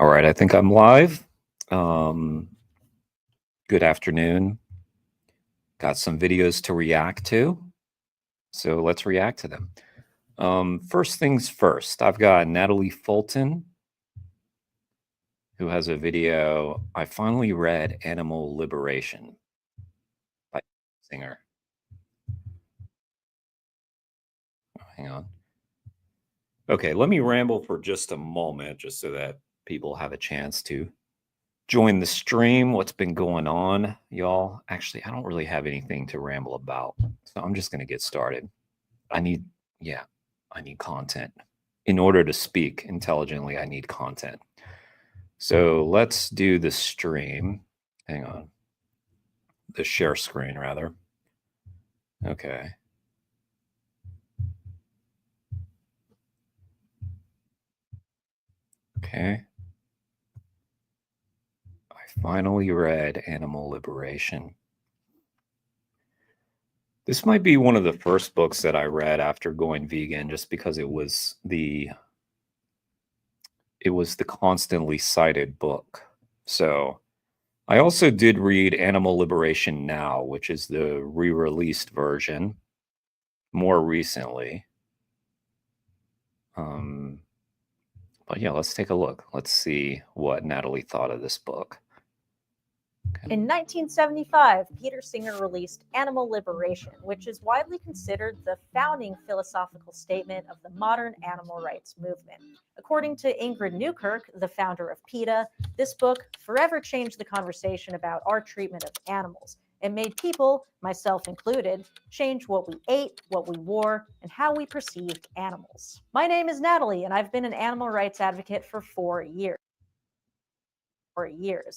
All right, I think I'm live. Good afternoon. Got some videos to react to, so let's react to them. First things first, I've got Natalie Fulton, who has a video. I finally read Animal Liberation by Singer. Hang on. Okay, let me ramble for just a moment, just so that people have a chance to join the stream. What's been going on, y'all? Actually, I don't really have anything to ramble about, so I'm just going to get started. I need content. In order to speak intelligently, I need content. So let's do the stream. Hang on. The share screen, rather. Okay. Okay. I finally read Animal Liberation. This might be one of the first books that I read after going vegan, just because it was the constantly cited book. So I also did read Animal Liberation Now, which is the re-released version more recently. But yeah, let's take a look. Let's see what Natalie thought of this book. In 1975, Peter Singer released Animal Liberation, which is widely considered the founding philosophical statement of the modern animal rights movement. According to Ingrid Newkirk, the founder of PETA, this book forever changed the conversation about our treatment of animals. It made people, myself included, change what we ate, what we wore, and how we perceived animals. My name is Natalie, and I've been an animal rights advocate for 4 years.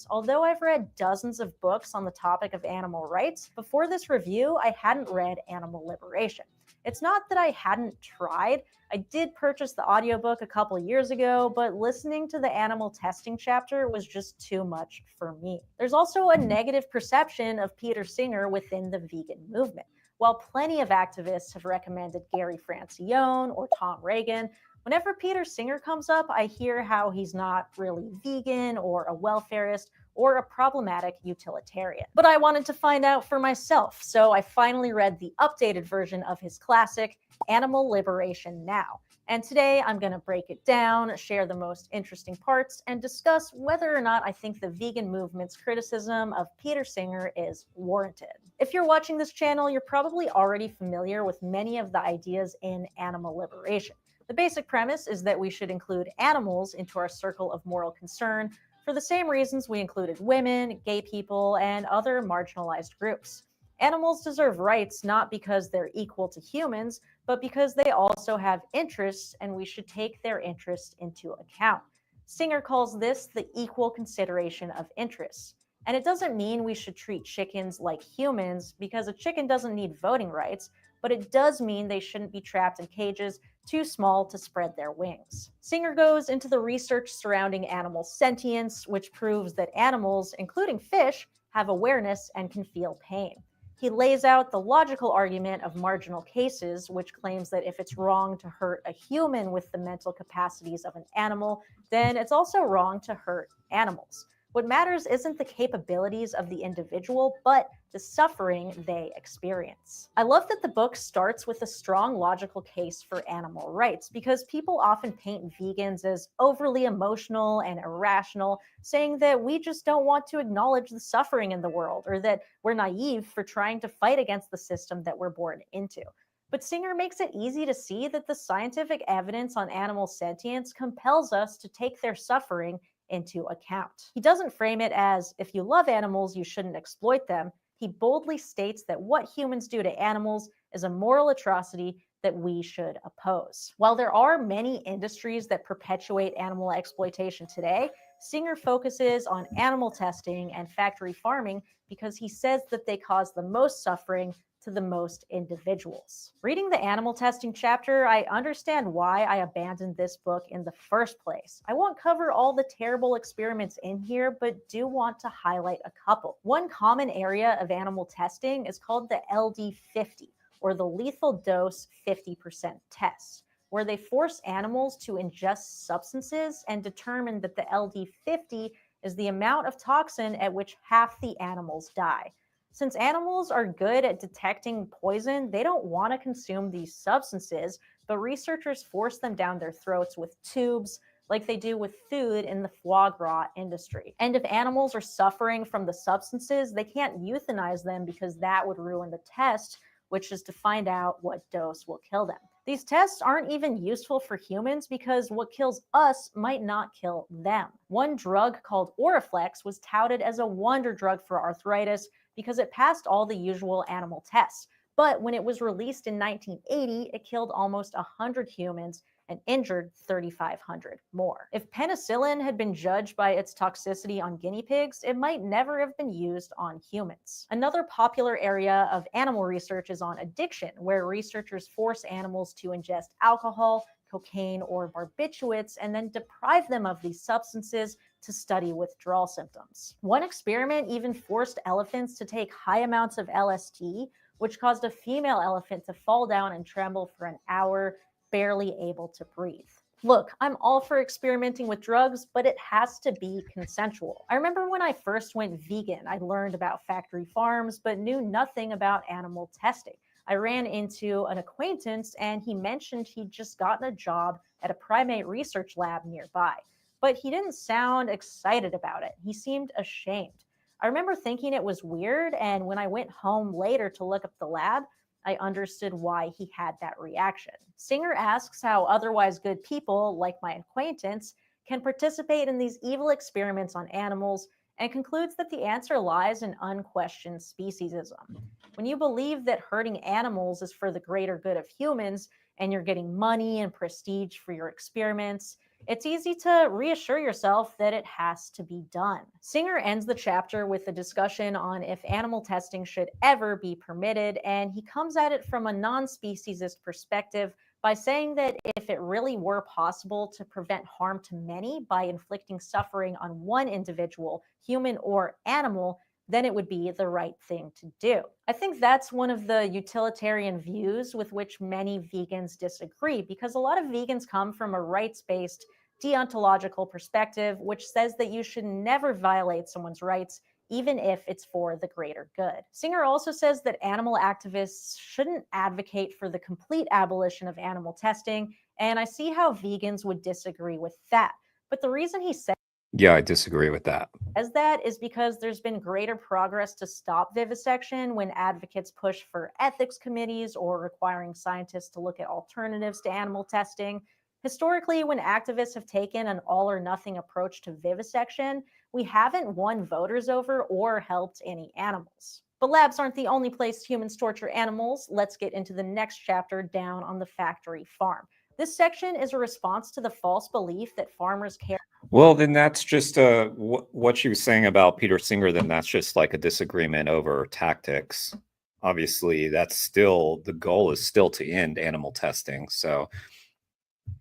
Although I've read dozens of books on the topic of animal rights, before this review, I hadn't read Animal Liberation. It's not that I hadn't tried. I did purchase the audiobook a couple years ago, but listening to the animal testing chapter was just too much for me. There's also a negative perception of Peter Singer within the vegan movement. While plenty of activists have recommended Gary Francione or Tom Reagan, whenever Peter Singer comes up, I hear how he's not really vegan or a welfarist or a problematic utilitarian. But I wanted to find out for myself, so I finally read the updated version of his classic, Animal Liberation Now. And today I'm going to break it down, share the most interesting parts, and discuss whether or not I think the vegan movement's criticism of Peter Singer is warranted. If you're watching this channel, you're probably already familiar with many of the ideas in Animal Liberation. The basic premise is that we should include animals into our circle of moral concern for the same reasons we included women, gay people, and other marginalized groups. Animals deserve rights not because they're equal to humans, but because they also have interests, and we should take their interests into account. Singer calls this the equal consideration of interests. And it doesn't mean we should treat chickens like humans, because a chicken doesn't need voting rights, but it does mean they shouldn't be trapped in cages too small to spread their wings. Singer goes into the research surrounding animal sentience, which proves that animals, including fish, have awareness and can feel pain. He lays out the logical argument of marginal cases, which claims that if it's wrong to hurt a human with the mental capacities of an animal, then it's also wrong to hurt animals. What matters isn't the capabilities of the individual, but the suffering they experience. I love that the book starts with a strong logical case for animal rights, because people often paint vegans as overly emotional and irrational, saying that we just don't want to acknowledge the suffering in the world, or that we're naive for trying to fight against the system that we're born into. But Singer makes it easy to see that the scientific evidence on animal sentience compels us to take their suffering into account. He doesn't frame it as, if you love animals, you shouldn't exploit them. He boldly states that what humans do to animals is a moral atrocity that we should oppose. While there are many industries that perpetuate animal exploitation today, Singer focuses on animal testing and factory farming because he says that they cause the most suffering to the most individuals. Reading the animal testing chapter, I understand why I abandoned this book in the first place. I won't cover all the terrible experiments in here, but do want to highlight a couple. One common area of animal testing is called the LD50, or the lethal dose 50% test. where they force animals to ingest substances and determine that the LD50 is the amount of toxin at which half the animals die. Since animals are good at detecting poison, they don't want to consume these substances, but researchers force them down their throats with tubes, like they do with food in the foie gras industry. And if animals are suffering from the substances, they can't euthanize them because that would ruin the test, which is to find out what dose will kill them. These tests aren't even useful for humans because what kills us might not kill them. One drug called Oriflex was touted as a wonder drug for arthritis because it passed all the usual animal tests. But when it was released in 1980, it killed almost 100 humans and injured 3,500 more. If penicillin had been judged by its toxicity on guinea pigs, it might never have been used on humans. Another popular area of animal research is on addiction, where researchers force animals to ingest alcohol, cocaine, or barbiturates and then deprive them of these substances to study withdrawal symptoms. One experiment even forced elephants to take high amounts of LSD, which caused a female elephant to fall down and tremble for an hour, barely able to breathe. Look, I'm all for experimenting with drugs, but it has to be consensual. I remember when I first went vegan, I learned about factory farms, but knew nothing about animal testing. I ran into an acquaintance and he mentioned he'd just gotten a job at a primate research lab nearby. But he didn't sound excited about it. He seemed ashamed. I remember thinking it was weird, and when I went home later to look up the lab, I understood why he had that reaction. Singer asks how otherwise good people, like my acquaintance, can participate in these evil experiments on animals and concludes that the answer lies in unquestioned speciesism. When you believe that hurting animals is for the greater good of humans and you're getting money and prestige for your experiments, it's easy to reassure yourself that it has to be done. Singer ends the chapter with a discussion on if animal testing should ever be permitted, and he comes at it from a non-speciesist perspective by saying that if it really were possible to prevent harm to many by inflicting suffering on one individual, human or animal, then it would be the right thing to do. I think that's one of the utilitarian views with which many vegans disagree, because a lot of vegans come from a rights-based deontological perspective, which says that you should never violate someone's rights, even if it's for the greater good. Singer also says that animal activists shouldn't advocate for the complete abolition of animal testing, and I see how vegans would disagree with that. But the reason he says Yeah, I disagree with that. that is because there's been greater progress to stop vivisection when advocates push for ethics committees or requiring scientists to look at alternatives to animal testing. Historically, when activists have taken an all or nothing approach to vivisection, we haven't won voters over or helped any animals. But labs aren't the only place humans torture animals. Let's get into the next chapter, Down on the Factory Farm. This section is a response to the false belief that farmers care. Well, then that's just what she was saying about Peter Singer. Then that's just like a disagreement over tactics. Obviously, that's still the goal is still to end animal testing. So,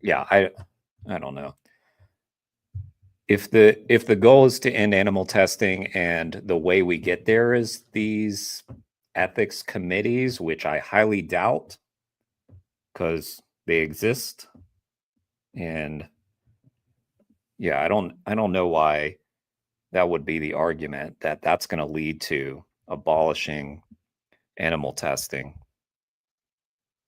yeah, I don't know if the goal is to end animal testing and the way we get there is these ethics committees, which I highly doubt because they exist, and yeah, I don't know why that would be the argument that that's going to lead to abolishing animal testing.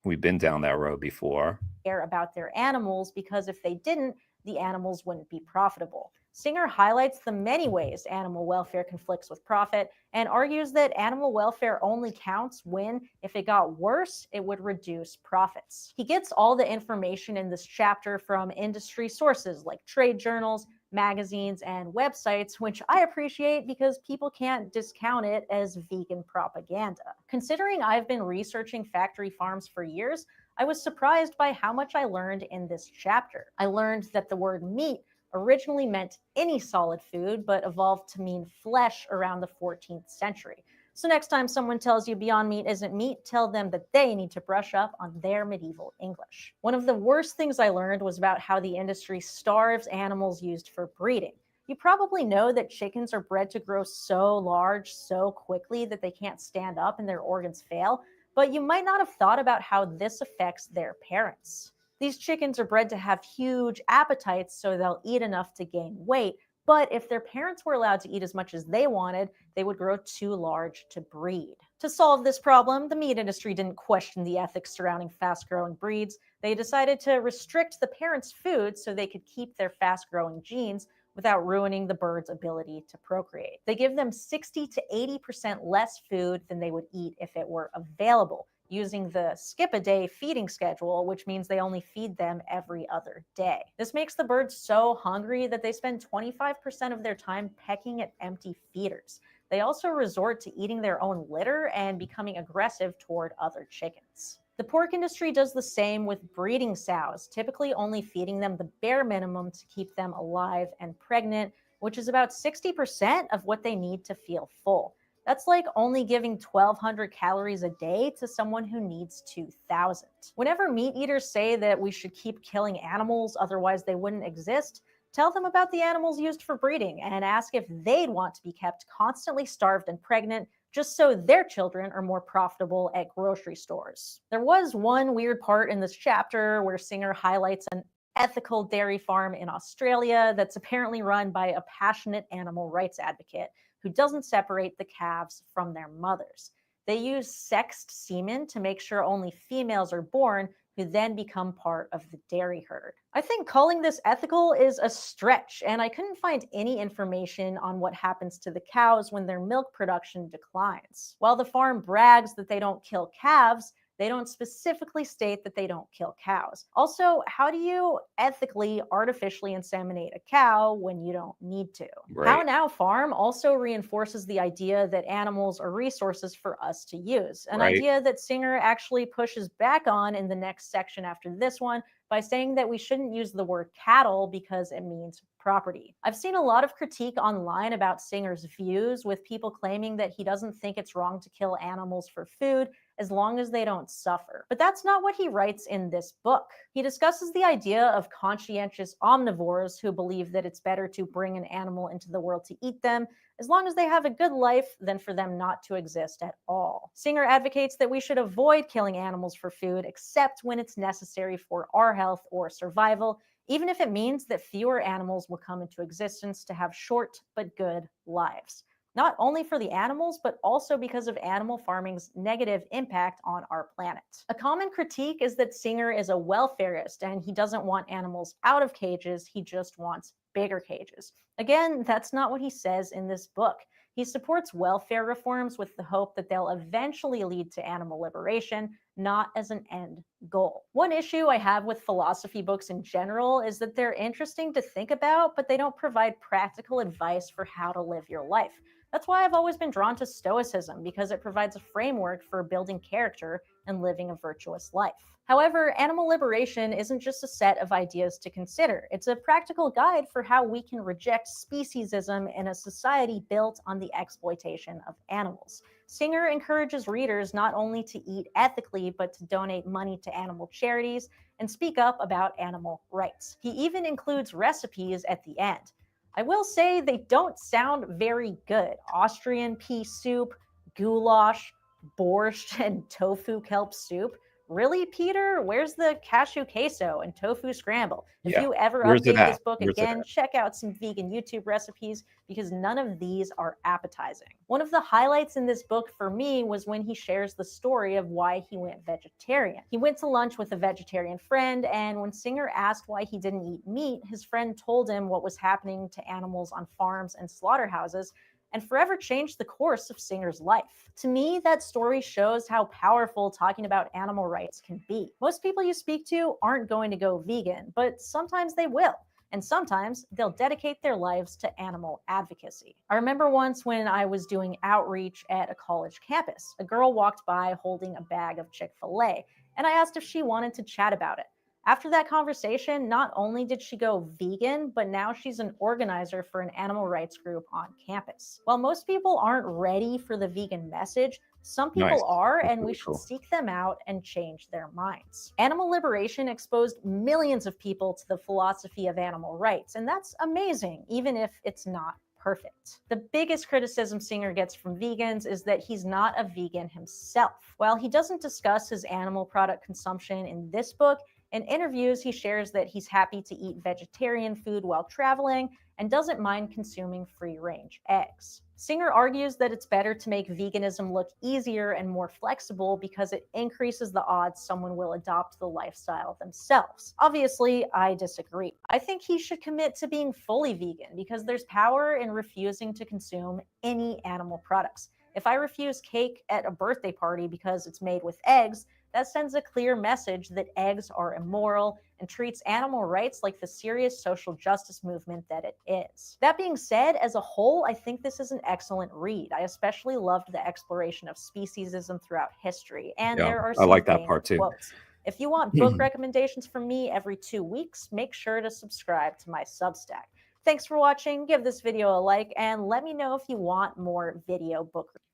We've been down that road before. Care about their animals, because if they didn't, the animals wouldn't be profitable. Singer highlights the many ways animal welfare conflicts with profit and argues that animal welfare only counts when, if it got worse, it would reduce profits. He gets all the information in this chapter from industry sources like trade journals, magazines, and websites, which I appreciate because people can't discount it as vegan propaganda. Considering I've been researching factory farms for years, I was surprised by how much I learned in this chapter. I learned that the word meat originally meant any solid food, but evolved to mean flesh around the 14th century. So next time someone tells you Beyond Meat isn't meat, tell them that they need to brush up on their medieval English. One of the worst things I learned was about how the industry starves animals used for breeding. You probably know that chickens are bred to grow so large so quickly that they can't stand up and their organs fail, but you might not have thought about how this affects their parents. These chickens are bred to have huge appetites, so they'll eat enough to gain weight. But if their parents were allowed to eat as much as they wanted, they would grow too large to breed. To solve this problem, the meat industry didn't question the ethics surrounding fast growing breeds. They decided to restrict the parents' food so they could keep their fast growing genes without ruining the bird's ability to procreate. They give them 60 to 80% less food than they would eat if it were available, using the skip a day feeding schedule, which means they only feed them every other day. This makes the birds so hungry that they spend 25% of their time pecking at empty feeders. They also resort to eating their own litter and becoming aggressive toward other chickens. The pork industry does the same with breeding sows, typically only feeding them the bare minimum to keep them alive and pregnant, which is about 60% of what they need to feel full. That's like only giving 1,200 calories a day to someone who needs 2,000. Whenever meat eaters say that we should keep killing animals, otherwise they wouldn't exist, tell them about the animals used for breeding and ask if they'd want to be kept constantly starved and pregnant just so their children are more profitable at grocery stores. There was one weird part in this chapter where Singer highlights an ethical dairy farm in Australia that's apparently run by a passionate animal rights advocate who doesn't separate the calves from their mothers. They use sexed semen to make sure only females are born, who then become part of the dairy herd. I think calling this ethical is a stretch, and I couldn't find any information on what happens to the cows when their milk production declines. While the farm brags that they don't kill calves, they don't specifically state that they don't kill cows. Also, how do you ethically artificially inseminate a cow when you don't need to? Right. How Now Farm also reinforces the idea that animals are resources for us to use, an Right. idea that Singer actually pushes back on in the next section after this one by saying that we shouldn't use the word cattle because it means property. I've seen a lot of critique online about Singer's views, with people claiming that he doesn't think it's wrong to kill animals for food as long as they don't suffer. But that's not what he writes in this book. He discusses the idea of conscientious omnivores who believe that it's better to bring an animal into the world to eat them as long as they have a good life than for them not to exist at all. Singer advocates that we should avoid killing animals for food except when it's necessary for our health or survival, even if it means that fewer animals will come into existence to have short but good lives. Not only for the animals, but also because of animal farming's negative impact on our planet. A common critique is that Singer is a welfarist and he doesn't want animals out of cages, he just wants bigger cages. Again, that's not what he says in this book. He supports welfare reforms with the hope that they'll eventually lead to animal liberation, not as an end goal. One issue I have with philosophy books in general is that they're interesting to think about, but they don't provide practical advice for how to live your life. That's why I've always been drawn to Stoicism, because it provides a framework for building character and living a virtuous life. However, animal liberation isn't just a set of ideas to consider. It's a practical guide for how we can reject speciesism in a society built on the exploitation of animals. Singer encourages readers not only to eat ethically, but to donate money to animal charities and speak up about animal rights. He even includes recipes at the end. I will say they don't sound very good. Austrian pea soup, goulash, borscht, and tofu kelp soup. Really, Peter? Where's the cashew queso and tofu scramble? If Yeah. you ever Where's it update this at? book Where's it again, at? check out some vegan YouTube recipes because none of these are appetizing. One of the highlights in this book for me was when he shares the story of why he went vegetarian. He went to lunch with a vegetarian friend, and when Singer asked why he didn't eat meat, his friend told him what was happening to animals on farms and slaughterhouses, and forever changed the course of Singer's life. To me, that story shows how powerful talking about animal rights can be. Most people you speak to aren't going to go vegan, but sometimes they will. And sometimes they'll dedicate their lives to animal advocacy. I remember once when I was doing outreach at a college campus, a girl walked by holding a bag of Chick-fil-A, and I asked if she wanted to chat about it. After that conversation, not only did she go vegan, but now she's an organizer for an animal rights group on campus. While most people aren't ready for the vegan message, some Nice. people are, That's and we really should cool. seek them out and change their minds. Animal liberation exposed millions of people to the philosophy of animal rights, and that's amazing, even if it's not perfect. The biggest criticism Singer gets from vegans is that he's not a vegan himself. While he doesn't discuss his animal product consumption in this book, In interviews, he shares that he's happy to eat vegetarian food while traveling and doesn't mind consuming free-range eggs. Singer argues that it's better to make veganism look easier and more flexible because it increases the odds someone will adopt the lifestyle themselves. Obviously, I disagree. I think he should commit to being fully vegan because there's power in refusing to consume any animal products. If I refuse cake at a birthday party because it's made with eggs, that sends a clear message that eggs are immoral and treats animal rights like the serious social justice movement that it is. That being said, as a whole, I think this is an excellent read. I especially loved the exploration of speciesism throughout history, and there are I some like that banger part too. quotes. If you want book recommendations from me every 2 weeks, make sure to subscribe to my Substack. Thanks for watching, give this video a like, and let me know if you want more video book reviews.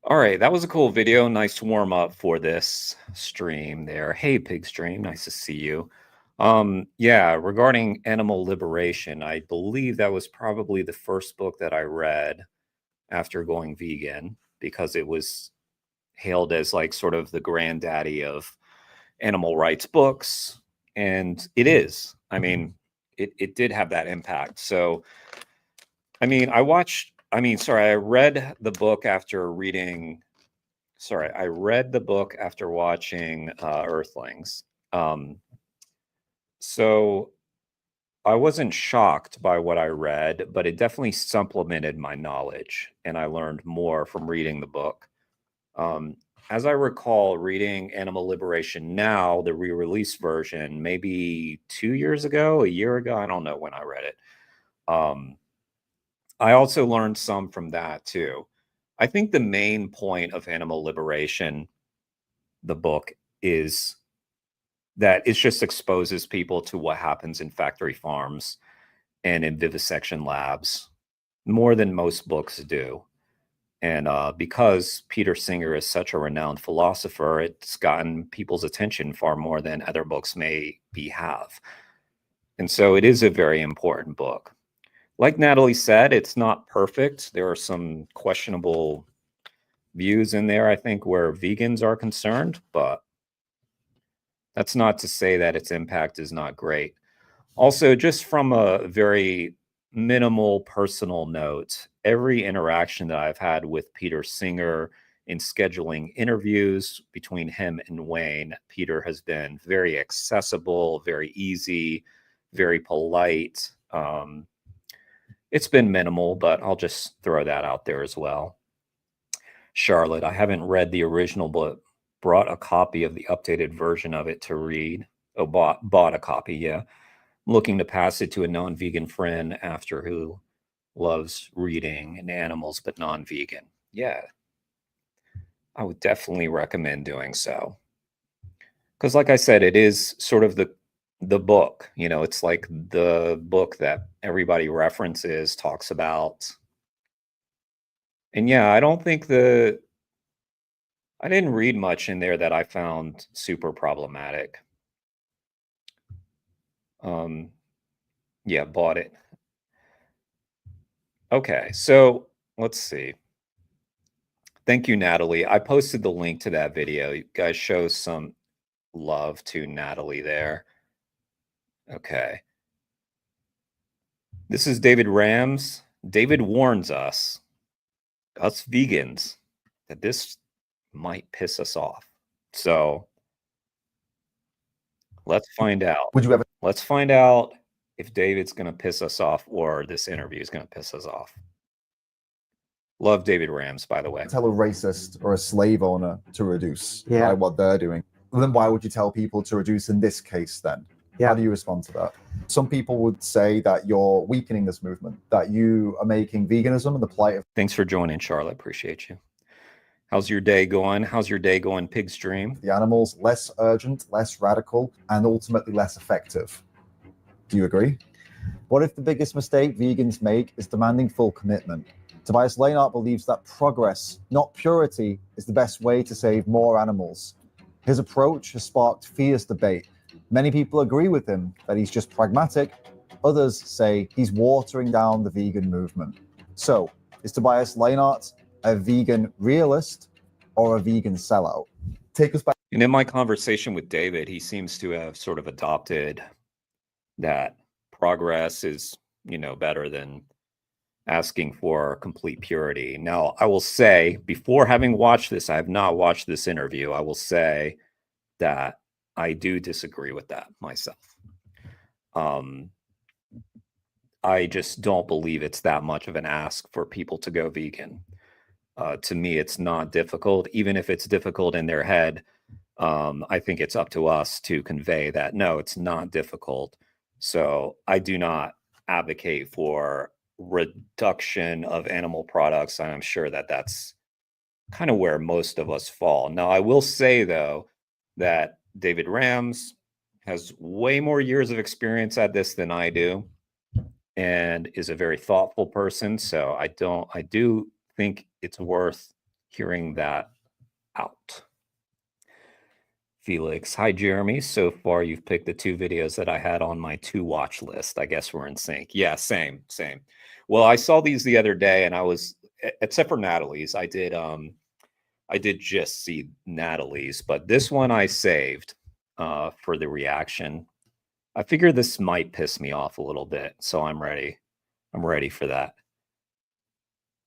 All right, that was a cool video. Nice warm up for this stream there. Hey, Pig Stream, nice to see you. Yeah, regarding animal liberation, I believe that was probably the first book that I read after going vegan because it was hailed as like sort of the granddaddy of animal rights books, and it is. I mean, it did have that impact. So, I mean, I read the book after reading. Sorry, I read the book after watching Earthlings. So I wasn't shocked by what I read, but it definitely supplemented my knowledge, and I learned more from reading the book. As I recall, reading Animal Liberation Now, the re-release version, maybe 2 years ago, a year ago, I don't know when I read it. I also learned some from that too. I think the main point of Animal Liberation, the book, is that it just exposes people to what happens in factory farms and in vivisection labs more than most books do. And because Peter Singer is such a renowned philosopher, it's gotten people's attention far more than other books maybe have. And so it is a very important book. Like Natalie said, it's not perfect. There are some questionable views in there, I think, where vegans are concerned, but that's not to say that its impact is not great. Also, just from a very minimal personal note, every interaction that I've had with Peter Singer in scheduling interviews between him and Wayne, Peter has been very accessible, very easy, very polite. It's been minimal, but I'll just throw that out there as well. Charlotte, I haven't read the original, but brought a copy of the updated version of it to read. Oh, bought a copy, yeah. Looking to pass it to a non-vegan friend after who loves reading and animals but non-vegan. Yeah, I would definitely recommend doing so. Because like I said, it is sort of the book, you know, it's like the book that everybody references, talks about. And yeah, I didn't read much in there that I found super problematic. Yeah, bought it. Okay, so let's see. Thank you, Natalie. I posted the link to that video. You guys show some love to Natalie there. Okay. This is David Rams. David warns us vegans, that this might piss us off. So let's find out. Let's find out if David's going to piss us off or this interview is going to piss us off. Love David Rams, by the way. Tell a racist or a slave owner to reduce by what they're doing. Well, then why would you tell people to reduce in this case then? How do you respond to that? Some people would say that you're weakening this movement, that you are making veganism and the plight of... Thanks for joining, Charlotte. Appreciate you. How's your day going? How's your day going, Pig's Dream? The animals less urgent, less radical, and ultimately less effective. Do you agree? What if the biggest mistake vegans make is demanding full commitment? Tobias Leonhardt believes that progress, not purity, is the best way to save more animals. His approach has sparked fierce debate. Many people agree with him that he's just pragmatic. Others say he's watering down the vegan movement. So, is Tobias Leonhardt a vegan realist or a vegan sellout? Take us back. And in my conversation with David, he seems to have sort of adopted that progress is, better than asking for complete purity. Now, I will say, before having watched this, I have not watched this interview. I will say that I do disagree with that myself. I just don't believe it's that much of an ask for people to go vegan. To me, it's not difficult. Even if it's difficult in their head, I think it's up to us to convey that, no, it's not difficult. So I do not advocate for reduction of animal products. And I'm sure that that's kind of where most of us fall. Now, I will say, though, that David Rams has way more years of experience at this than I do and is a very thoughtful person. So I do think it's worth hearing that out. Felix, hi Jeremy. So far, you've picked the 2 videos that I had on my to watch list. I guess we're in sync. Yeah, same. Well, I saw these the other day, and I was, except for Natalie's, I did just see Natalie's, but this one I saved for the reaction. I figure this might piss me off a little bit, so I'm ready. I'm ready for that.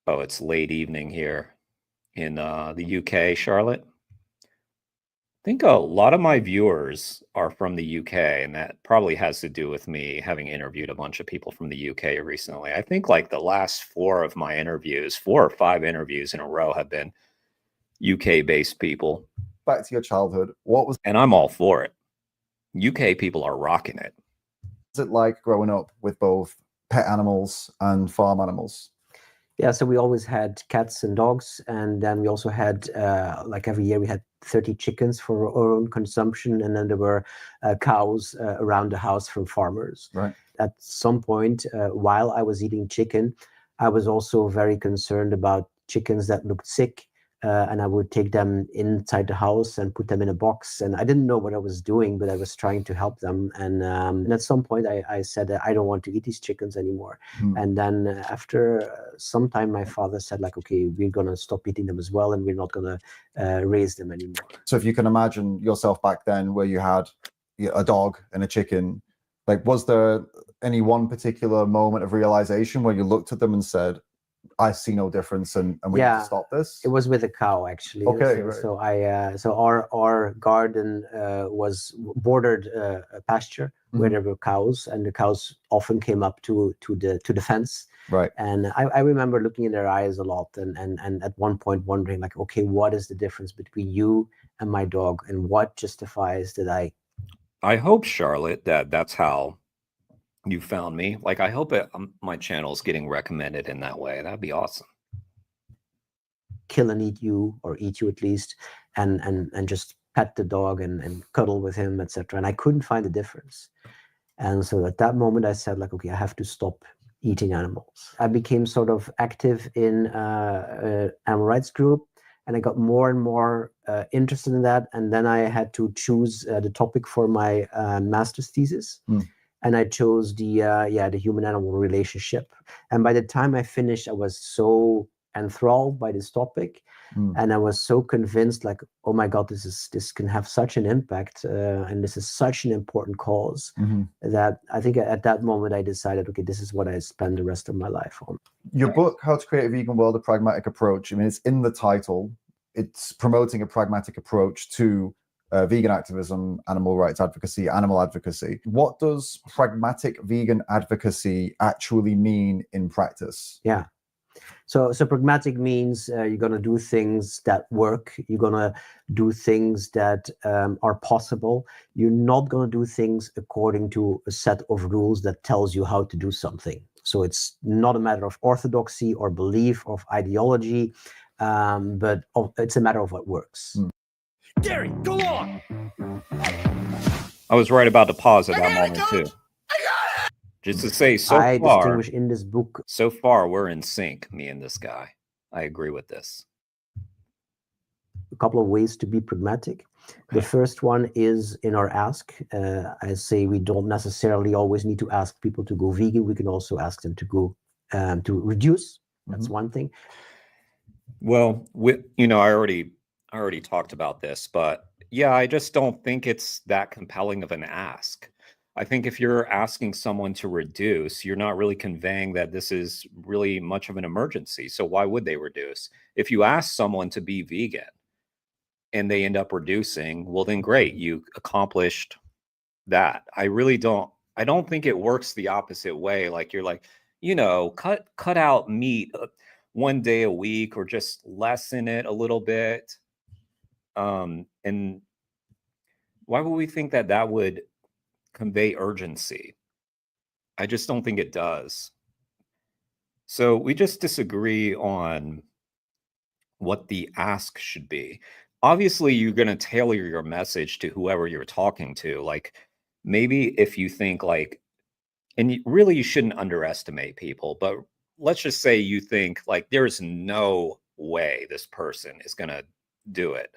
Oh, it's late evening here in the UK, Charlotte. I think a lot of my viewers are from the UK, and that probably has to do with me having interviewed a bunch of people from the UK recently. I think like the last 4 of my interviews, 4 or 5 interviews in a row have been UK-based people. Back to your childhood, what was And I'm all for it. UK people are rocking it. it like growing up with both pet animals and farm animals? Yeah, so we always had cats and dogs, and then we also had, like every year, we had 30 chickens for our own consumption, and then there were cows around the house from farmers. Right. At some point, while I was eating chicken, I was also very concerned about chickens that looked sick, and I would take them inside the house and put them in a box. And I didn't know what I was doing, but I was trying to help them. And at some point, I said, I don't want to eat these chickens anymore. And then after some time, my father said, like, okay, we're going to stop eating them as well, and we're not going to raise them anymore. So if you can imagine yourself back then where you had a dog and a chicken, like, was there any one particular moment of realization where you looked at them and said, I see no difference, and we need to stop this? It was with a cow, actually. Okay, so our garden was bordered a pasture where there were cows, and the cows often came up to the fence. Right. And I remember looking in their eyes a lot, and at one point wondering, like, okay, what is the difference between you and my dog, and what justifies that I hope, Charlotte, that's how you found me. Like, I hope my channel is getting recommended in that way. That'd be awesome. Kill and eat you, or eat you at least, and just pet the dog and cuddle with him, etc. And I couldn't find a difference. And so at that moment, I said, like, okay, I have to stop eating animals. I became sort of active in animal rights group, and I got more and more interested in that. And then I had to choose the topic for my master's thesis. And I chose the human-animal relationship. And by the time I finished, I was so enthralled by this topic, and I was so convinced, like, oh my God, this can have such an impact, and this is such an important cause, that I think at that moment I decided, okay, this is what I spend the rest of my life on. Your book, How to Create a Vegan World: A Pragmatic Approach, I mean, it's in the title. It's promoting a pragmatic approach to vegan activism, animal rights advocacy, animal advocacy. What does pragmatic vegan advocacy actually mean in practice? Yeah. So pragmatic means you're going to do things that work. You're going to do things that are possible. You're not going to do things according to a set of rules that tells you how to do something. So it's not a matter of orthodoxy or belief or ideology, but it's a matter of what works. Gary, go on! I was right about to pause at that moment, too. Just to say, I distinguish in this book. So far, we're in sync, me and this guy. I agree with this. A couple of ways to be pragmatic. The first one is in our ask. I say we don't necessarily always need to ask people to go vegan. We can also ask them to go to reduce. That's one thing. Well, I already talked about this, but Yeah, I just don't think it's that compelling of an ask. I think if you're asking someone to reduce, you're not really conveying that this is really much of an emergency. So why would they reduce? If you ask someone to be vegan and they end up reducing, well, then great, you accomplished that. I don't think it works the opposite way. Like you're like, cut out meat 1 day a week or just lessen it a little bit. And why would we think that that would convey urgency? I just don't think it does. So we just disagree on what the ask should be. Obviously, you're going to tailor your message to whoever you're talking to. Like maybe if you think like, and really you shouldn't underestimate people, but let's just say you think like there's no way this person is going to do it.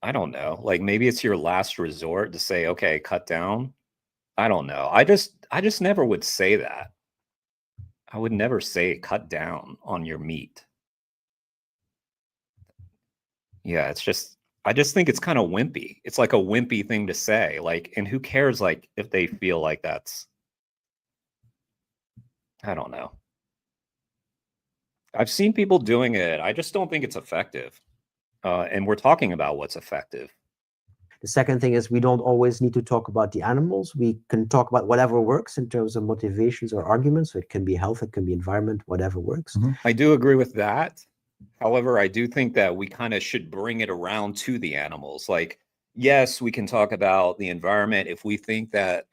I don't know. Like maybe it's your last resort to say, okay, cut down. I don't know. I just never would say that. I would never say cut down on your meat. Yeah, I just think it's kind of wimpy. It's like a wimpy thing to say. Like, and who cares like if they feel like that's I don't know. I've seen people doing it. I just don't think it's effective. And we're talking about what's effective. The second thing is we don't always need to talk about the animals. We can talk about whatever works in terms of motivations or arguments. So it can be health, it can be environment, whatever works. I do agree with that. However, I do think that we kind of should bring it around to the animals. Like, yes, we can talk about the environment if we think that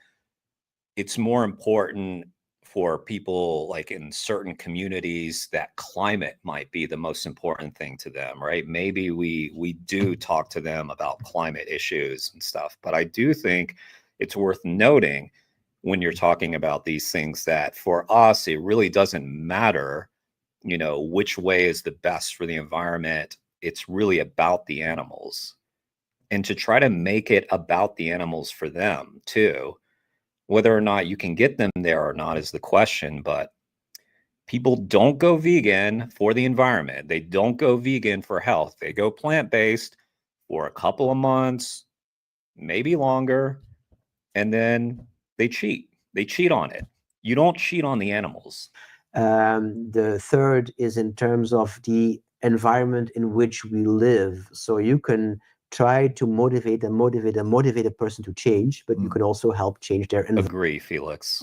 it's more important for people like in certain communities that climate might be the most important thing to them, right? Maybe we do talk to them about climate issues and stuff, but I do think it's worth noting when you're talking about these things that for us it really doesn't matter, which way is the best for the environment. It's really about the animals. And to try to make it about the animals for them too, whether or not you can get them there or not is the question, but people don't go vegan for the environment. They don't go vegan for health. They go plant-based for a couple of months, maybe longer, and then they cheat. They cheat on it. You don't cheat on the animals. The third is in terms of the environment in which we live. So you can try to motivate a person to change, but you can also help change their environment. Agree, Felix.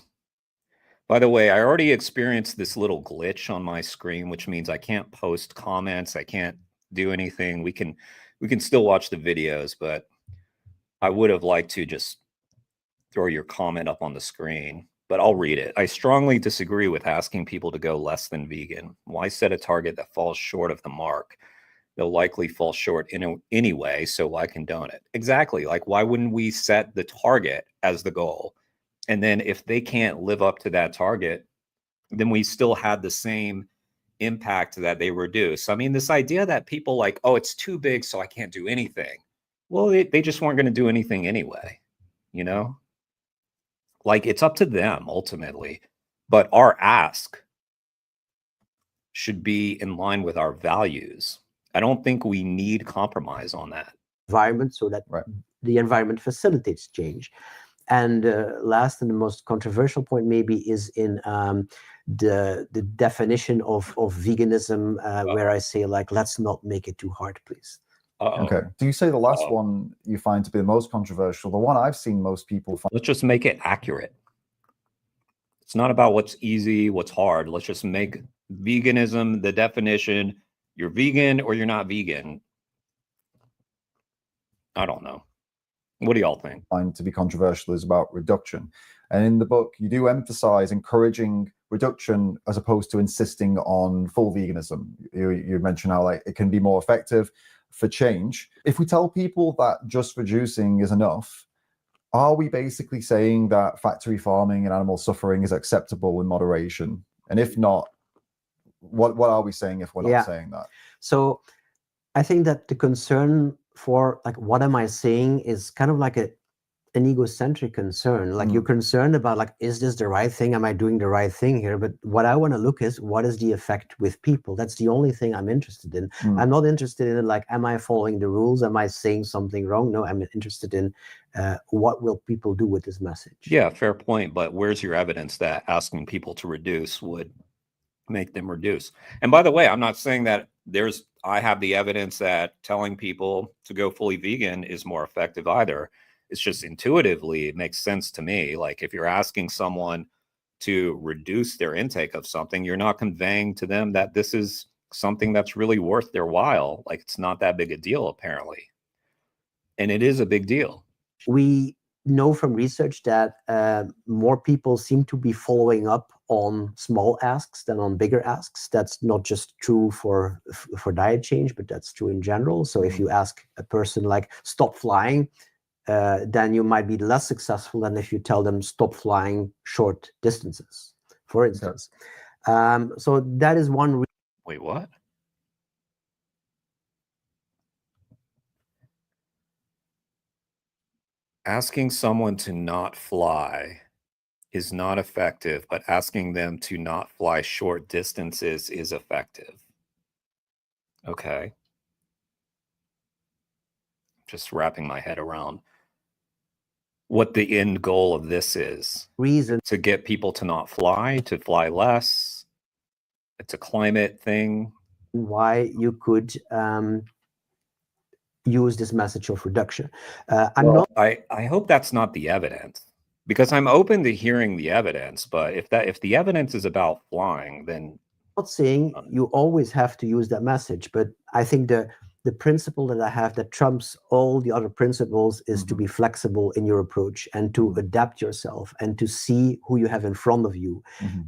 By the way, I already experienced this little glitch on my screen, which means I can't post comments. I can't do anything. We can still watch the videos, but I would have liked to just throw your comment up on the screen, but I'll read it. I strongly disagree with asking people to go less than vegan. Why set a target that falls short of the mark? They'll likely fall short anyway, so why condone it? Exactly. Like, why wouldn't we set the target as the goal? And then if they can't live up to that target, then we still had the same impact that they reduce. I mean, this idea that people like, oh, it's too big, so I can't do anything. Well, they just weren't going to do anything anyway, Like, it's up to them ultimately. But our ask should be in line with our values. I don't think we need compromise on that. Environment so that the environment facilitates change. And last and the most controversial point maybe is in the definition of veganism, where I say like, let's not make it too hard, please. Okay. Do you say the last one you find to be the most controversial? The one I've seen most people find. Let's just make it accurate. It's not about what's easy, what's hard. Let's just make veganism the definition. You're vegan or you're not vegan. I don't know. What do y'all think? Find to be controversial is about reduction. And in the book, you do emphasize encouraging reduction as opposed to insisting on full veganism. You mentioned how like it can be more effective for change. If we tell people that just reducing is enough, are we basically saying that factory farming and animal suffering is acceptable in moderation? And if not, what are we saying if we're not saying that? So I think that the concern for like, what am I saying is kind of like an egocentric concern. Like you're concerned about, like, is this the right thing? Am I doing the right thing here? But what I want to look is, what is the effect with people? That's the only thing I'm interested in. I'm not interested in, like, am I following the rules? Am I saying something wrong? No, I'm interested in what will people do with this message? Yeah, fair point. But where's your evidence that asking people to reduce would make them reduce? And by the way, I'm not saying that I have the evidence that telling people to go fully vegan is more effective either. It's just intuitively, it makes sense to me. Like if you're asking someone to reduce their intake of something, you're not conveying to them that this is something that's really worth their while. Like it's not that big a deal, apparently. And it is a big deal. We know from research that more people seem to be following up on small asks than on bigger asks. That's not just true for diet change, but that's true in general. So if you ask a person, like, stop flying, then you might be less successful than if you tell them stop flying short distances, for instance. So that is one. Wait, what? Asking someone to not fly is not effective, but asking them to not fly short distances is effective. Okay. Just wrapping my head around what the end goal of this is. Reason to get people to not fly, to fly less. It's a climate thing. Why you could use this message of reduction. I hope that's not the evidence, because I'm open to hearing the evidence. But if the evidence is about flying, then I'm not saying you always have to use that message, but I think the principle that I have that trumps all the other principles is to be flexible in your approach and to adapt yourself and to see who you have in front of you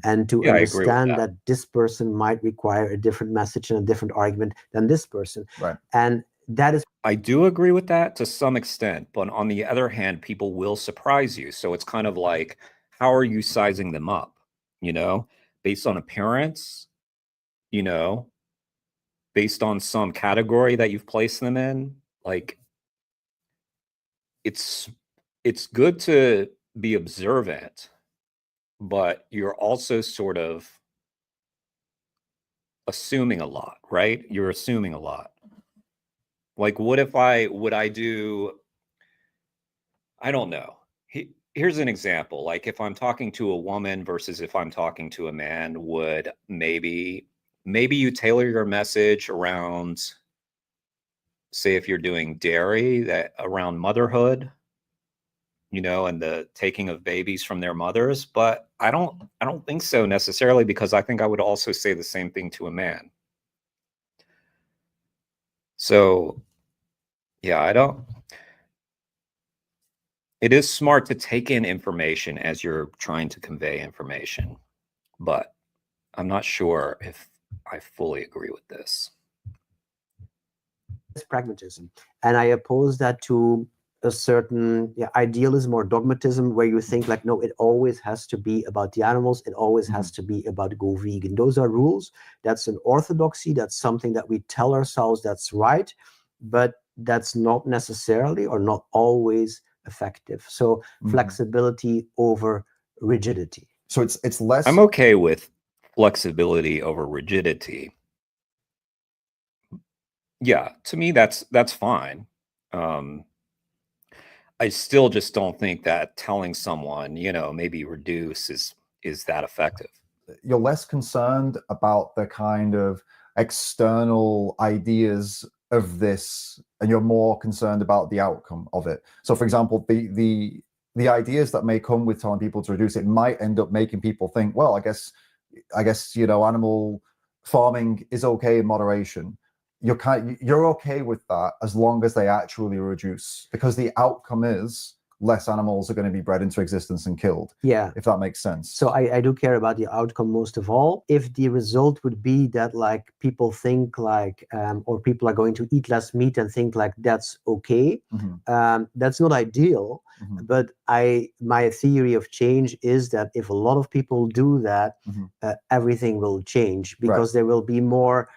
and to understand that this person might require a different message and a different argument than this person. Right. And that is, I do agree with that to some extent, but on the other hand, people will surprise you. So it's kind of like, how are you sizing them up? You know, based on appearance, you know, based on some category that you've placed them in. Like, it's good to be observant, but you're also sort of assuming a lot, right? You're assuming a lot. Like, would I do, I don't know. Here's an example. Like if I'm talking to a woman versus if I'm talking to a man, would maybe you tailor your message around, say if you're doing dairy, that around motherhood, you know, and the taking of babies from their mothers. But I don't think so necessarily, because I think I would also say the same thing to a man. So yeah, it is smart to take in information as you're trying to convey information, but I'm not sure if I fully agree with this. it's pragmatism. And I oppose that to a certain idealism or dogmatism where you think like, no, it always has to be about the animals. It always has to be about go vegan. Those are rules. That's an orthodoxy. That's something that we tell ourselves that's right, but that's not necessarily or not always effective. So flexibility over rigidity. So it's less. I'm okay with flexibility over rigidity. Yeah, to me that's fine. I still just don't think that telling someone, you know, maybe reduce is that effective. You're less concerned about the kind of external ideas of this, and you're more concerned about the outcome of it. So, for example, the ideas that may come with telling people to reduce it might end up making people think, well, I guess you know, animal farming is okay in moderation. You're okay with that as long as they actually reduce, because the outcome is less animals are going to be bred into existence and killed. Yeah. If that makes sense. So I do care about the outcome most of all. If the result would be that like people think like, or people are going to eat less meat and think like that's okay, that's not ideal. But my theory of change is that if a lot of people do that, everything will change, because there will be more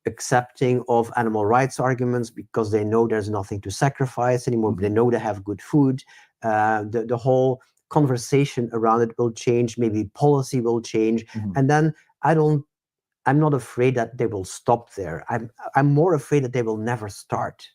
accepting of animal rights arguments because they know there's nothing to sacrifice anymore. They know they have good food. The whole conversation around it will change. Maybe policy will change. And then I'm not afraid that they will stop there. I'm more afraid that they will never start.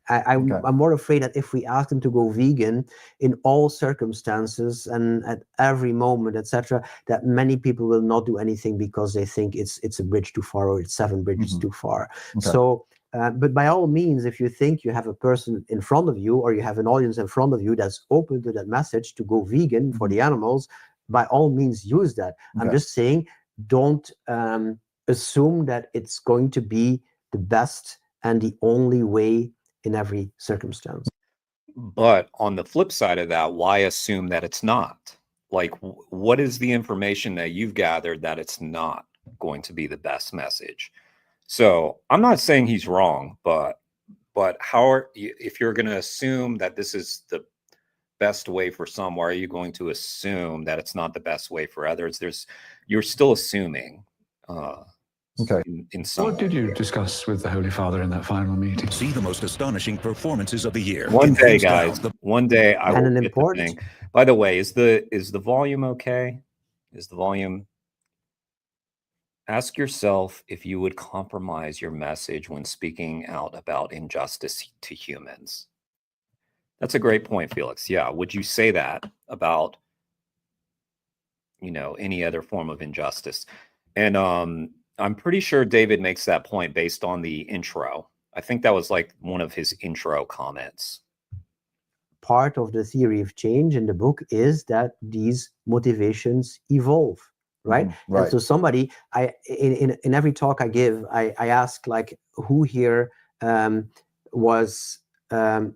I'm more afraid that if we ask them to go vegan in all circumstances and at every moment, etc., that many people will not do anything because they think it's a bridge too far or it's 7 bridges too far. So, but by all means, if you think you have a person in front of you or you have an audience in front of you that's open to that message to go vegan for the animals, by all means use that. I'm just saying, don't assume that it's going to be the best and the only way in every circumstance. But on the flip side of that, why assume that it's not? Like, what is the information that you've gathered that it's not going to be the best message? So I'm not saying he's wrong, but if you're going to assume that this is the best way for some, why are you going to assume that it's not the best way for others? You're still assuming. In some What did you discuss with the Holy Father in that final meeting? See the most astonishing performances of the year. One day, guys. One day I will get the thing. By the way, is the volume okay? Is the volume? Ask yourself if you would compromise your message when speaking out about injustice to humans. That's a great point, Felix. Yeah, would you say that about, any other form of injustice? And I'm pretty sure David makes that point based on the intro. I think that was like one of his intro comments. Part of the theory of change in the book is that these motivations evolve, right? And so somebody, in every talk I give, I ask like, who here was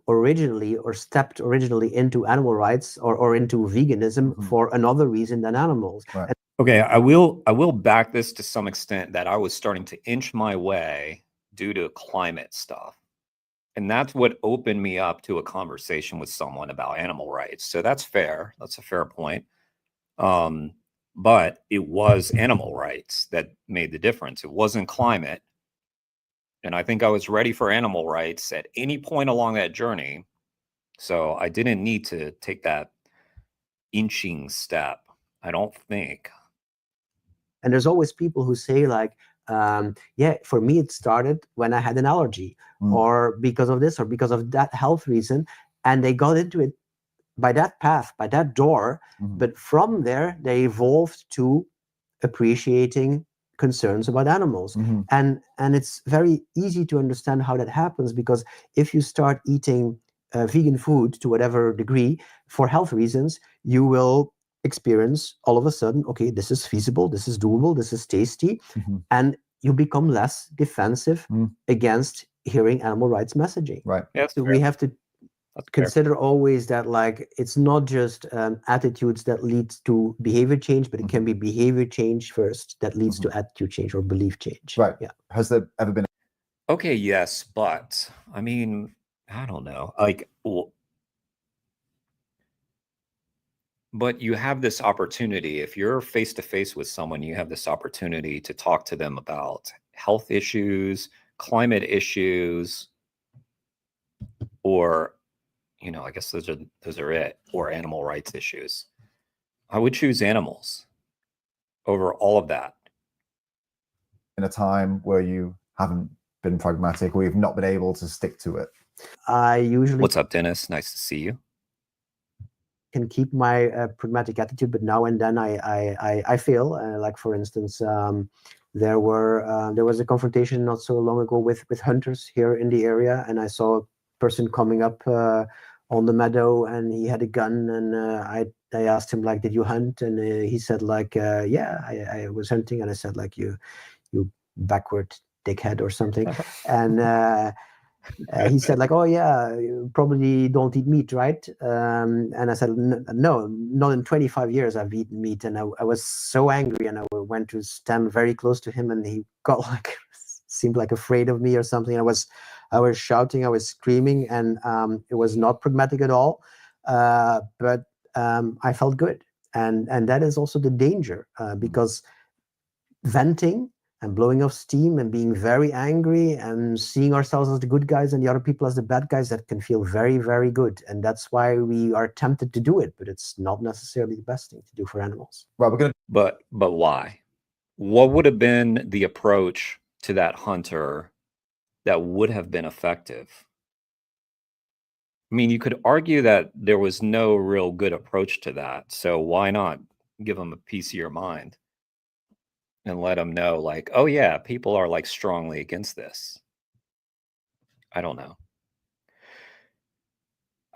originally or stepped originally into animal rights or into veganism for another reason than animals. Okay, I will back this to some extent that I was starting to inch my way due to climate stuff. And that's what opened me up to a conversation with someone about animal rights. So that's fair. That's a fair point. But it was animal rights that made the difference. It wasn't climate. And I think I was ready for animal rights at any point along that journey. So I didn't need to take that inching step, I don't think. And there's always people who say like, for me, it started when I had an allergy or because of this or because of that health reason. And they got into it by that path, by that door. But from there, they evolved to appreciating concerns about animals. And it's very easy to understand how that happens, because if you start eating vegan food to whatever degree for health reasons, you will experience all of a sudden, okay, this is feasible, this is doable, this is tasty, and you become less defensive against hearing animal rights messaging. Right. Yeah, so we have to consider always that like it's not just attitudes that lead to behavior change, but it can be behavior change first that leads to attitude change or belief change. Right. Yeah. Has there ever been? Okay, yes, but I mean, I don't know. Like, but you have this opportunity. If you're face to face with someone, you have this opportunity to talk to them about health issues, climate issues, or, I guess those are it, or animal rights issues. I would choose animals over all of that. In a time where you haven't been pragmatic or you've not been able to stick to it? I usually... What's up, Dennis? Nice to see you. Can keep my pragmatic attitude, but now and then I fail. Like for instance, there was a confrontation not so long ago with hunters here in the area, and I saw a person coming up on the meadow, and he had a gun, and I asked him like, "Did you hunt?" And he said like, "Yeah, I was hunting." And I said like, "You backward dickhead" or something, and. He said like, "Oh yeah, you probably don't eat meat, right?" And I said, "No, not in 25 years I've eaten meat." And I was so angry, and I went to stand very close to him, and he got like, seemed like afraid of me or something. I was shouting, I was screaming, and it was not pragmatic at all. But I felt good, and that is also the danger, because venting and blowing off steam and being very angry and seeing ourselves as the good guys and the other people as the bad guys, that can feel very, very good. And that's why we are tempted to do it, but it's not necessarily the best thing to do for animals. Right, we're going to. But why? What would have been the approach to that hunter that would have been effective? I mean, you could argue that there was no real good approach to that. So why not give them a piece of your mind and let them know, like, oh yeah, people are like strongly against this. I don't know.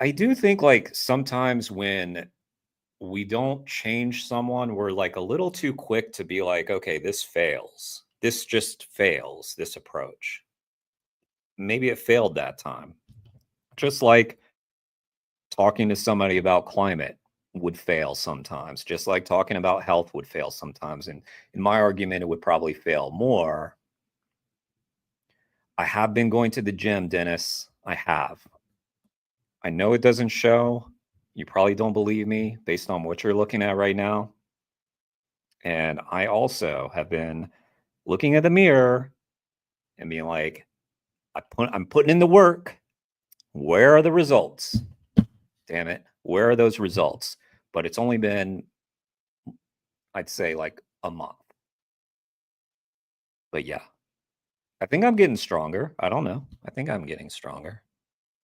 I do think like sometimes when we don't change someone, we're like a little too quick to be like, okay, this fails. This just fails, this approach. Maybe it failed that time. Just like talking to somebody about climate would fail sometimes, just like talking about health would fail sometimes. And in my argument, it would probably fail more. I have been going to the gym, Dennis. I have. I know it doesn't show. You probably don't believe me based on what you're looking at right now. And I also have been looking at the mirror and being like, I'm putting in the work. Where are the results? Damn it. Where are those results? But it's only been, I'd say, like a month. But yeah, I think I'm getting stronger. I don't know. I think I'm getting stronger.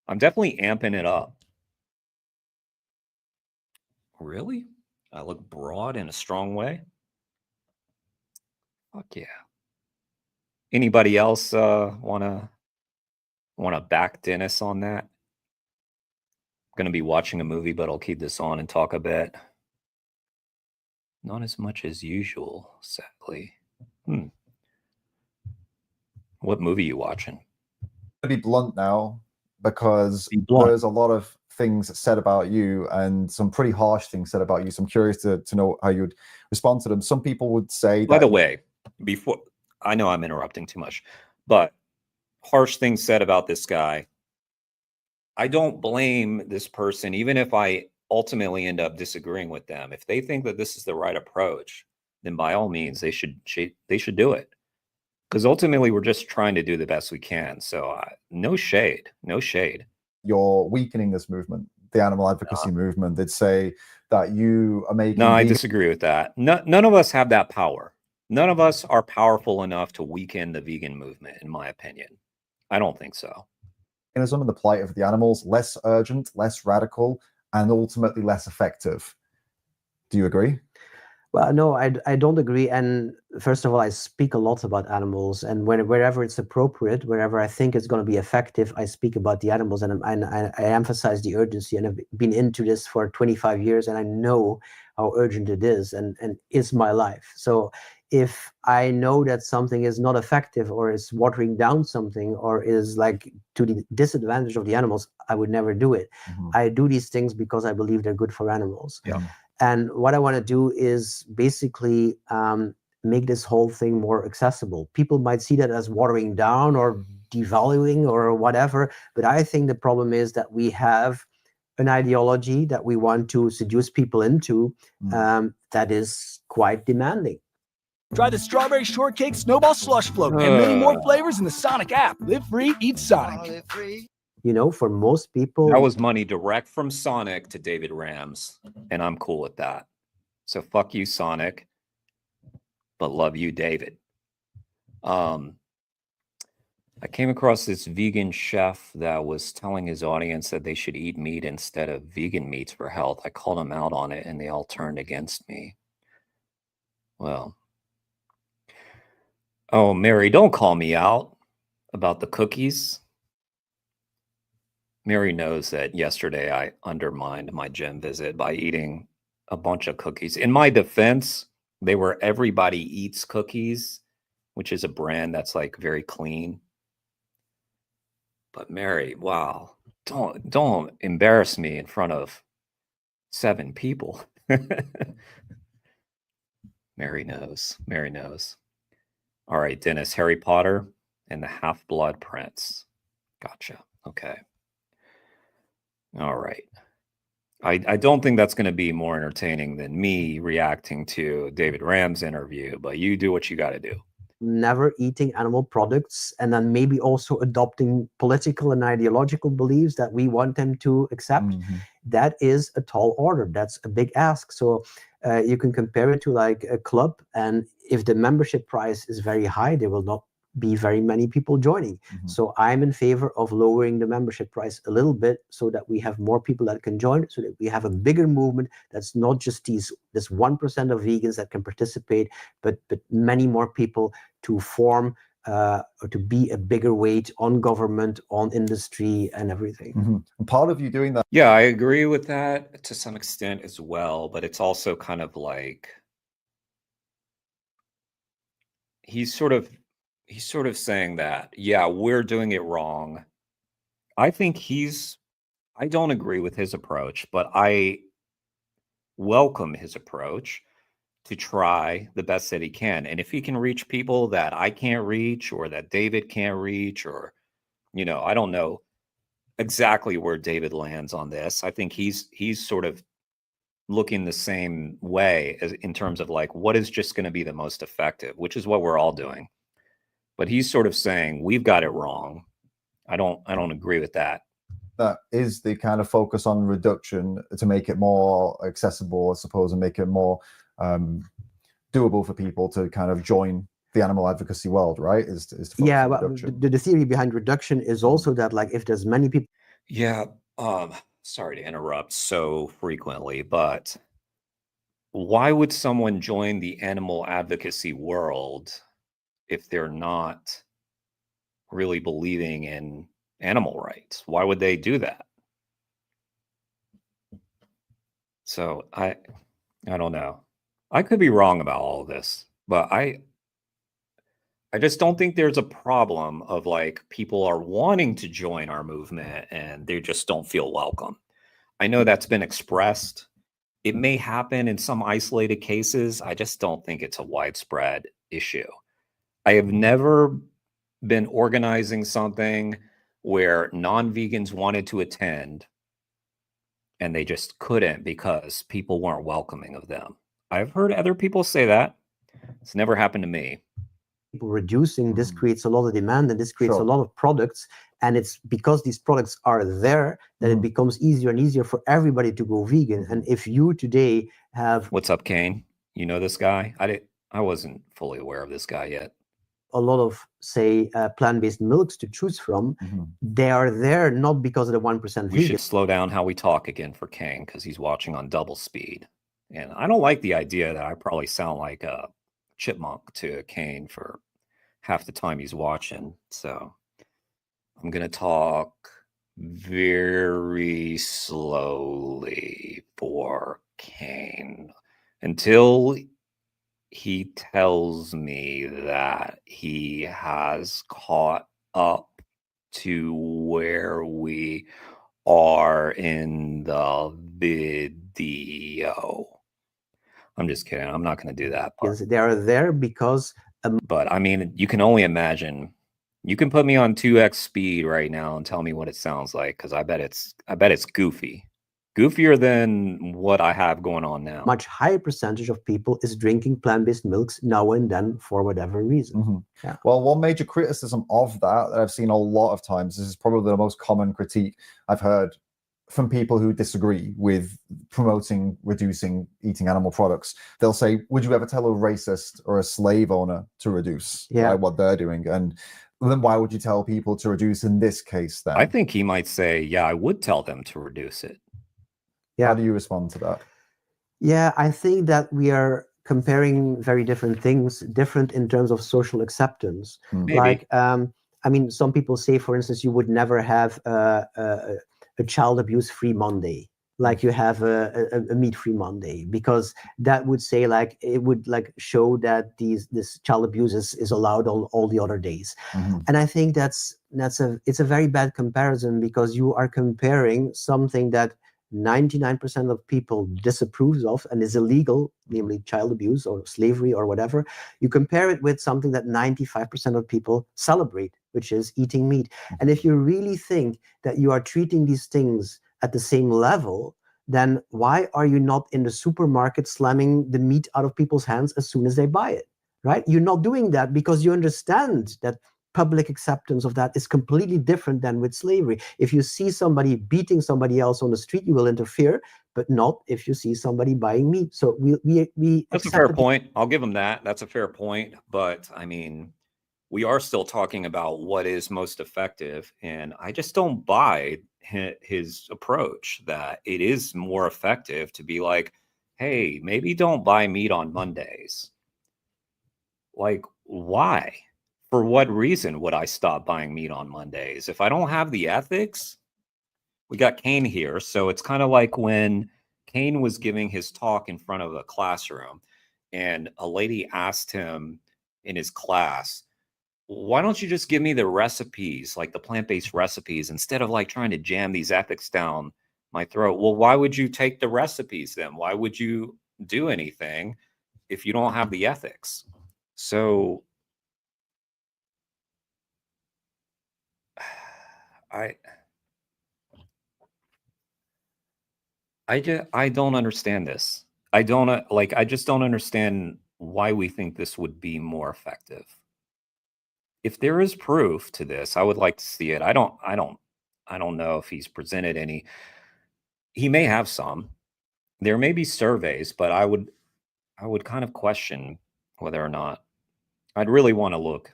I'm definitely amping it up. Really? I look broad in a strong way? Fuck yeah. Anybody else wanna back Dennis on that? Gonna be watching a movie, but I'll keep this on and talk a bit. Not as much as usual, sadly. What movie you watching? To be blunt now, because Be blunt. there's a lot of things said about you and some pretty harsh things said about you. So I'm curious to know how you'd respond to them. Some people would say By that. the way, before, I know I'm interrupting too much, but harsh things said about this guy. I don't blame this person, even if I ultimately end up disagreeing with them. If they think that this is the right approach, then by all means, they should do it. Because ultimately, we're just trying to do the best we can. So no shade, no shade. You're weakening this movement, the animal advocacy movement. They'd say that you are making. No, I disagree with that. None of us have that power. None of us are powerful enough to weaken the vegan movement, in my opinion. I don't think so. Veganism and the plight of the animals, less urgent, less radical, and ultimately less effective. Do you agree? Well, no, I don't agree. And first of all, I speak a lot about animals, and wherever it's appropriate, wherever I think it's going to be effective, I speak about the animals, and I emphasize the urgency. And I've been into this for 25 years, and I know how urgent it is, and it's my life. So if I know that something is not effective, or is watering down something, or is like to the disadvantage of the animals, I would never do it. Mm-hmm. I do these things because I believe they're good for animals. Yeah. And what I want to do is basically make this whole thing more accessible. People might see that as watering down or devaluing or whatever, but I think the problem is that we have an ideology that we want to seduce people into that is quite demanding. Try the Strawberry Shortcake Snowball Slush Float and many more flavors in the Sonic app. Live free, eat Sonic. You know, for most people, that was money direct from Sonic to David Rams, and I'm cool with that. So fuck you, Sonic, but love you, David. I came across this vegan chef that was telling his audience that they should eat meat instead of vegan meats for health. I called him out on it, and they all turned against me. Well, oh, Mary, don't call me out about the cookies. Mary knows that yesterday I undermined my gym visit by eating a bunch of cookies. In my defense, they were Everybody Eats cookies, which is a brand that's like very clean. But Mary, wow, don't embarrass me in front of 7 people. Mary knows. Mary knows. All right, Dennis, Harry Potter and the Half-Blood Prince. Gotcha. Okay. All right. I don't think that's going to be more entertaining than me reacting to David Ram's interview, but you do what you got to do. never eating animal products, and then maybe also adopting political and ideological beliefs that we want them to accept, that is a tall order. That's a big ask. So you can compare it to like a club, and if the membership price is very high, there will not be very many people joining. So I'm in favor of lowering the membership price a little bit so that we have more people that can join, so that we have a bigger movement that's not just this 1% of vegans that can participate, but many more people to form or to be a bigger weight on government, on industry, and everything. And part of you doing that. Yeah, I agree with that to some extent as well, but it's also kind of like he's sort of saying that, yeah, we're doing it wrong. I think I don't agree with his approach, but I welcome his approach to try the best that he can. And if he can reach people that I can't reach, or that David can't reach, or, I don't know exactly where David lands on this. I think he's sort of looking the same way as in terms of like, what is just going to be the most effective, which is what we're all doing. But he's sort of saying we've got it wrong. I don't agree with that. That is the kind of focus on reduction to make it more accessible, I suppose, and make it more doable for people to kind of join the animal advocacy world, right? Is to focus on but reduction. the theory behind reduction is also that, like, if there's many people. Yeah. Sorry to interrupt so frequently, but why would someone join the animal advocacy world if they're not really believing in animal rights? Why would they do that? So I don't know. I could be wrong about all of this, but I just don't think there's a problem of like people are wanting to join our movement and they just don't feel welcome. I know that's been expressed. It may happen in some isolated cases. I just don't think it's a widespread issue. I have never been organizing something where non-vegans wanted to attend and they just couldn't because people weren't welcoming of them. I've heard other people say that. It's never happened to me. People reducing, this creates a lot of demand, and this creates a lot of products, and it's because these products are there that it becomes easier and easier for everybody to go vegan. And if you today have... What's up, Kane? You know this guy? I wasn't fully aware of this guy yet. A lot of, say, plant-based milks to choose from. They are there not because of the 1% vegan. We should slow down how we talk again for Kane, because he's watching on double speed. And I don't like the idea that I probably sound like a chipmunk to Kane for half the time he's watching. So I'm going to talk very slowly for Kane until he tells me that he has caught up to where we are in the video. I'm just kidding. I'm not going to do that part. They are there because... But I mean, you can only imagine. You can put me on 2x speed right now and tell me what it sounds like, because I bet it's goofy. Goofier than what I have going on now. Much higher percentage of people is drinking plant-based milks now and then for whatever reason. Yeah. Well, one major criticism of that I've seen a lot of times, this is probably the most common critique I've heard from people who disagree with promoting reducing eating animal products. They'll say, would you ever tell a racist or a slave owner to reduce what they're doing? And then why would you tell people to reduce in this case then? I think he might say, yeah, I would tell them to reduce it. Yeah. How do you respond to that? Yeah, I think that we are comparing very different things, different in terms of social acceptance. Maybe. Like, I mean, some people say, for instance, you would never have a child abuse-free Monday, like you have a meat-free Monday, because that would say, like, it would like show that this child abuse is allowed on all the other days. And I think it's a very bad comparison, because you are comparing something that 99% of people disapproves of and is illegal, namely child abuse or slavery or whatever. You compare it with something that 95% of people celebrate, which is eating meat. And if you really think that you are treating these things at the same level, then why are you not in the supermarket slamming the meat out of people's hands as soon as they buy it? right? You're not doing that because you understand that public acceptance of that is completely different than with slavery. If you see somebody beating somebody else on the street, you will interfere, but not if you see somebody buying meat. So we That's a fair accept point. I'll give him that. That's a fair point. But I mean, we are still talking about what is most effective. And I just don't buy his approach that it is more effective to be like, hey, maybe don't buy meat on Mondays. Like, why? For what reason would I stop buying meat on Mondays? If I don't have the ethics, we got Kane here. So it's kind of like when Kane was giving his talk in front of a classroom and a lady asked him in his class, why don't you just give me the recipes, like the plant-based recipes, instead of like trying to jam these ethics down my throat? Well, why would you take the recipes then? Why would you do anything if you don't have the ethics? So I don't understand this. I don't like I just don't understand why we think this would be more effective. If there is proof to this, I would like to see it. I don't know if he's presented any. He may have some. There may be surveys, but I would kind of question whether or not I'd really want to look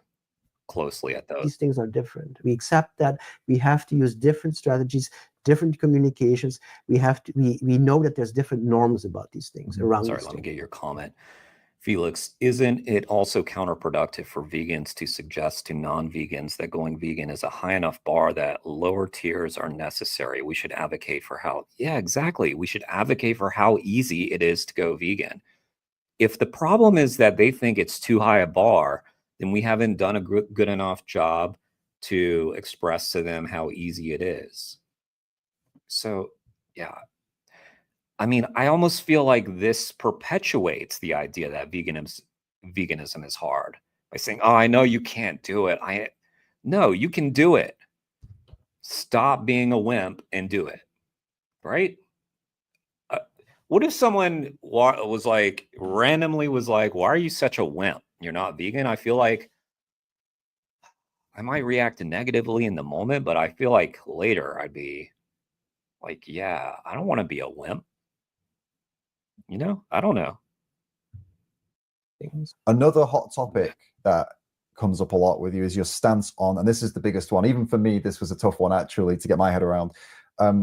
closely at those. these things are different. We accept that we have to use different strategies, different communications. We know that there's different norms about these things around. Sorry, let me get your comment. Felix, isn't it also counterproductive for vegans to suggest to non-vegans that going vegan is a high enough bar that lower tiers are necessary? We should advocate for how, yeah, exactly. We should advocate for how easy it is to go vegan. If the problem is that they think it's too high a bar, then we haven't done a good enough job to express to them how easy it is. So, yeah. I mean, I almost feel like this perpetuates the idea that veganism is hard by saying, "Oh, I know you can't do it." No, you can do it. Stop being a wimp and do it, right? What if someone was like randomly was like, "Why are you such a wimp? You're not vegan." I feel like I might react negatively in the moment, but I feel like later I'd be like, "Yeah, I don't want to be a wimp." You know, I don't know. Another hot topic that comes up a lot with you is your stance on, and this is the biggest one. Even for me, this was a tough one actually to get my head around.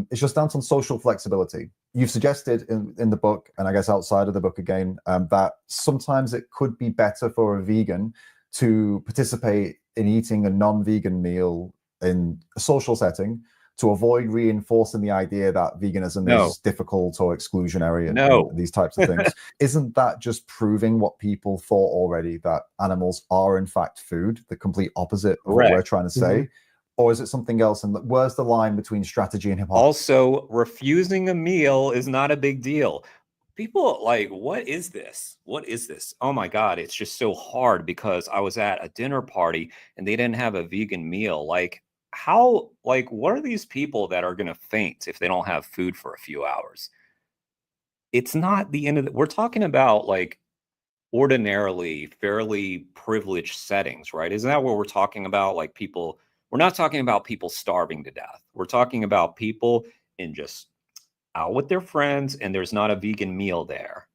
It's your stance on social flexibility. You've suggested in the book, and I guess outside of the book again, that sometimes it could be better for a vegan to participate in eating a non-vegan meal in a social setting to avoid reinforcing the idea that veganism is difficult or exclusionary and these types of things. Isn't that just proving what people thought already, that animals are in fact food, the complete opposite of what we're trying to say? Or is it something else? And where's the line between strategy and hypocrisy? Also, refusing a meal is not a big deal. People like, what is this? What is this? Oh my God, it's just so hard because I was at a dinner party and they didn't have a vegan meal. Like, how, like, what are these people that are going to faint if they don't have food for a few hours? It's not the end of the, we're talking about like ordinarily fairly privileged settings, right? Isn't that what we're talking about? Like people, we're not talking about people starving to death. We're talking about people in just out with their friends and there's not a vegan meal there.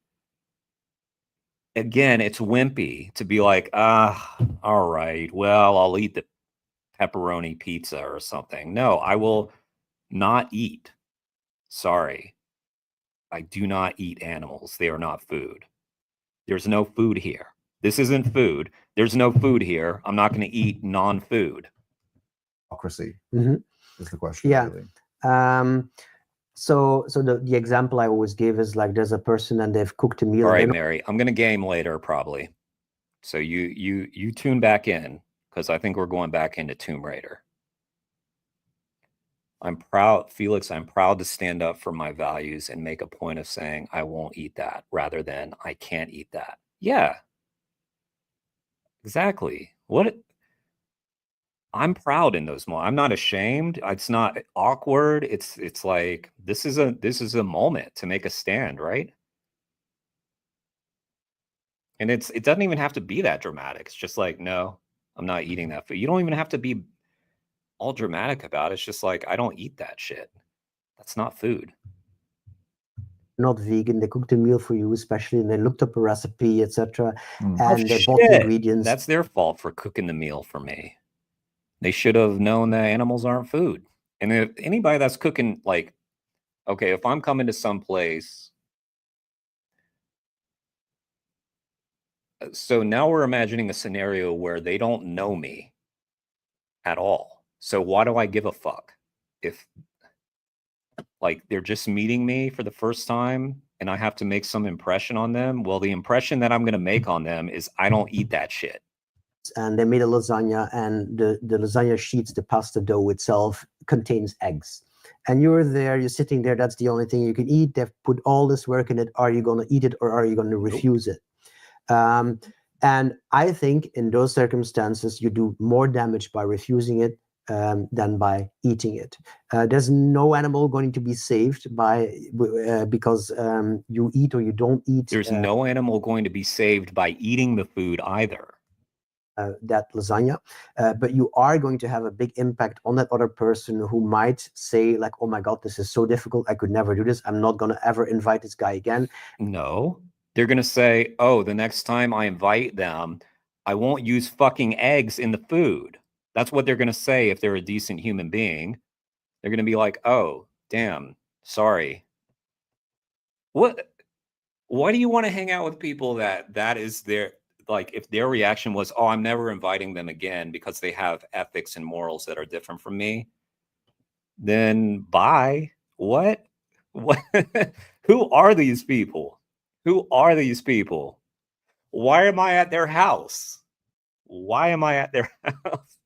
Again, it's wimpy to be like, all right, well, I'll eat the pepperoni pizza or something. No, I will not eat. Sorry. I do not eat animals. They are not food. There's no food here. This isn't food. There's no food here. I'm not going to eat non-food. Hypocrisy is the question. Yeah. Really. So the example I always give is like there's a person and they've cooked a meal. All right, Mary, I'm going to game later probably. So you tune back in because I think we're going back into Tomb Raider. I'm proud, Felix, I'm proud to stand up for my values and make a point of saying I won't eat that rather than I can't eat that. Yeah, exactly. What? I'm proud in those moments. I'm not ashamed. It's not awkward. It's like this is a moment to make a stand, right? And it doesn't even have to be that dramatic. It's just like, no, I'm not eating that food. You don't even have to be all dramatic about it. It's just like, I don't eat that shit. That's not food. Not vegan. They cooked a meal for you, especially, and they looked up a recipe, etc. Mm. And they bought the Shit. ingredients. That's their fault for cooking the meal for me. They should have known that animals aren't food. And if anybody that's cooking, like, okay, if I'm coming to some place, so now we're imagining a scenario where they don't know me at all. So why do I give a fuck if, like, they're just meeting me for the first time and I have to make some impression on them? Well, the impression that I'm going to make on them is I don't eat that shit. And they made a lasagna, and the lasagna sheets, the pasta dough itself, contains eggs. And you're there, you're sitting there, that's the only thing you can eat. They've put all this work in it. Are you going to eat it, or are you going to refuse it? And I think in those circumstances, you do more damage by refusing it than by eating it. There's no animal going to be saved by because you eat or you don't eat. There's no animal going to be saved by eating the food either. That lasagna, but you are going to have a big impact on that other person who might say, like, oh my God, this is so difficult. I could never do this. I'm not going to ever invite this guy again. No, they're going to say, oh, the next time I invite them, I won't use fucking eggs in the food. That's what they're going to say if they're a decent human being. They're going to be like, oh, damn, sorry. What? Why do you want to hang out with people that is their, like, if their reaction was, oh, I'm never inviting them again because they have ethics and morals that are different from me, then bye. What? Who are these people? Who are these people? Why am I at their house? Why am I at their house?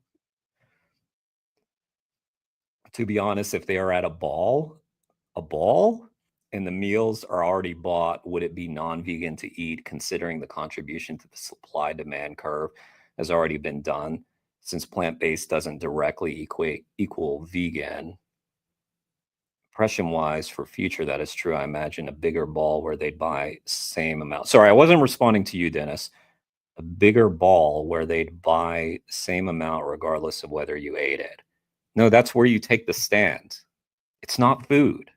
To be honest, if they are at a ball, and the meals are already bought, would it be non-vegan to eat, considering the contribution to the supply-demand curve has already been done, since plant-based doesn't directly equal vegan? Impression-wise, for future, that is true. I imagine a bigger ball where they'd buy same amount. Sorry, I wasn't responding to you, Dennis. A bigger ball where they'd buy same amount regardless of whether you ate it. No, that's where you take the stand. It's not food.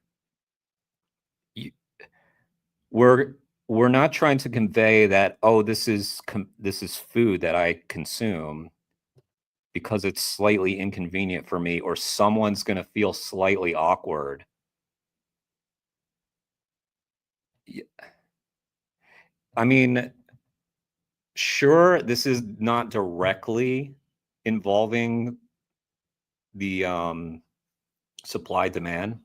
We're not trying to convey that, oh, this is food that I consume because it's slightly inconvenient for me, or someone's going to feel slightly awkward. I mean, sure, this is not directly involving the supply demand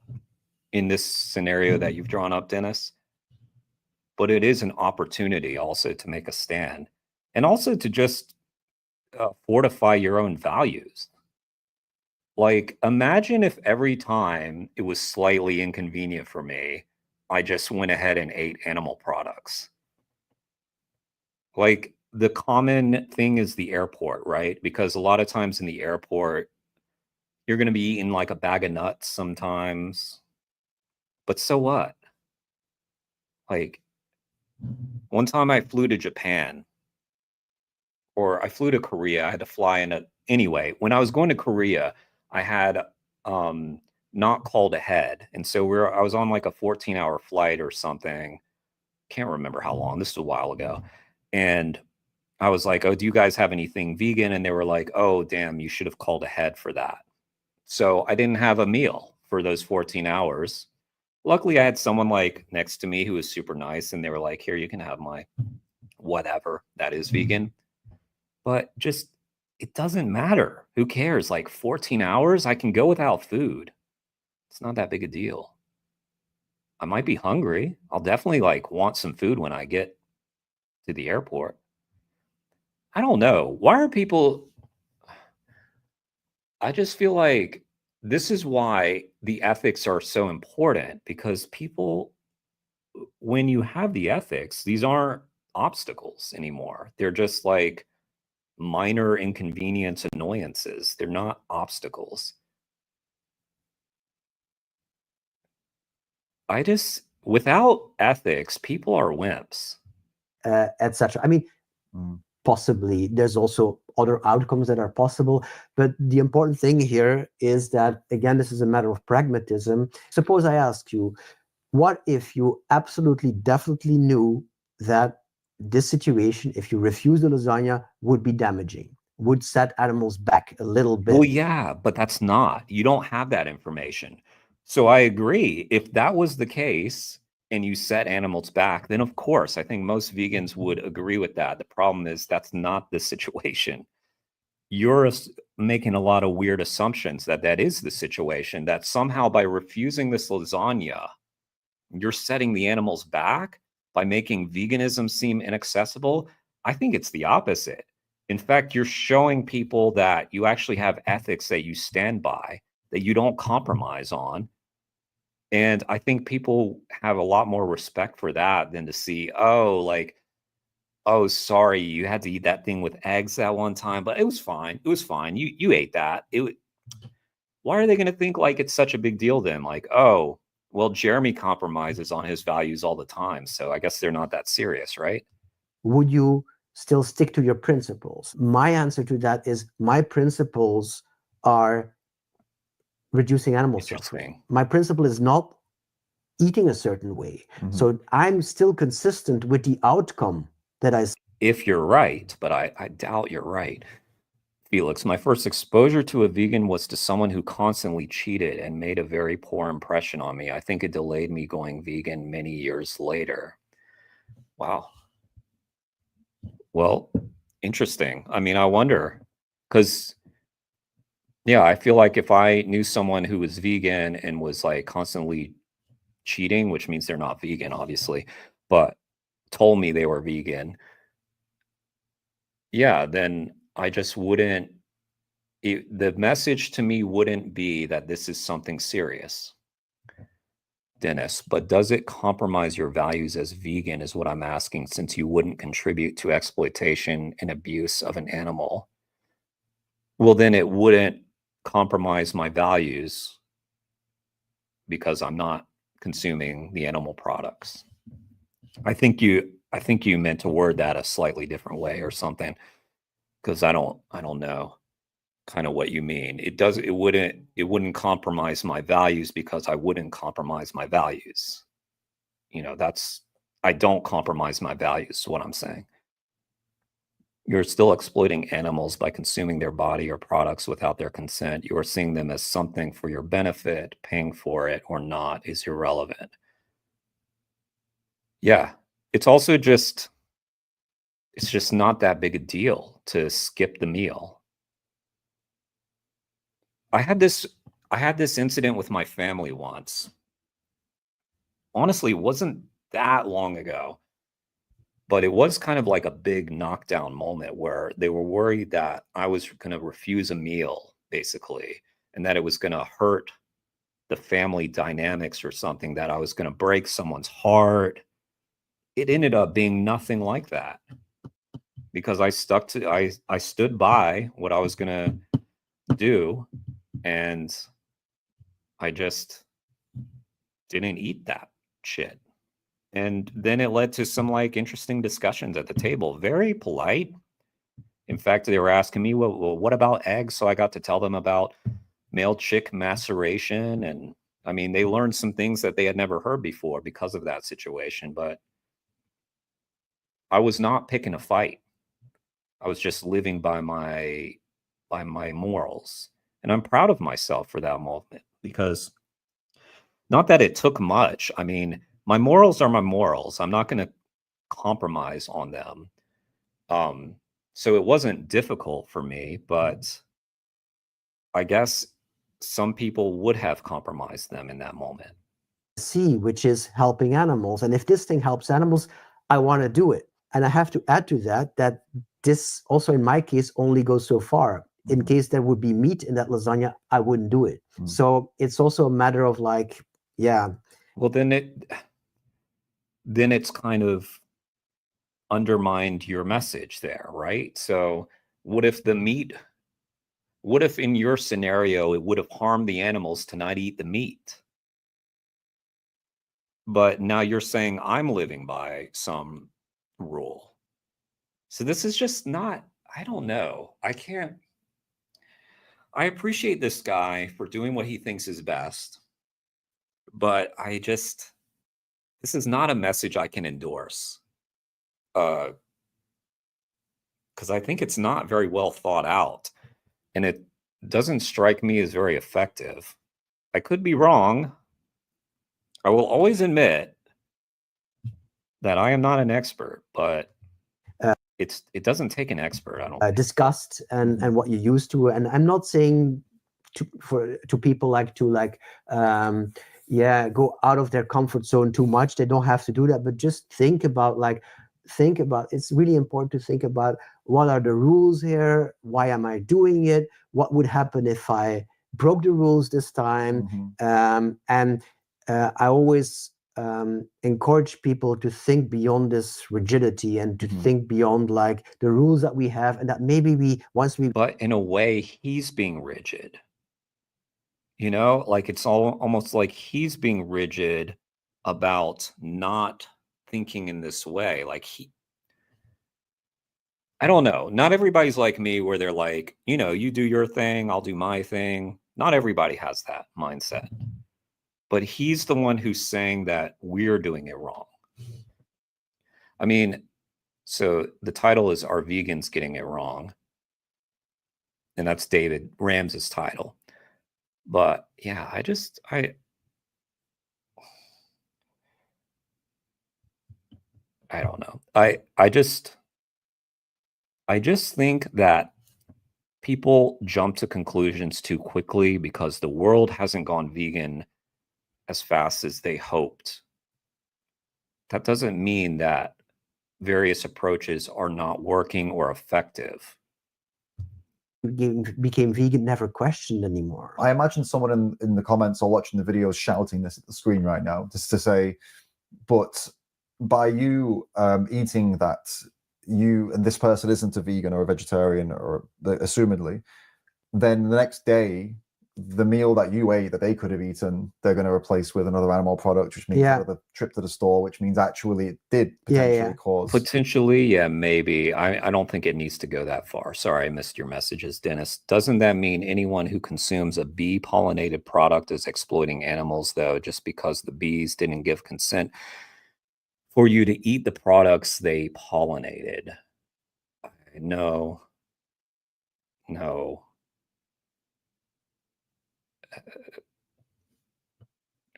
in this scenario that you've drawn up, Dennis, but it is an opportunity also to make a stand, and also to just fortify your own values. Like, imagine if every time it was slightly inconvenient for me, I just went ahead and ate animal products. Like, the common thing is the airport, right? Because a lot of times in the airport, you're going to be eating like a bag of nuts sometimes. But so what? Like, one time I flew to Japan, or I flew to Korea. I had to fly in it. Anyway, when I was going to Korea, I had not called ahead. And so I was on like a 14-hour flight or something. Can't remember how long. This was a while ago. And I was like, oh, do you guys have anything vegan? And they were like, oh, damn, you should have called ahead for that. So I didn't have a meal for those 14 hours. Luckily, I had someone like next to me who was super nice. And they were like, here, you can have my whatever that is vegan. But just, it doesn't matter. Who cares? Like 14 hours, I can go without food. It's not that big a deal. I might be hungry. I'll definitely like want some food when I get to the airport. I don't know. Why are people, I just feel like this is why the ethics are so important, because people, when you have the ethics, these aren't obstacles anymore. They're just like minor inconvenience annoyances. They're not obstacles. Without ethics, people are wimps. etc. I mean, possibly there's also other outcomes that are possible, but the important thing here is that, again, this is a matter of pragmatism. Suppose I ask you, what if you absolutely definitely knew that this situation, if you refuse the lasagna, would be damaging, would set animals back a little bit? Well, yeah, but that's not. You don't have that information. So I agree. If that was the case and you set animals back, then of course, I think most vegans would agree with that. The problem is that's not the situation. You're making a lot of weird assumptions that that is the situation, that somehow by refusing this lasagna, you're setting the animals back by making veganism seem inaccessible. I think it's the opposite. In fact, you're showing people that you actually have ethics that you stand by, that you don't compromise on. And I think people have a lot more respect for that than to see, oh, like, oh, sorry, you had to eat that thing with eggs that one time, but it was fine. It was fine. You ate that. Why are they going to think like it's such a big deal then? Like, oh, well, Jeremy compromises on his values all the time, so I guess they're not that serious, right? Would you still stick to your principles? My answer to that is my principles are reducing animal suffering. My principle is not eating a certain way. So I'm still consistent with the outcome that I... If you're right, but I doubt you're right. Felix, my first exposure to a vegan was to someone who constantly cheated and made a very poor impression on me. I think it delayed me going vegan many years later. Wow. Well, interesting. I mean, I wonder, because, yeah, I feel like if I knew someone who was vegan and was like constantly cheating, which means they're not vegan, obviously, but told me they were vegan, yeah, then I just wouldn't, the message to me wouldn't be that this is something serious, Dennis, but does it compromise your values as vegan is what I'm asking, since you wouldn't contribute to exploitation and abuse of an animal. Well, then it wouldn't compromise my values because I'm not consuming the animal products. I think you meant to word that a slightly different way or something, because I don't know kind of what you mean. It wouldn't compromise my values because I wouldn't compromise my values. You know, I don't compromise my values, is what I'm saying. You're still exploiting animals by consuming their body or products without their consent. You are seeing them as something for your benefit. Paying for it or not is irrelevant. Yeah, it's also just, it's just not that big a deal to skip the meal. I had this incident with my family once. Honestly, it wasn't that long ago, but it was kind of like a big knockdown moment where they were worried that I was going to refuse a meal, basically, and that it was going to hurt the family dynamics or something, that I was going to break someone's heart. It ended up being nothing like that, because I stood by what I was going to do, and I just didn't eat that shit. And then it led to some like interesting discussions at the table, very polite. In fact, they were asking me, well, what about eggs? So I got to tell them about male chick maceration. And I mean, they learned some things that they had never heard before because of that situation. But I was not picking a fight. I was just living by my morals. And I'm proud of myself for that moment, because not that it took much. I mean, my morals are my morals. I'm not going to compromise on them. So it wasn't difficult for me, but I guess some people would have compromised them in that moment. See, which is helping animals. And if this thing helps animals, I want to do it. And I have to add to that this also, in my case, only goes so far. In case there would be meat in that lasagna, I wouldn't do it. So it's also a matter of like, yeah. Well, then it's kind of undermined your message there, right? So what if in your scenario, it would have harmed the animals to not eat the meat? But now you're saying I'm living by some rule. So this is just not, I don't know. I appreciate this guy for doing what he thinks is best, but this is not a message I can endorse. Because I think it's not very well thought out, and it doesn't strike me as very effective. I could be wrong. I will always admit that I am not an expert, but it doesn't take an expert, I don't think. Disgust and what you're used to. And I'm not saying to people go out of their comfort zone too much. They don't have to do that, but just think about it's really important to think about what are the rules here, why am I doing it, what would happen if I broke the rules this time. And I always encourage people to think beyond this rigidity and to think beyond like the rules that we have, and that maybe but in a way he's being rigid, you know, like it's almost like he's being rigid about not thinking in this way. Like I don't know, not everybody's like me where they're like, you know, you do your thing, I'll do my thing. Not everybody has that mindset. But he's the one who's saying that we're doing it wrong. I mean, so the title is Are Vegans Getting It Wrong? And that's David Rams's title. But yeah, I don't know. I just think that people jump to conclusions too quickly because the world hasn't gone vegan as fast as they hoped. That doesn't mean that various approaches are not working or effective. Became vegan never questioned anymore. I imagine someone in the comments or watching the videos shouting this at the screen right now, just to say, but by you eating that, you and this person isn't a vegan or a vegetarian, or assumedly, then the next day, the meal that you ate that they could have eaten, they're going to replace with another animal product, which means another trip to the store, which means actually it did potentially cause. Potentially, yeah, maybe. I don't think it needs to go that far. Sorry, I missed your messages, Dennis. Doesn't that mean anyone who consumes a bee-pollinated product is exploiting animals, though, just because the bees didn't give consent for you to eat the products they pollinated? No.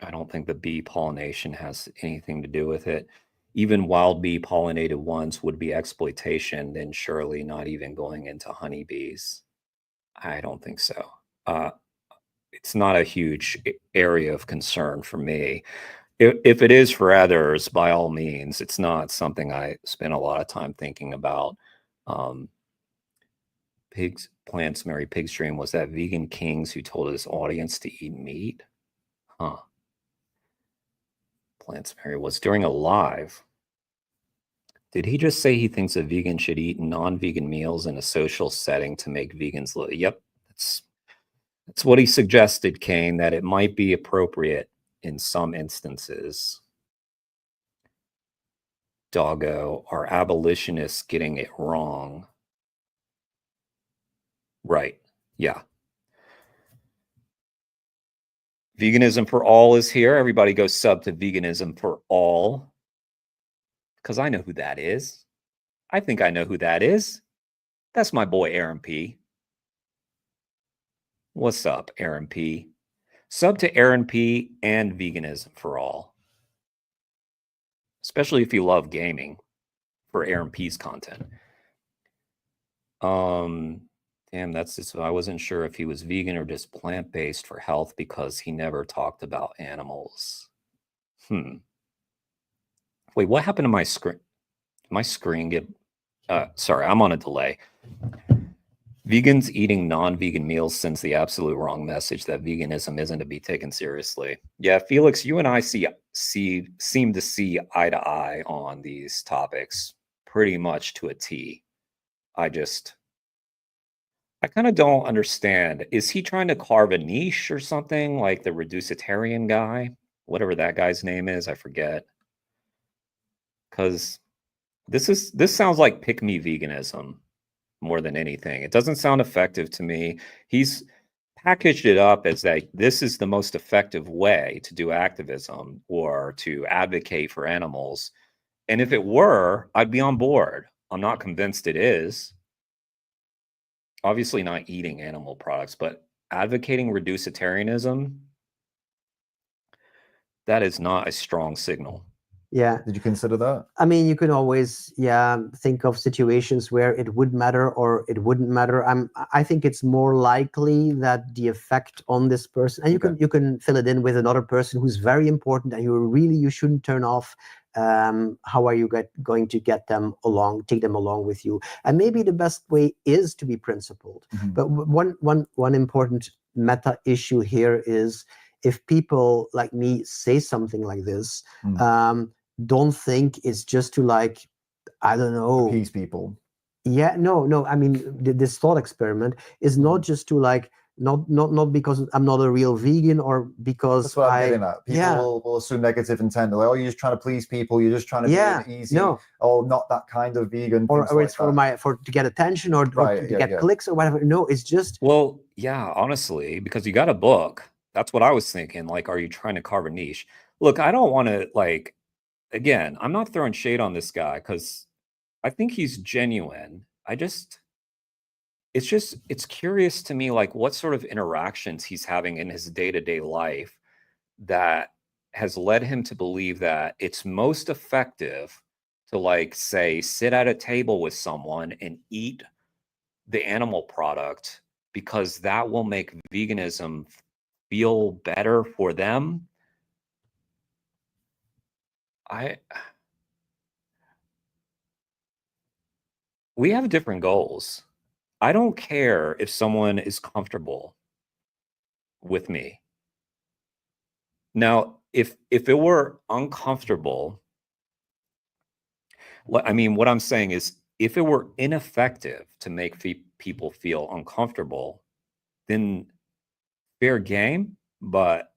I don't think the bee pollination has anything to do with it. Even wild bee pollinated ones would be exploitation, then surely not even going into honeybees. I don't think so. It's not a huge area of concern for me. If it is for others, by all means, it's not something I spend a lot of time thinking about. Plants Marry Pig Stream, was that Vegan Kings who told his audience to eat meat? Huh. Plants Mary was during a live. Did he just say he thinks a vegan should eat non-vegan meals in a social setting to make vegans look? Yep, that's what he suggested, Kane, that it might be appropriate in some instances. Doggo, are abolitionists getting it wrong? Right, yeah. Veganism for All is here. Everybody go sub to Veganism for All, because I know who that is. I think I know who that is. That's my boy, Aaron P. What's up, Aaron P? Sub to Aaron P and Veganism for All, especially if you love gaming, for Aaron P's content. Damn, that's just, I wasn't sure if he was vegan or just plant-based for health because he never talked about animals. Wait, what happened to my screen? My screen get sorry, I'm on a delay. Vegans eating non-vegan meals sends the absolute wrong message that veganism isn't to be taken seriously. Yeah, Felix, you and I seem to see eye to eye on these topics pretty much to a T. I kind of don't understand. Is he trying to carve a niche or something, like the reducitarian guy? Whatever that guy's name is, I forget. Because This sounds like pick me veganism more than anything. It doesn't sound effective to me. He's packaged it up as like this is the most effective way to do activism or to advocate for animals. And if it were, I'd be on board. I'm not convinced it is. Obviously not eating animal products, but advocating reducitarianism, that is not a strong signal. Yeah. Did you consider that? I mean, you can always, think of situations where it would matter or it wouldn't matter. I think it's more likely that the effect on this person, and you can fill it in with another person who's very important and you shouldn't turn off. How are you going to get them along, take them along with you? And maybe the best way is to be principled. Mhm. But one important meta issue here is if people like me say something like this, don't think it's just to like, I don't know, Appease people. Yeah, no. I mean, this thought experiment is not just to like, not because I'm not a real vegan or because That's what I'm getting at. People will assume negative intent. They're like, oh, you're just trying to please people. You're just trying to do it easy. No. Oh, not that kind of vegan. Or like it's to get attention or to get clicks or whatever. No, it's just. Well, yeah, honestly, because you got a book. That's what I was thinking. Like, are you trying to carve a niche? Look, I don't want to like, again, I'm not throwing shade on this guy because I think he's genuine. It's curious to me, like what sort of interactions he's having in his day-to-day life that has led him to believe that it's most effective to like say sit at a table with someone and eat the animal product because that will make veganism feel better for them. We have different goals. I don't care if someone is comfortable with me. Now, if it were uncomfortable, I mean, what I'm saying is if it were ineffective to make people feel uncomfortable, then fair game. But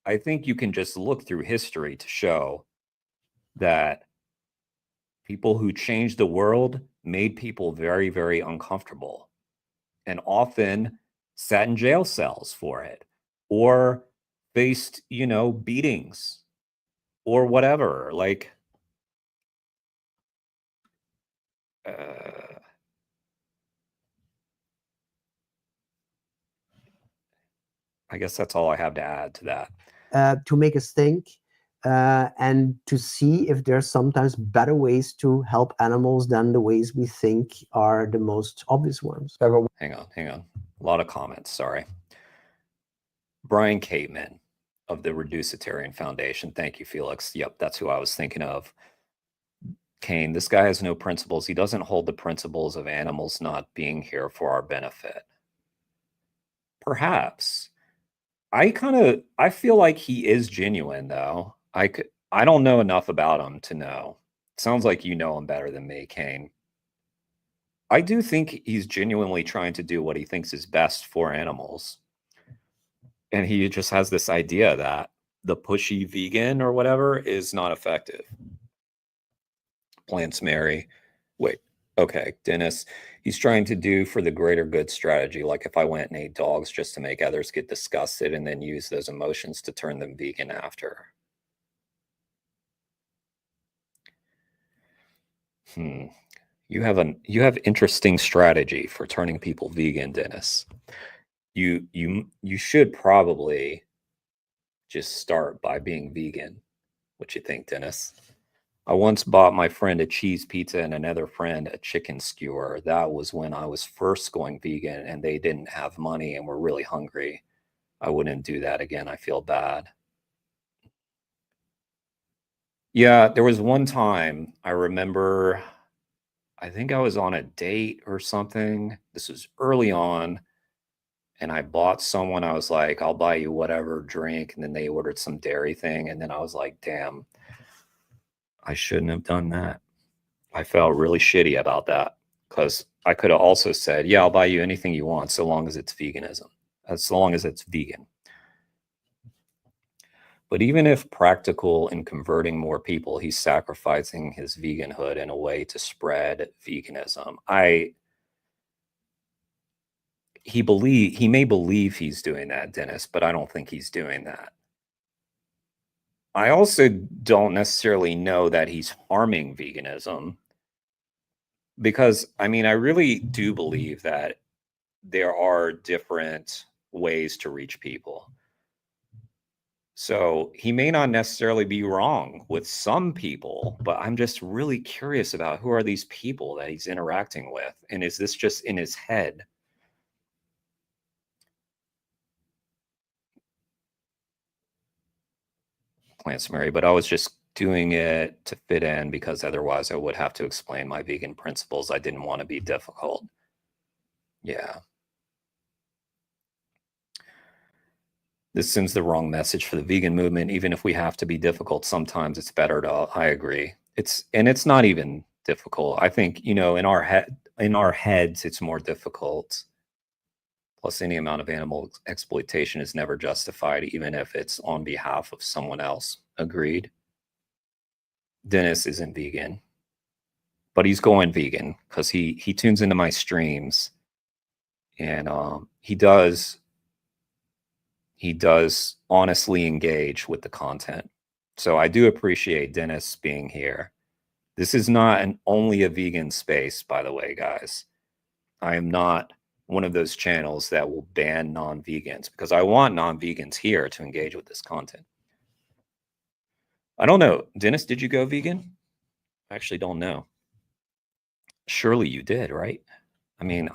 I think you can just look through history to show that people who changed the world made people very, very uncomfortable and often sat in jail cells for it or faced, beatings or whatever. Like, I guess that's all I have to add to that. To make us think and to see if there's sometimes better ways to help animals than the ways we think are the most obvious ones. Hang on. A lot of comments, sorry. Brian Cateman of the Reducitarian Foundation. Thank you, Felix. Yep, that's who I was thinking of. Kane, this guy has no principles. He doesn't hold the principles of animals not being here for our benefit. Perhaps. I feel like he is genuine, though. I don't know enough about him to know. Sounds like you know him better than me, Kane. I do think he's genuinely trying to do what he thinks is best for animals. And he just has this idea that the pushy vegan or whatever is not effective. Plants Mary. Wait, okay, Dennis. He's trying to do for the greater good strategy. Like if I went and ate dogs just to make others get disgusted and then use those emotions to turn them vegan after. You have interesting strategy for turning people vegan, Dennis. You should probably just start by being vegan. What you think, Dennis? I once bought my friend a cheese pizza and another friend a chicken skewer. That was when I was first going vegan and they didn't have money and were really hungry. I wouldn't do that again. I feel bad. Yeah, there was one time I remember, I think I was on a date or something. This was early on. And I bought someone, I was like, I'll buy you whatever drink. And then they ordered some dairy thing. And then I was like, damn, I shouldn't have done that. I felt really shitty about that because I could have also said, yeah, I'll buy you anything you want so long as it's veganism, as long as it's vegan. But even if practical in converting more people, he's sacrificing his veganhood in a way to spread veganism. He may believe he's doing that, Dennis, but I don't think he's doing that. I also don't necessarily know that he's harming veganism, because I mean, I really do believe that there are different ways to reach people. So he may not necessarily be wrong with some people, but I'm just really curious about who are these people that he's interacting with, and is this just in his head? Plants Mary, but I was just doing it to fit in because otherwise I would have to explain my vegan principles. I didn't want to be difficult. Yeah. This sends the wrong message for the vegan movement. Even if we have to be difficult, sometimes it's better to, I agree. It's not even difficult. I think, in our heads, it's more difficult. Plus, any amount of animal exploitation is never justified, even if it's on behalf of someone else. Agreed. Dennis isn't vegan, but he's going vegan because he tunes into my streams, and he does honestly engage with the content. So I do appreciate Dennis being here. This is not only a vegan space, by the way, guys. I am not one of those channels that will ban non-vegans, because I want non-vegans here to engage with this content. I don't know. Dennis, did you go vegan? I actually don't know. Surely you did, right? I mean,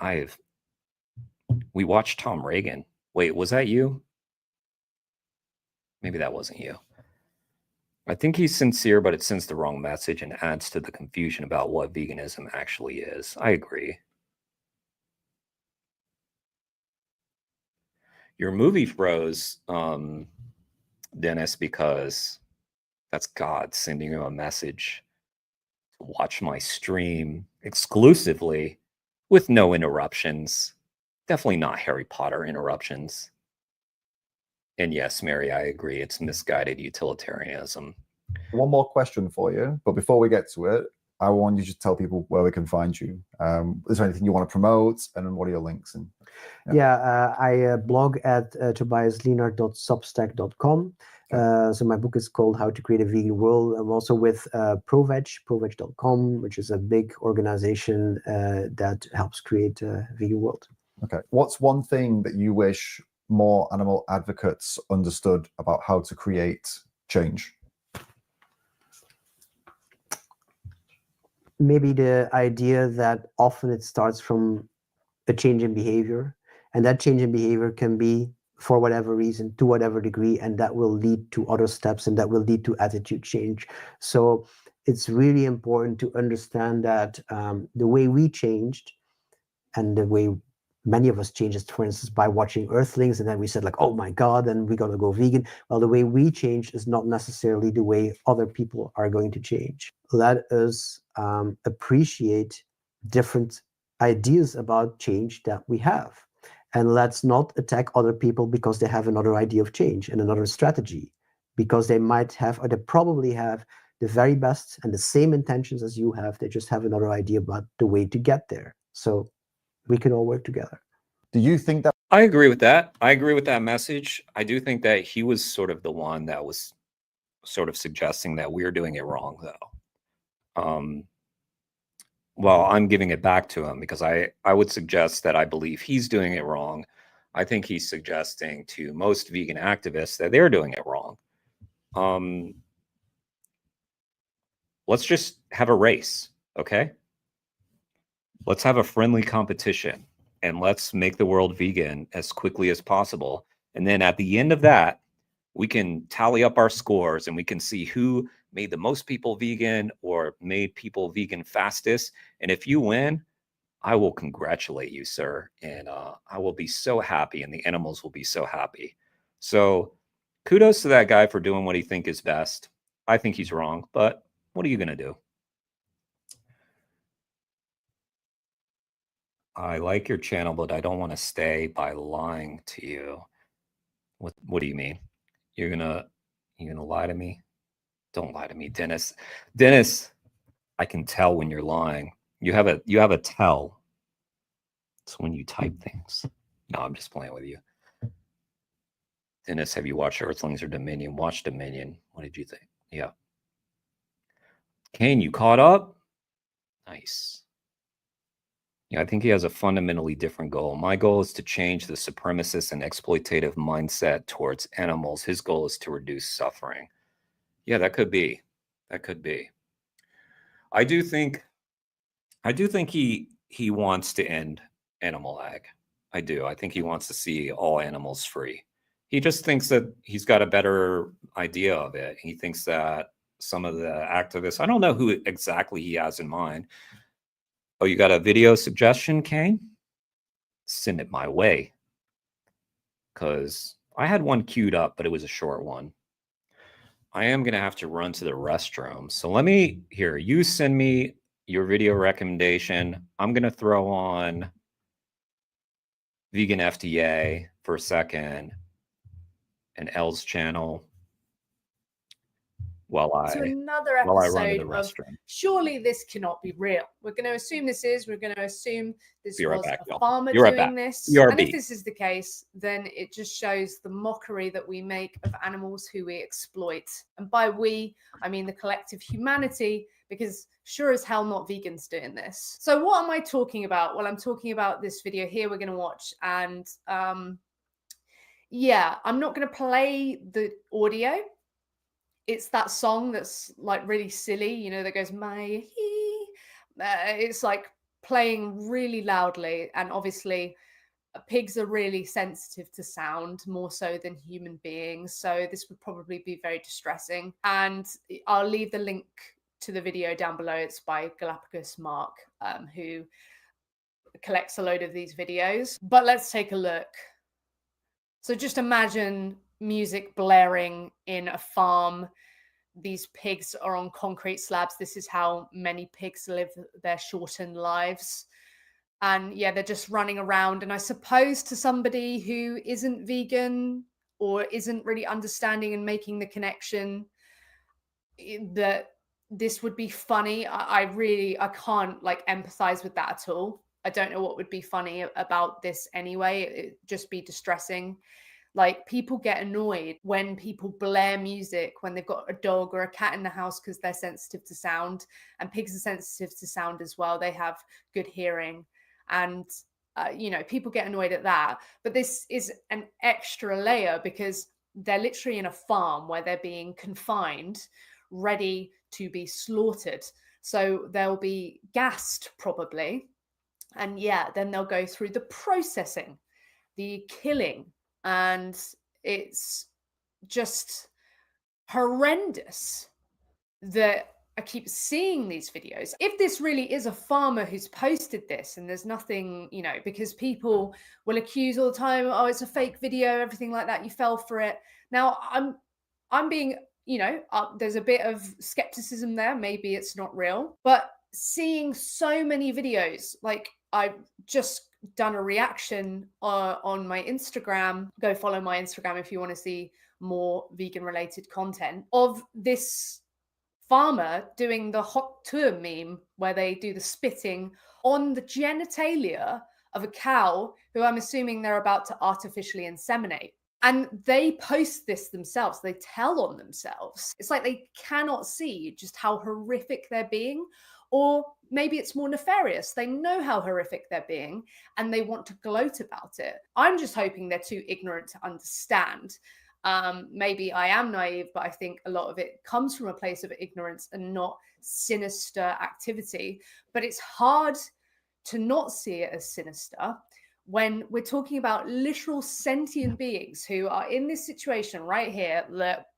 we watched Tom Reagan. Wait, was that you? Maybe that wasn't you. I think he's sincere, but it sends the wrong message and adds to the confusion about what veganism actually is. I agree. Your movie froze, Dennis, because that's God sending you a message to watch my stream exclusively with no interruptions. Definitely not Harry Potter interruptions. And yes, Mary, I agree. It's misguided utilitarianism. One more question for you, but before we get to it, I want you to tell people where we can find you. Is there anything you want to promote, and what are your links? And I blog at tobiaslienert.substack.com. So my book is called How to Create a Vegan World. I'm also with proveg.com, which is a big organization that helps create a vegan world. Okay. What's one thing that you wish more animal advocates understood about how to create change? Maybe the idea that often it starts from a change in behavior, and that change in behavior can be for whatever reason, to whatever degree, and that will lead to other steps, and that will lead to attitude change. So it's really important to understand that the way we changed, and the way many of us changed, for instance, by watching Earthlings, and then we said like, oh my God, and we got to go vegan. Well, the way we changed is not necessarily the way other people are going to change. Let us appreciate different ideas about change that we have. And let's not attack other people because they have another idea of change and another strategy, because they might have, or they probably have, the very best and the same intentions as you have. They just have another idea about the way to get there. So we can all work together. Do you think that? I agree with that. I agree with that message. I do think that he was sort of the one that was sort of suggesting that we're doing it wrong, though. Well, I'm giving it back to him because I would suggest that I believe he's doing it wrong. I think he's suggesting to most vegan activists that they're doing it wrong. Let's just have a race, okay? Let's have a friendly competition, and let's make the world vegan as quickly as possible. And then at the end of that, we can tally up our scores and we can see who made the most people vegan or made people vegan fastest. And if you win, I will congratulate you, sir. And I will be so happy, and the animals will be so happy. So kudos to that guy for doing what he thinks is best. I think he's wrong, but what are you going to do? I like your channel, but I don't want to stay by lying to you. What do you mean? You're gonna You gonna lie to me? Don't lie to me, Dennis. Dennis, I can tell when you're lying. You have a tell. It's when you type things. No, I'm just playing with you. Dennis, have you watched Earthlings or Dominion? Watch Dominion. What did you think? Yeah. Kane, you caught up? Nice. Yeah, I think he has a fundamentally different goal. My goal is to change the supremacist and exploitative mindset towards animals. His goal is to reduce suffering. Yeah, that could be. That could be. I do think he wants to end animal ag. I do. I think he wants to see all animals free. He just thinks that he's got a better idea of it. He thinks that some of the activists, I don't know who exactly he has in mind. Oh, you got a video suggestion, Kane? Send it my way. Because I had one queued up, but it was a short one. I am going to have to run to the restroom. So let me, here, you send me your video recommendation. I'm going to throw on Vegan FDA for a second and Elle's channel while to I another run to episode the of restroom. Surely This Cannot Be Real. We're going to assume this is. We're going to assume this Be right was back, a y'all. farmer Be right doing back. this. BRB. And if this is the case, then it just shows the mockery that we make of animals who we exploit. And by we, I mean the collective humanity, because sure as hell not vegans doing this. So what am I talking about? Well, I'm talking about this video here we're going to watch. And yeah, I'm not going to play the audio. It's that song that's like really silly, you know, that goes my it's like playing really loudly, and obviously pigs are really sensitive to sound more so than human beings, so this would probably be very distressing. And I'll leave the link to the video down below. It's by Galapagos Mark, who collects a load of these videos. But let's take a look. So just imagine music blaring in a farm. These pigs are on concrete slabs. This is how many pigs live their shortened lives. And yeah, they're just running around. And I suppose to somebody who isn't vegan or isn't really understanding and making the connection, that this would be funny. I can't like empathize with that at all. I don't know what would be funny about this anyway. It'd just be distressing. Like, people get annoyed when people blare music when they've got a dog or a cat in the house because they're sensitive to sound, and pigs are sensitive to sound as well. They have good hearing, and you know, people get annoyed at that. But this is an extra layer because they're literally in a farm where they're being confined, ready to be slaughtered. So they'll be gassed probably, and yeah, then they'll go through the processing, the killing, and it's just horrendous that I keep seeing these videos. If this really is a farmer who's posted this, and there's nothing, you know, because people will accuse all the time, oh, it's a fake video, everything like that, you fell for it. Now I'm being, you know, there's a bit of skepticism there, maybe it's not real, but seeing so many videos, like I've just done a reaction on my Instagram. Go follow my Instagram if you want to see more vegan related content of this farmer doing the hot tour meme where they do the spitting on the genitalia of a cow who I'm assuming they're about to artificially inseminate. And they post this themselves. They tell on themselves. It's like they cannot see just how horrific they're being. Or maybe it's more nefarious. They know how horrific they're being and they want to gloat about it. I'm just hoping they're too ignorant to understand. Maybe I am naive, but I think a lot of it comes from a place of ignorance and not sinister activity. But it's hard to not see it as sinister when we're talking about literal sentient beings who are in this situation right here, that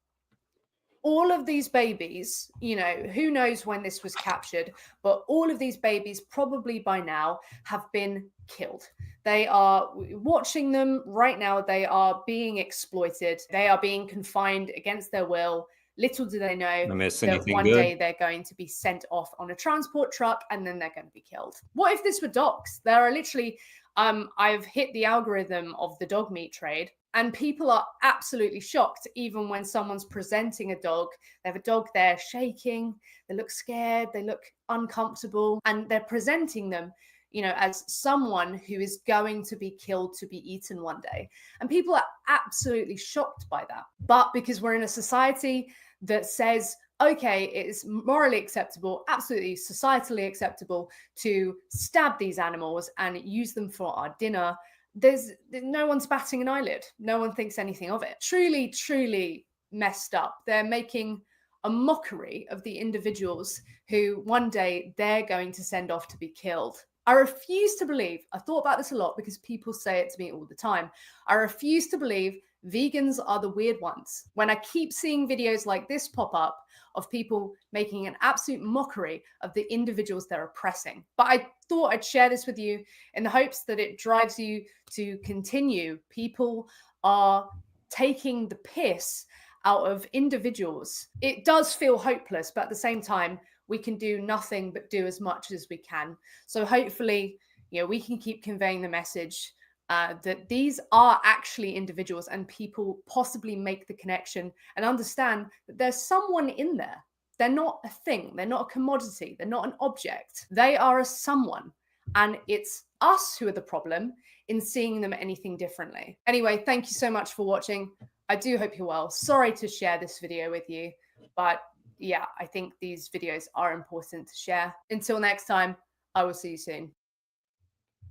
all of these babies, you know, who knows when this was captured, but all of these babies probably by now have been killed. They are watching them right now. They are being exploited. They are being confined against their will. Little do they know that one day they're going to be sent off on a transport truck and then they're going to be killed. What if this were dogs? There are literally, I've hit the algorithm of the dog meat trade And people are absolutely shocked, even when someone's presenting a dog. They have a dog there shaking, they look scared, they look uncomfortable, and they're presenting them, you know, as someone who is going to be killed to be eaten one day. And people are absolutely shocked by that. But because we're in a society that says, okay, it is morally acceptable, absolutely societally acceptable to stab these animals and use them for our dinner, there's no one's batting an eyelid. No one thinks anything of it. Truly, truly messed up. They're making a mockery of the individuals who one day they're going to send off to be killed. I refuse to believe, I thought about this a lot because people say it to me all the time. I refuse to believe vegans are the weird ones. When I keep seeing videos like this pop up of people making an absolute mockery of the individuals they're oppressing. But I thought I'd share this with you in the hopes that it drives you to continue. People are taking the piss out of individuals. It does feel hopeless, but at the same time, we can do nothing but do as much as we can. So hopefully, you know, we can keep conveying the message that these are actually individuals, and people possibly make the connection and understand that there's someone in there. They're not a thing. They're not a commodity. They're not an object. They are a someone. And it's us who are the problem in seeing them anything differently. Anyway, thank you so much for watching. I do hope you're well. Sorry to share this video with you, but yeah, I think these videos are important to share. Until next time, I will see you soon.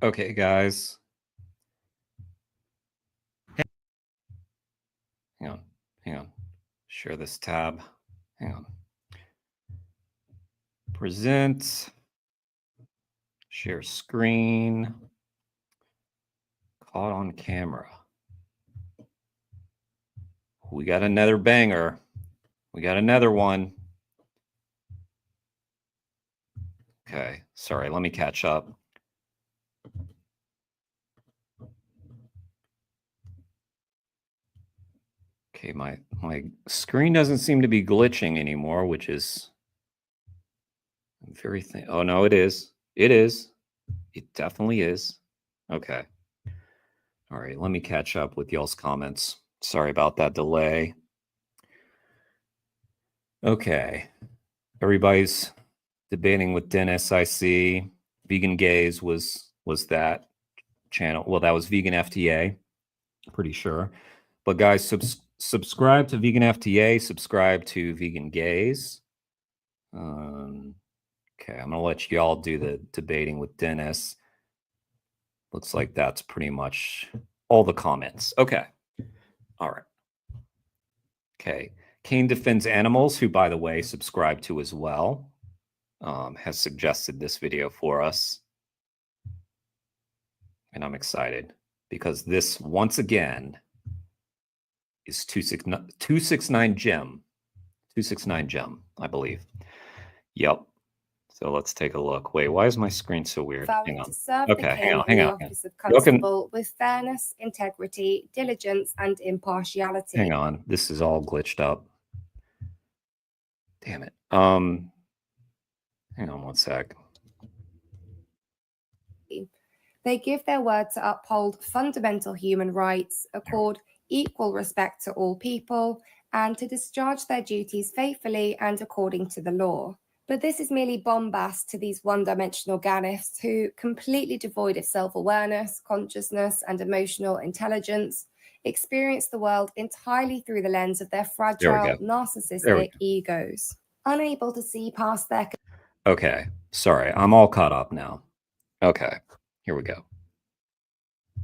Okay, guys. Hang on. Share this tab. Hang on. Present. Share screen. Caught on camera. We got another banger. We got another one. Okay, sorry, let me catch up. Okay, my screen doesn't seem to be glitching anymore, which is very thin. Oh no, it is. It is. It definitely is. Okay. All right, let me catch up with y'all's comments. Sorry about that delay. Okay. Everybody's debating with Dennis, I see. Vegan Gays was that channel. Well, that was Vegan FTA, pretty sure. But guys, subscribe to Vegan FTA, subscribe to Vegan Gays. Okay, I'm gonna let y'all do the debating with Dennis. Looks like that's pretty much all the comments. Okay. All right. Okay. Kane Defends Animals, who, by the way, subscribe to as well, has suggested this video for us. And I'm excited because this, once again, is 269 Gem. 269 Gem, I believe. Yep. So let's take a look. Wait, why is my screen so weird? Hang on. To serve Okay, the hang on, king hang in on. the office of constable with fairness, integrity, diligence, and impartiality. Hang on, this is all glitched up. Damn it. Hang on one sec. They give their word to uphold fundamental human rights, accord equal respect to all people, and to discharge their duties faithfully and according to the law. But this is merely bombast to these one-dimensional Ganifs who, completely devoid of self-awareness, consciousness, and emotional intelligence, experience the world entirely through the lens of their fragile, narcissistic egos, unable to see past their... Okay, sorry, I'm all caught up now. Okay, here we go.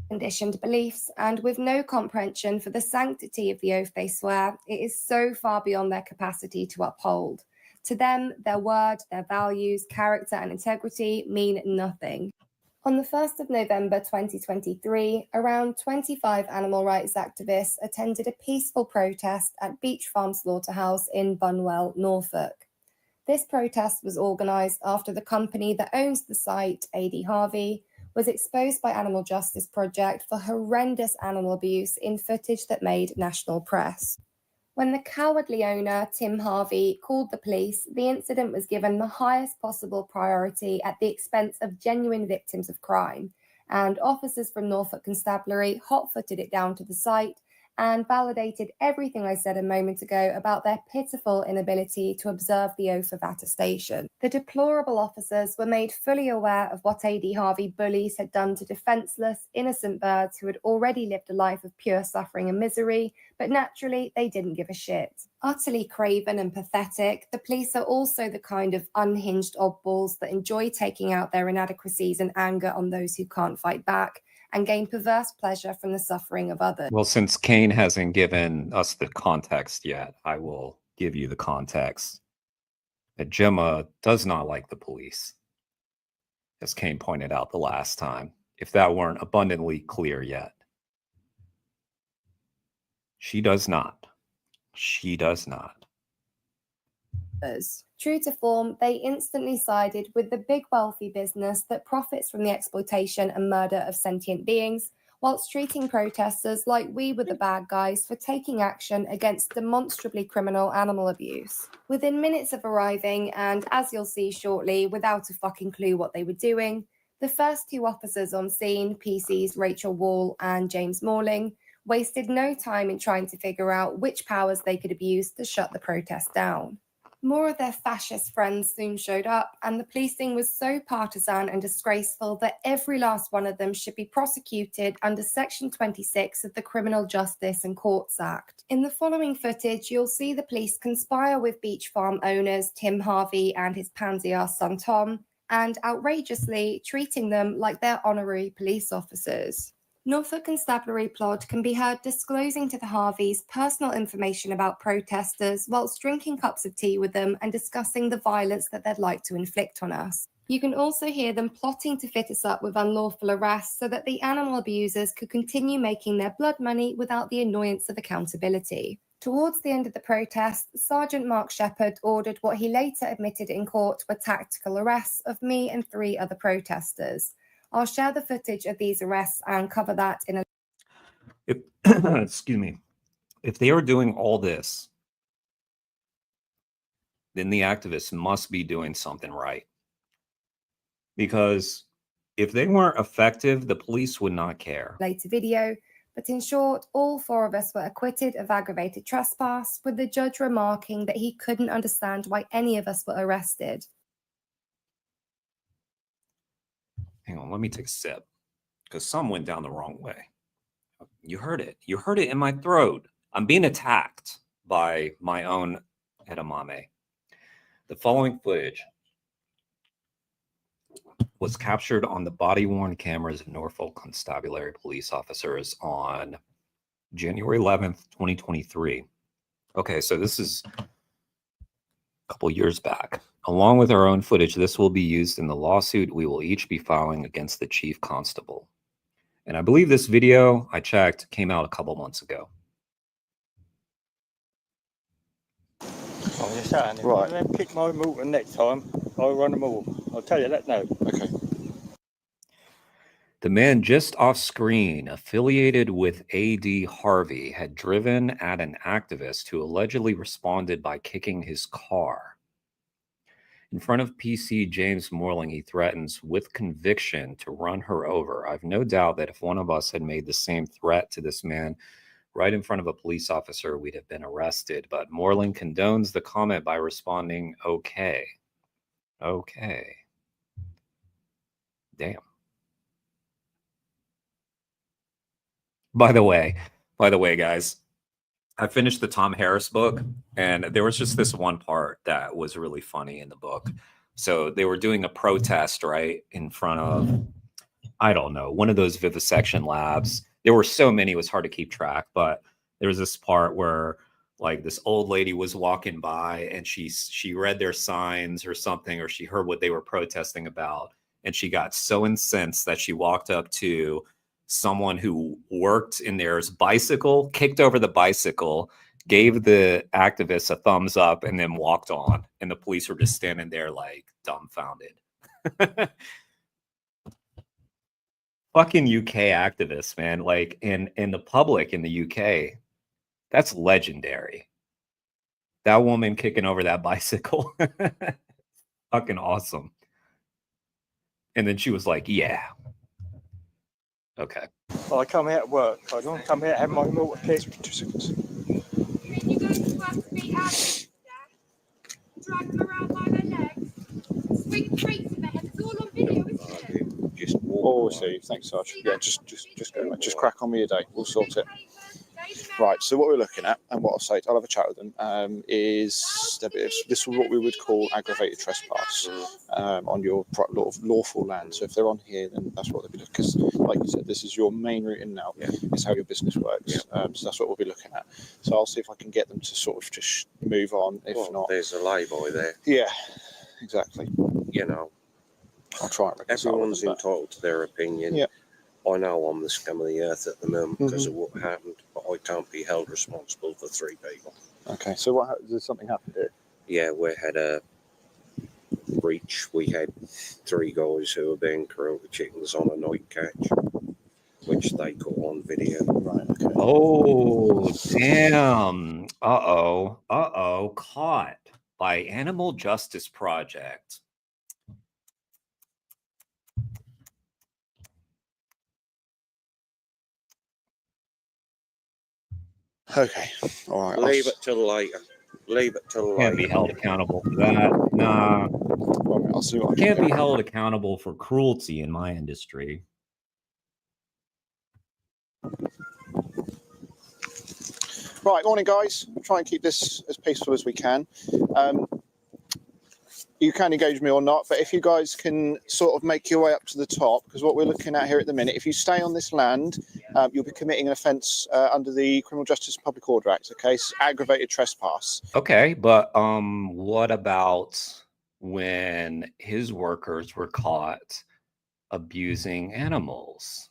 Conditioned beliefs, and with no comprehension for the sanctity of the oath they swear, it is so far beyond their capacity to uphold. To them, their word, their values, character, and integrity mean nothing. On the 1st of November 2023, around 25 animal rights activists attended a peaceful protest at Beach Farm Slaughterhouse in Bunwell, Norfolk. This protest was organised after the company that owns the site, A.D. Harvey, was exposed by Animal Justice Project for horrendous animal abuse in footage that made national press. When the cowardly owner, Tim Harvey, called the police, the incident was given the highest possible priority at the expense of genuine victims of crime, and officers from Norfolk Constabulary hot-footed it down to the site and validated everything I said a moment ago about their pitiful inability to observe the oath of attestation. The deplorable officers were made fully aware of what A.D. Harvey bullies had done to defenseless, innocent birds who had already lived a life of pure suffering and misery, but naturally they didn't give a shit. Utterly craven and pathetic, the police are also the kind of unhinged oddballs that enjoy taking out their inadequacies and anger on those who can't fight back, and gain perverse pleasure from the suffering of others. Well, since Kane hasn't given us the context yet, I will give you the context. That Gemma does not like the police, as Kane pointed out the last time, if that weren't abundantly clear yet. She does not. She does not. True to form, they instantly sided with the big wealthy business that profits from the exploitation and murder of sentient beings, whilst treating protesters like we were the bad guys for taking action against demonstrably criminal animal abuse. Within minutes of arriving, and as you'll see shortly, without a fucking clue what they were doing, the first two officers on scene, PC's Rachel Wall and James Morling, wasted no time in trying to figure out which powers they could abuse to shut the protest down. More of their fascist friends soon showed up, and the policing was so partisan and disgraceful that every last one of them should be prosecuted under Section 26 of the Criminal Justice and Courts Act. In the following footage, you'll see the police conspire with beach farm owners Tim Harvey and his pansy-ass son Tom, and outrageously treating them like they're honorary police officers. Norfolk Constabulary Plod can be heard disclosing to the Harveys personal information about protesters whilst drinking cups of tea with them and discussing the violence that they'd like to inflict on us. You can also hear them plotting to fit us up with unlawful arrests so that the animal abusers could continue making their blood money without the annoyance of accountability. Towards the end of the protest, Sergeant Mark Shepherd ordered what he later admitted in court were tactical arrests of me and 3 other protesters. I'll share the footage of these arrests and cover that in a... Excuse me. If they are doing all this, then the activists must be doing something right. Because if they weren't effective, the police would not care. Later video, but in short, all 4 of us were acquitted of aggravated trespass, with the judge remarking that he couldn't understand why any of us were arrested. Hang on, let me take a sip, because some went down the wrong way. You heard it. You heard it in my throat. I'm being attacked by my own edamame. The following footage was captured on the body-worn cameras of Norfolk Constabulary police officers on January 11th, 2023. Okay, so this is a couple years back. Along with our own footage, this will be used in the lawsuit we will each be filing against the chief constable. And I believe this video, I checked, came out a couple months ago. I'm just saying, if Right. I don't pick my motor next time, I'll run them all. I'll tell you that now. Okay. The man just off screen, affiliated with A.D. Harvey, had driven at an activist who allegedly responded by kicking his car. In front of PC James Morling, he threatens with conviction to run her over. I've no doubt that if one of us had made the same threat to this man right in front of a police officer, we'd have been arrested. But Morling condones the comment by responding, okay. Okay. Damn. By the way, guys, I finished the Tom Harris book, and there was just this one part that was really funny in the book. So they were doing a protest, right, in front of, I don't know, one of those vivisection labs. There were so many, it was hard to keep track, but there was this part where like this old lady was walking by and she read their signs or something, or she heard what they were protesting about. And she got so incensed that she walked up to someone who worked in there's bicycle, kicked over the bicycle, gave the activists a thumbs up, and then walked on. And the police were just standing there like dumbfounded. Fucking UK activists, man. Like in the public in the UK, that's legendary. That woman kicking over that bicycle. Fucking awesome. And then she was like, yeah, Okay. Well, I come here to work. I don't come here to have my water pick. 2 seconds. You go to work to beat animals, yeah? Drag them around by their legs, swing crates in their heads. It's all on video, isn't it? Just Oh, Steve, thanks, Sarge. Yeah, just go, mate. Just crack on with your day. We'll sort it. Right, so what we're looking at, and what I'll say, I'll have a chat with them, is this is what we would call aggravated trespass on your lawful land. So if they're on here, then that's what they'll be looking. Because, like you said, this is your main route in and out. Yeah. It's how your business works. So that's what we'll be looking at. So I'll see if I can get them to sort of just move on. If not, there's a lay-by there. yeah, exactly. You know, I'll try and reconcile everyone's them, but- entitled to their opinion. Yeah. I know I'm the scum of the earth at the moment because of what happened, but I can't be held responsible for 3 people. Okay, so what? Did something happen here? Yeah, we had a breach. We had 3 guys who were being killed with chickens on a night catch, which they caught on video. Right. Okay. Oh, damn. Uh-oh. Caught by Animal Justice Project. Okay. All right. Leave it till later. Leave it till Can't later. be held accountable for that. Nah. I'll see what I Can't can be do. held accountable for cruelty in my industry. Right, morning, guys. We'll try and keep this as peaceful as we can. You can engage me or not, but if you guys can sort of make your way up to the top, because what we're looking at here at the minute, if you stay on this land, you'll be committing an offence under the Criminal Justice and Public Order Act. Okay, it's aggravated trespass. Okay, but what about when his workers were caught abusing animals?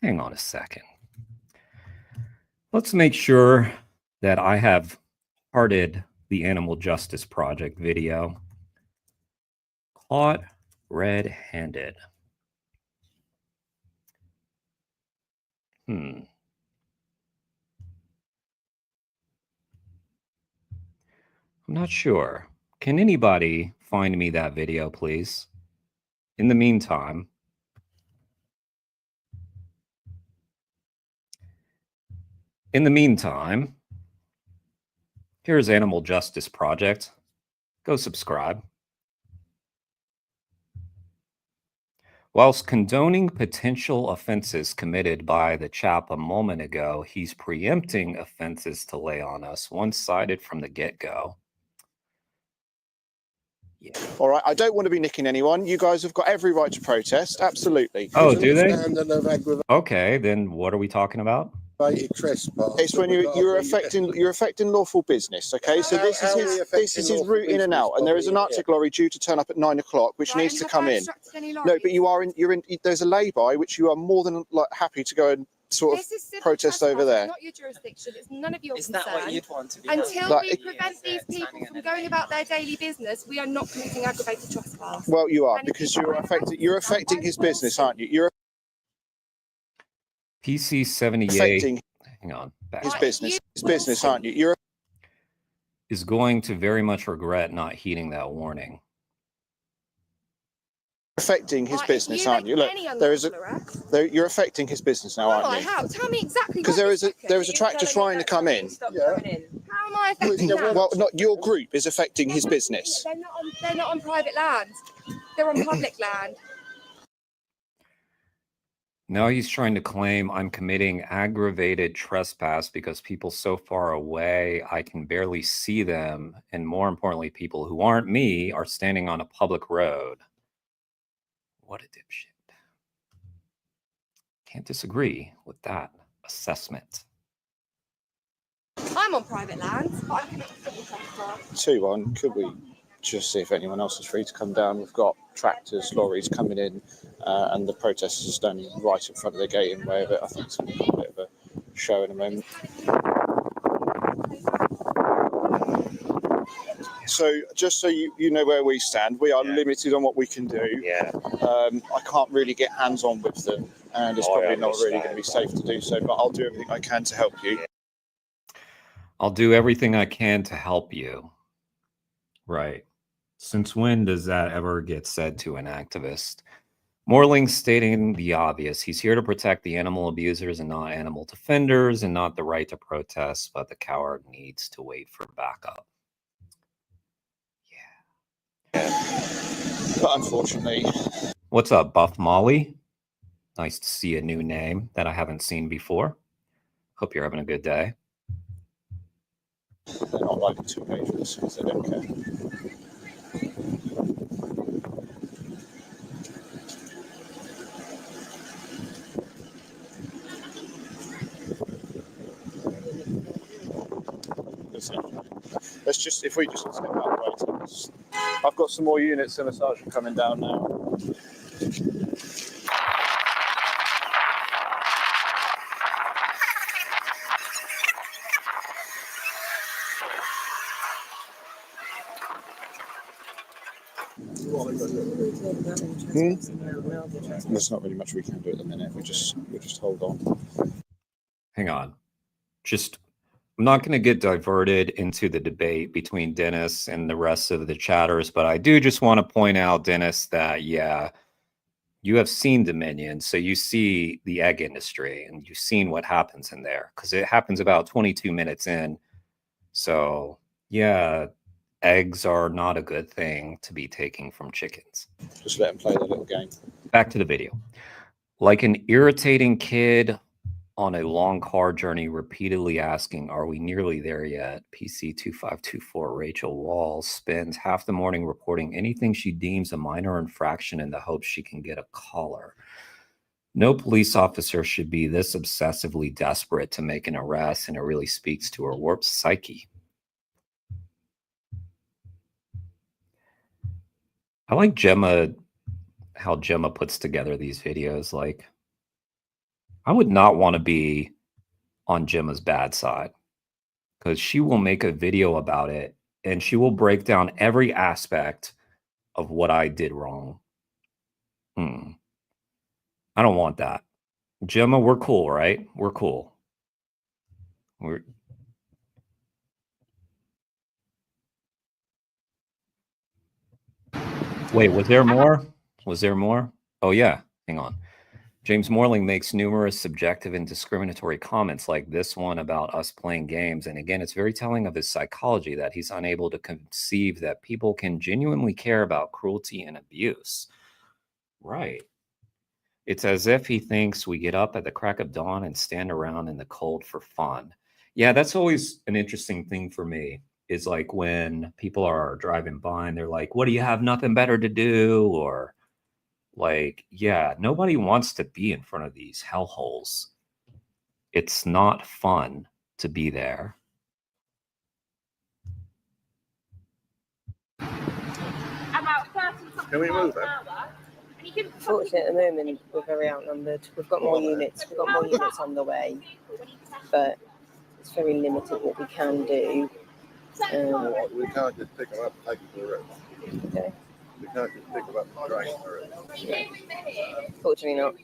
Hang on a second. Let's make sure that I have hearted the Animal Justice Project video. Caught red-handed. I'm not sure. Can anybody find me that video, please? In the meantime, here's Animal Justice Project. Go subscribe. Whilst condoning potential offenses committed by the chap a moment ago, he's preempting offenses to lay on us one-sided from the get-go. Yeah. All right, I don't want to be nicking anyone. You guys have got every right to protest. Absolutely. Oh, do they? Okay, then what are we talking about? It's when you're affecting lawful business. Okay, so this is his route in and out, and there is an Arctic lorry due to turn up at 9 o'clock, which needs to come in. No, but you're in. There's a lay-by which you are more than happy to go and sort of protest over there. It's not your jurisdiction. It's none of your Is concern. that what you'd want to be Until done? we prevent these people from going about their daily business, we are not committing aggravated trespass. Well, you are, because you're affecting his business, aren't you? You're PC 78. affecting Hang on. Back. his business, aren't you? You're is going to very much regret not heeding that warning. affecting his business, aren't you? Look, you're affecting his business now, aren't you? How? Tell me exactly. Because there is a tractor trying to come in. How am I affecting that? Well, not your group is affecting his business. They're not on private land. They're on public land. Now he's trying to claim I'm committing aggravated trespass because people so far away, I can barely see them. And more importantly, people who aren't me are standing on a public road. What a dipshit. Can't disagree with that assessment. I'm on private land, but I'm committing civil trespass. 2-1. Could we just see if anyone else is free to come down? We've got tractors, lorries coming in, and the protesters are standing right in front of the gate in way of it. I think it's going to be a bit of a show in a moment. So, just so you know where we stand, we are limited on what we can do. Yeah. I can't really get hands-on with them, and it's probably not really going to be safe to do so, but I'll do everything I can to help you. I'll do everything I can to help you. Right. Since when does that ever get said to an activist? Morling stating the obvious. He's here to protect the animal abusers and not animal defenders, and not the right to protest, but the coward needs to wait for backup. But unfortunately, What's up, Buff Molly? Nice to see a new name that I haven't seen before. Hope you're having a good day. they're not writing 2 pages because they don't care. Let's just, if we just step out of the way, I've got some more units in the sergeant coming down now. There's not really much we can do at the minute. We just hold on. Hang on. I'm not going to get diverted into the debate between Dennis and the rest of the chatters, but I do just want to point out, Dennis, that, yeah, you have seen Dominion, so you see the egg industry, and you've seen what happens in there, because it happens about 22 minutes in. So, yeah, eggs are not a good thing to be taking from chickens. Just let them play their little game. Back to the video. Like an irritating kid on a long car journey, repeatedly asking, "Are we nearly there yet?" PC 2524 Rachel Walls spends half the morning reporting anything she deems a minor infraction in the hopes she can get a collar. No police officer should be this obsessively desperate to make an arrest, and it really speaks to her warped psyche. I like how Gemma puts together these videos. Like, I would not want to be on Gemma's bad side, because she will make a video about it and she will break down every aspect of what I did wrong. I don't want that. Gemma, we're cool, right? We're cool. Wait, was there more? Was there more? Oh, yeah. Hang on. James Morling makes numerous subjective and discriminatory comments like this one about us playing games. And again, it's very telling of his psychology that he's unable to conceive that people can genuinely care about cruelty and abuse. Right. It's as if he thinks we get up at the crack of dawn and stand around in the cold for fun. Yeah, that's always an interesting thing for me, is like when people are driving by and they're like, "What do you have nothing better to do?" Or like, yeah, nobody wants to be in front of these hellholes. It's not fun to be there. Can we move it? Fortunately, at the moment, we're very outnumbered. We've got more units. We've got more units on the way, but it's very limited what we can do. We can't just pick them up and take them to the road. Okay. We can't just pick them up and drag them to the road. Fortunately not.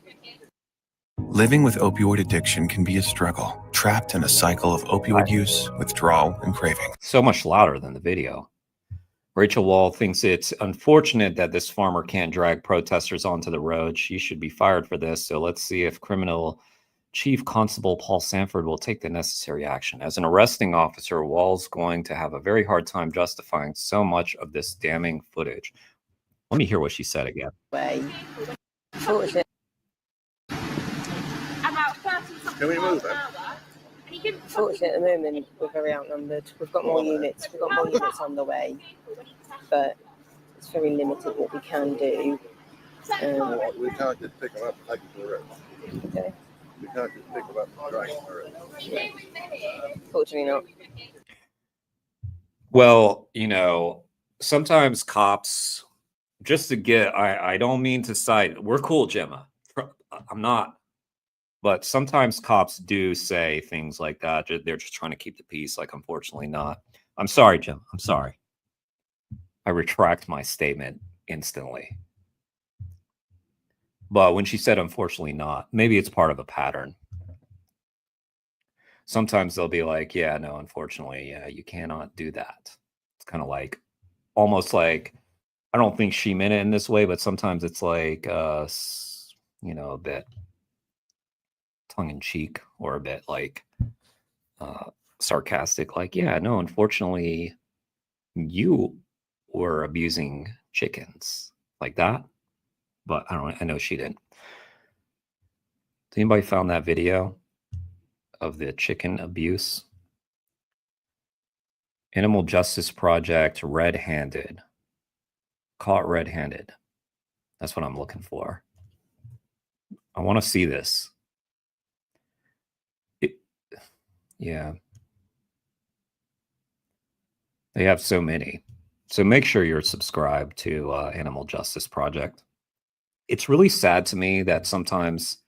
Living with opioid addiction can be a struggle, trapped in a cycle of opioid use, withdrawal, and craving. So much louder than the video. Rachel Wall thinks it's unfortunate that this farmer can't drag protesters onto the road. She should be fired for this. So let's see if criminal Chief Constable Paul Sanford will take the necessary action. As an arresting officer, Wall's going to have a very hard time justifying so much of this damning footage. Let me hear what she said again. Fortunately. Can we move it? Fortunately, at the moment, we're very outnumbered. We've got more units. We've got more units on the way, but it's very limited what we can do. We can't just pick them up and take them to the road. Okay. We can't just pick them up and drag them to the road. Fortunately not. Well, sometimes cops, just to get, I don't mean to cite, we're cool, Gemma. I'm not. But sometimes cops do say things like that. They're just trying to keep the peace. Like, unfortunately not. I'm sorry, Jim. I'm sorry. I retract my statement instantly. But when she said, unfortunately not, maybe it's part of a pattern. Sometimes they'll be like, yeah, no, unfortunately, yeah, you cannot do that. It's kind of like, almost like I don't think she meant it in this way, but sometimes it's like, a bit tongue in cheek or a bit like sarcastic. Like, yeah, no, unfortunately, you were abusing chickens like that. But I know she didn't. Has anybody found that video of the chicken abuse? Animal Justice Project, red-handed. Caught red-handed. That's what I'm looking for. I want to see this. Yeah. They have so many. So make sure you're subscribed to Animal Justice Project. It's really sad to me that sometimes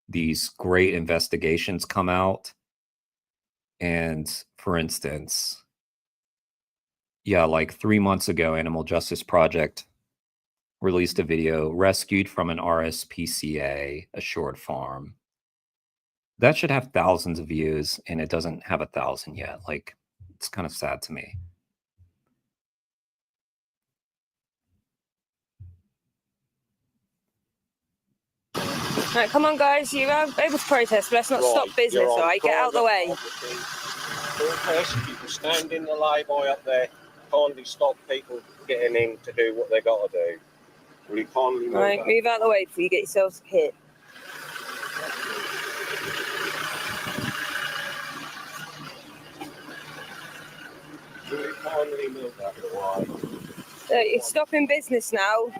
these great investigations come out. And for instance, like 3 months ago, Animal Justice Project released a video, rescued from an RSPCA assured farm. That should have thousands of views, and it doesn't have 1,000 yet. Like, it's kind of sad to me. Right, come on, guys. You're able to protest, but let's not stop business, all right? Get out of the way. People stand in the lay-by up there, kindly stop people getting in to do what they got to do. Will you kindly move Right, move out of the way before you get yourselves hit. Will you kindly move out of the way? You're stopping business now.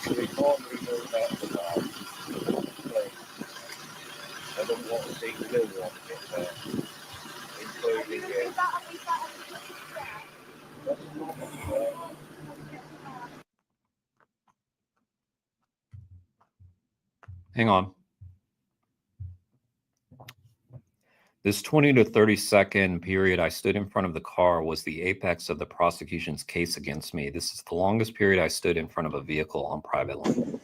Will you kindly move out of the way? Please. I don't want to see no one get there, including you. Hang on. This 20 to 30 second period I stood in front of the car was the apex of the prosecution's case against me. This is the longest period I stood in front of a vehicle on private land.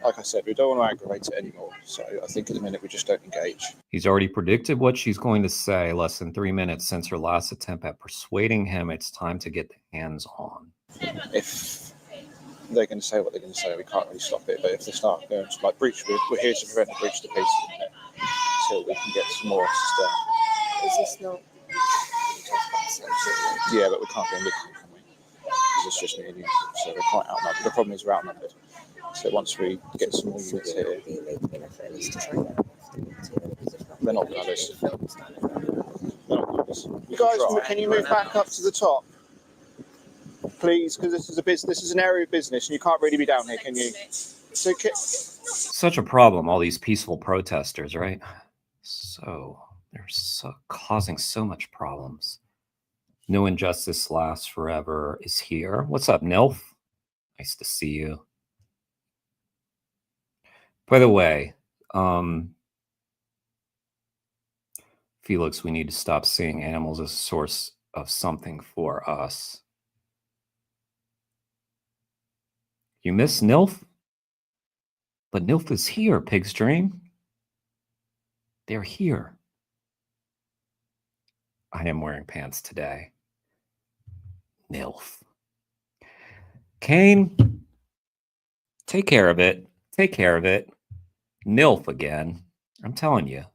Like I said, we don't want to aggravate it anymore. So I think at the minute we just don't engage. He's already predicted what she's going to say less than 3 minutes since her last attempt at persuading him it's time to get the hands on. If they're going to say what they're going to say, we can't really stop it. But if they start going to like breach, we're here to prevent a breach of the peace until we can get some more assistance. Is this not? Yeah, but we can't go and look at them, can we? Because it's just me and you. So we're quite outnumbered. The problem is we're outnumbered. So once we get some more units here, they're not going to listen. You guys, can you move back up to the top? Please, because this is a business. This is an area of business, and you can't really be down here, can you? So, Such a problem, all these peaceful protesters, right? So they're causing so much problems. No injustice lasts forever is here. What's up, Nilf? Nice to see you. By the way, Felix, we need to stop seeing animals as a source of something for us. You miss Nilf? But Nilf is here, Pig's Dream. They're here. I am wearing pants today. Nilf. Kane, take care of it. Take care of it. Nilf again. I'm telling you.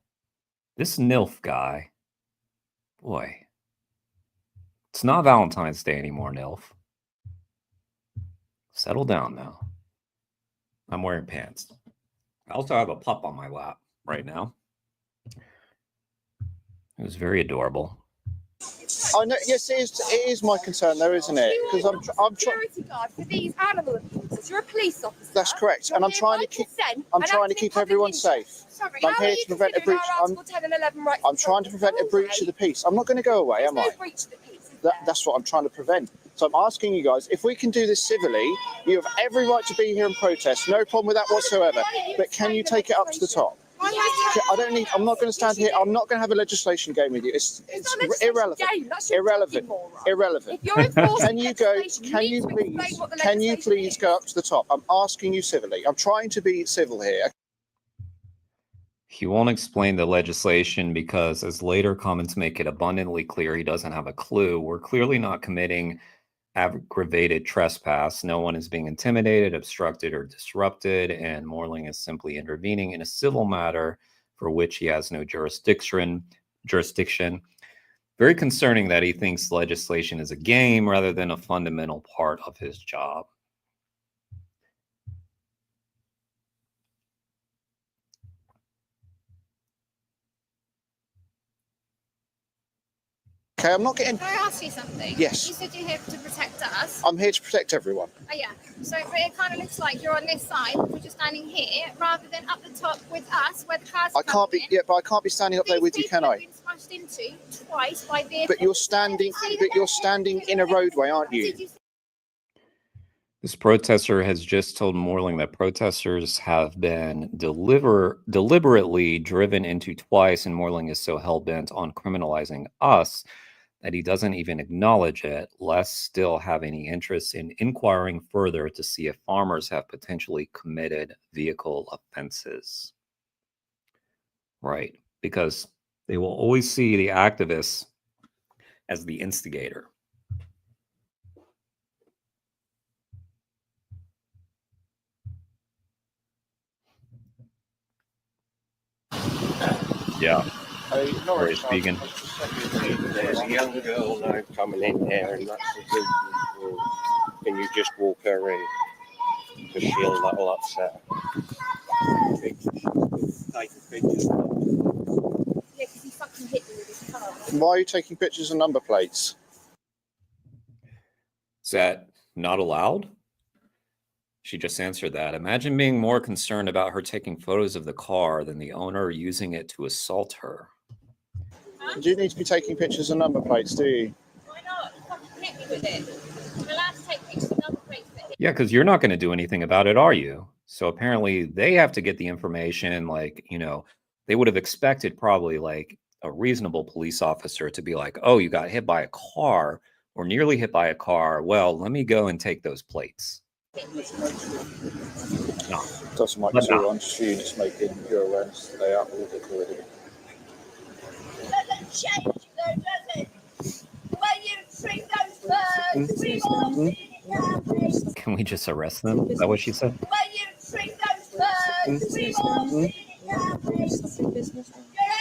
This Nilf guy. Boy. It's not Valentine's Day anymore, Nilf. Settle down now. I'm wearing pants. I also have a pup on my lap right now. It was very adorable. I know. Yes, it is my concern, though, isn't it? Because I'm security guard for these animal abusers. You're a police officer. That's correct, and I'm trying to keep everyone safe. Sorry, I'm here to prevent a breach. I'm trying to prevent a breach of the peace. I'm not going to go away, am I? There's no breach of the peace. That's what I'm trying to prevent. So I'm asking you guys, if we can do this civilly, you have every right to be here and protest. No problem with that whatsoever. But can you take it up to the top? I'm not going to stand here. I'm not going to have a legislation game with you. It's irrelevant. Irrelevant. Can you please go up to the top? I'm asking you civilly. I'm trying to be civil here. He won't explain the legislation because, as later comments make it abundantly clear, he doesn't have a clue. We're clearly not committing aggravated trespass. No one is being intimidated, obstructed, or disrupted, and Morling is simply intervening in a civil matter for which he has no jurisdiction. Very concerning that he thinks legislation is a game rather than a fundamental part of his job. Okay, I'm not getting... Can I ask you something? Yes. You said you're here to protect us. I'm here to protect everyone. Oh, yeah. So but it kind of looks like you're on this side, we're just standing here, rather than up the top with us, where the cars I can't be... Yeah, but I can't be standing up there with you, can I? been smashed into twice by vehicles. But you're standing in a roadway, aren't you? This protester has just told Morling that protesters have been deliberately driven into twice, and Morling is so hell-bent on criminalizing us that he doesn't even acknowledge it, less still have any interest in inquiring further to see if farmers have potentially committed vehicle offenses. Right, because they will always see the activists as the instigator. Yeah. Very speaking. There's a young girl now coming in there, and that's the good. Can you just walk her in? Because that'll upset her. Yeah, because he fucking hit me with his car. Why are you taking pictures of number plates? Is that not allowed? She just answered that. Imagine being more concerned about her taking photos of the car than the owner using it to assault her. Do you need to be taking pictures of number plates, do you? Why not? You fucking hit me with it. I'm allowed to take pictures of number plates that hit. Yeah, because you're not going to do anything about it, are you? So apparently they have to get the information, like, you know, they would have expected probably like a reasonable police officer to be like, oh, you got hit by a car or nearly hit by a car. Well, let me go and take those plates. No. Doesn't like But 200 units making your awareness. They are all recorded. Doesn't change though, does it? The way you treat those birds, we won't see it now. Can we just arrest them? Is that what she said? The way you treat those birds, we won't see it now. You're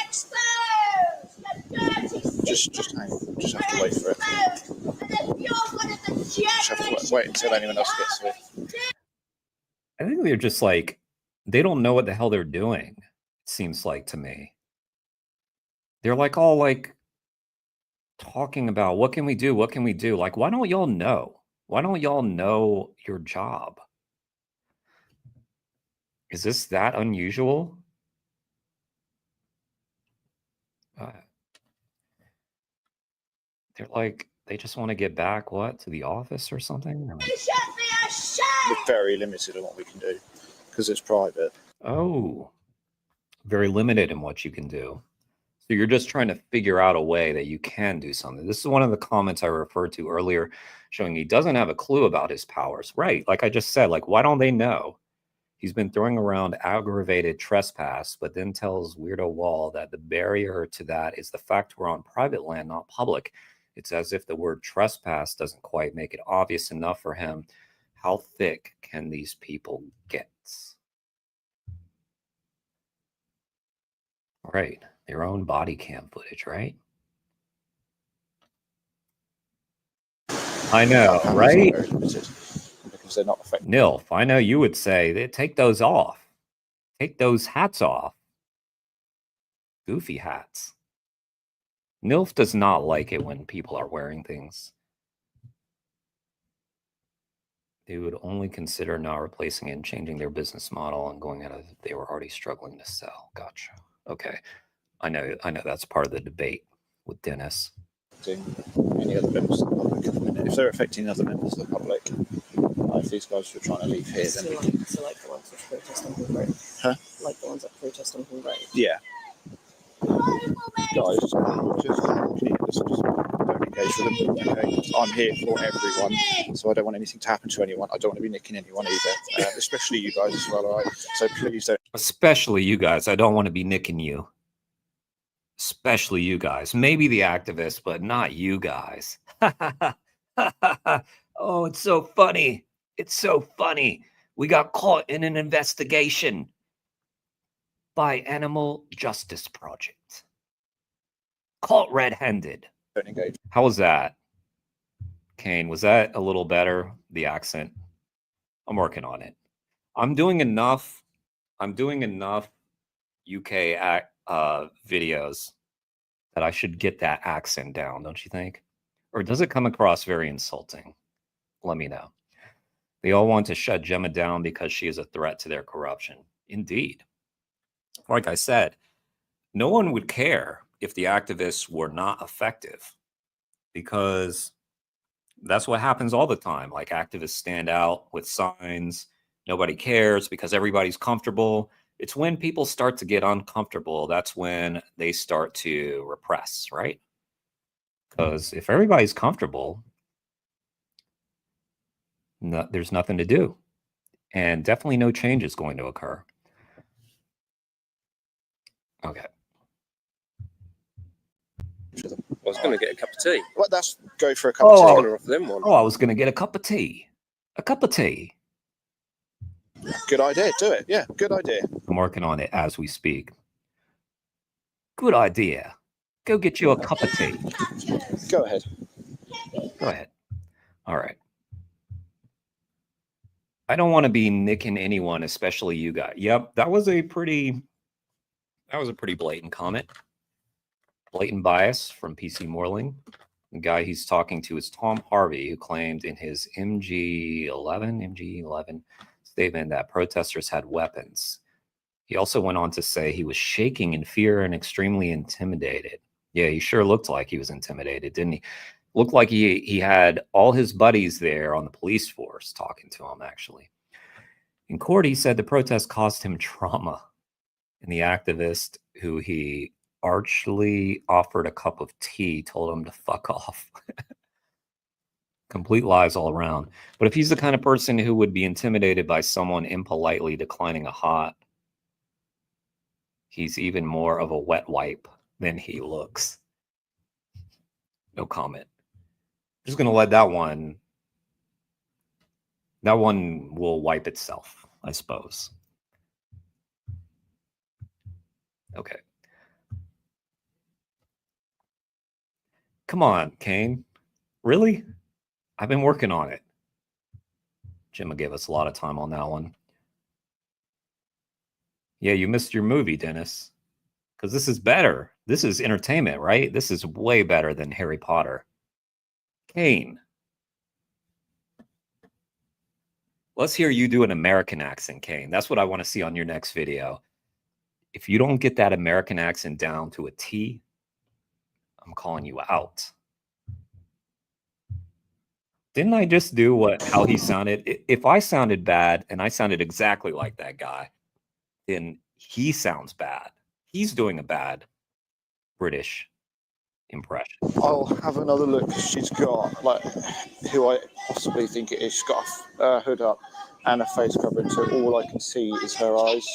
exposed! The dirty Just hang on. Just have to wait for it. Just have to wait until anyone else gets to it. I think they're just like, they don't know what the hell they're doing, it seems like to me. They're like all like talking about what can we do? What can we do? Like, why don't y'all know? Why don't y'all know your job? Is this that unusual? They're like, they just want to get back, what, to the office or something? Or like, We're very limited on what we can do because it's private. oh, very limited in what you can do. So you're just trying to figure out a way that you can do something. This is one of the comments I referred to earlier, showing he doesn't have a clue about his powers. Right, like I just said, like, why don't they know? He's been throwing around aggravated trespass, but then tells Weirdo Wall that the barrier to that is the fact we're on private land, not public. It's as if the word trespass doesn't quite make it obvious enough for him. How thick can these people get? All right, their own body cam footage, right? I know, right? Because they're not affected. Nilf, I know you would say, take those off. Take those hats off. Goofy hats. Nilf does not like it when people are wearing things. They would only consider not replacing it and changing their business model and going out of if they were already struggling to sell. Gotcha. Okay. I know that's part of the debate with Dennis. Any other members of the public at the minute. If they're affecting other members of the public, if these guys were trying to leave here, then we can... So like the ones that protest on Hall Road? Huh? Like the ones that protest on Hall Road? Yeah. Guys, just don't engage with them. Okay? I'm here for everyone, so I don't want anything to happen to anyone. I don't want to be nicking anyone either, especially you guys as well, all right? So please don't... Especially you guys. I don't want to be nicking you. Especially you guys. Maybe the activists, but not you guys. Oh, it's so funny. It's so funny. We got caught in an investigation by Animal Justice Project. Caught red-handed. How was that? Kane, was that a little better? The accent? I'm working on it. I'm doing enough UK videos that I should get that accent down, don't you think? Or does it come across very insulting? Let me know. They all want to shut Gemma down because she is a threat to their corruption. Indeed. Like I said, no one would care if the activists were not effective, because that's what happens all the time. Like, activists stand out with signs. Nobody cares because everybody's comfortable. It's when people start to get uncomfortable, that's when they start to repress, right? Because if everybody's comfortable, there's nothing to do. And definitely no change is going to occur. Okay. I was going to get a cup of tea. Well, that's go for a cup of tea. I was going to offer them one. Oh, I was going to get a cup of tea. A cup of tea. Good idea. Do it. Yeah, good idea. I'm working on it as we speak. Good idea. Go get you a cup of tea. Go ahead. Go ahead. All right. I don't want to be nicking anyone, especially you guys. Yep, that was a pretty blatant comment. Blatant bias from PC Morling. The guy he's talking to is Tom Harvey, who claimed in his MG11 statement that protesters had weapons. He also went on to say he was shaking in fear and extremely intimidated. Yeah, he sure looked like he was intimidated, didn't he? Looked like he had all his buddies there on the police force talking to him, actually. In court, he said the protest caused him trauma, and the activist, who he archly offered a cup of tea, told him to fuck off. Complete lies all around. But if he's the kind of person who would be intimidated by someone impolitely declining a hot, he's even more of a wet wipe than he looks. No comment. Just going to let that one will wipe itself, I suppose. Okay. Come on, Kane. Really? I've been working on it. Gemma gave us a lot of time on that one. Yeah, you missed your movie, Dennis. Because this is better. This is entertainment, right? This is way better than Harry Potter. Kane. Let's hear you do an American accent, Kane. That's what I want to see on your next video. If you don't get that American accent down to a T, I'm calling you out. Didn't I just do how he sounded? If I sounded bad and I sounded exactly like that guy, then he sounds bad. He's doing a bad British impression. I'll have another look. She's got, like, who I possibly think it is. She's got a hood up and a face covering, so all I can see is her eyes.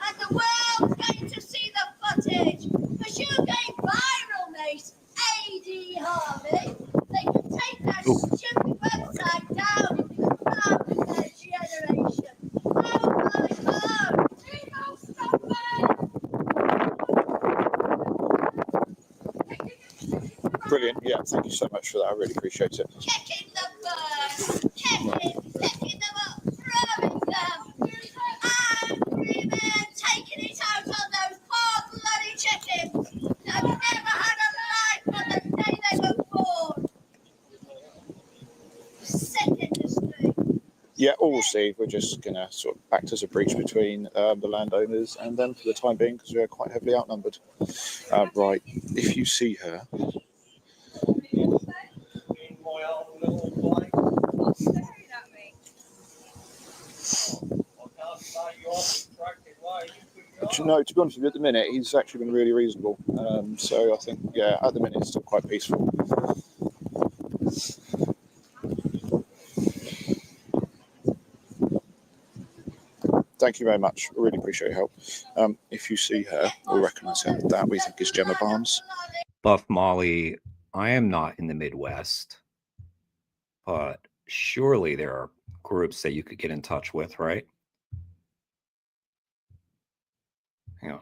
And the world's going to see the footage, because you're going viral, mate. AD Harvey. They can take that stupid website down if you can find their generation. Oh my God! People, stop it! Brilliant. Yeah, thank you so much for that. I really appreciate it. Kicking the birds, picking them up, throwing them. Angry men taking it out on those poor bloody chickens that never had a life on the day they were born. Sick industry. Yeah, all we'll see. We're just going to sort of act as a breach between the landowners and them for the time being, because we're quite heavily outnumbered. Right, if you see her... But no, to be honest with you, at the minute he's actually been really reasonable. So I think, yeah, at the minute it's still quite peaceful. Thank you very much. I really appreciate your help. If you see her or recognise her, that we think is Gemma Barnes. Buff Molly, I am not in the Midwest, but surely there are groups that you could get in touch with, right? Hang on.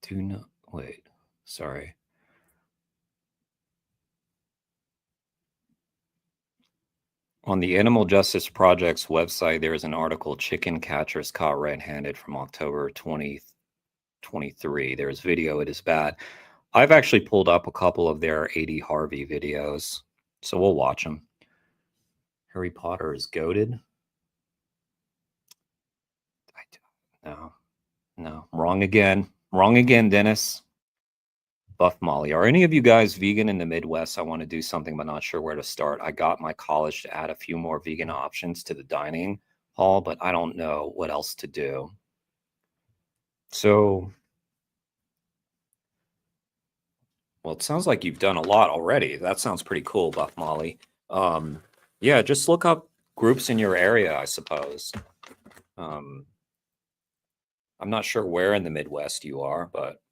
Do not wait. Sorry. On the Animal Justice Project's website, there is an article, Chicken Catchers Caught Red-Handed, from October 2023. There's video. It is bad. I've actually pulled up a couple of their A.D. Harvey videos, so we'll watch them. Harry Potter is goated. No, wrong again. Wrong again, Dennis. Buff Molly. Are any of you guys vegan in the Midwest? I want to do something, but not sure where to start. I got my college to add a few more vegan options to the dining hall, but I don't know what else to do. So, well, it sounds like you've done a lot already. That sounds pretty cool, Buff Molly. Yeah, just look up groups in your area, I suppose. I'm not sure where in the Midwest you are, but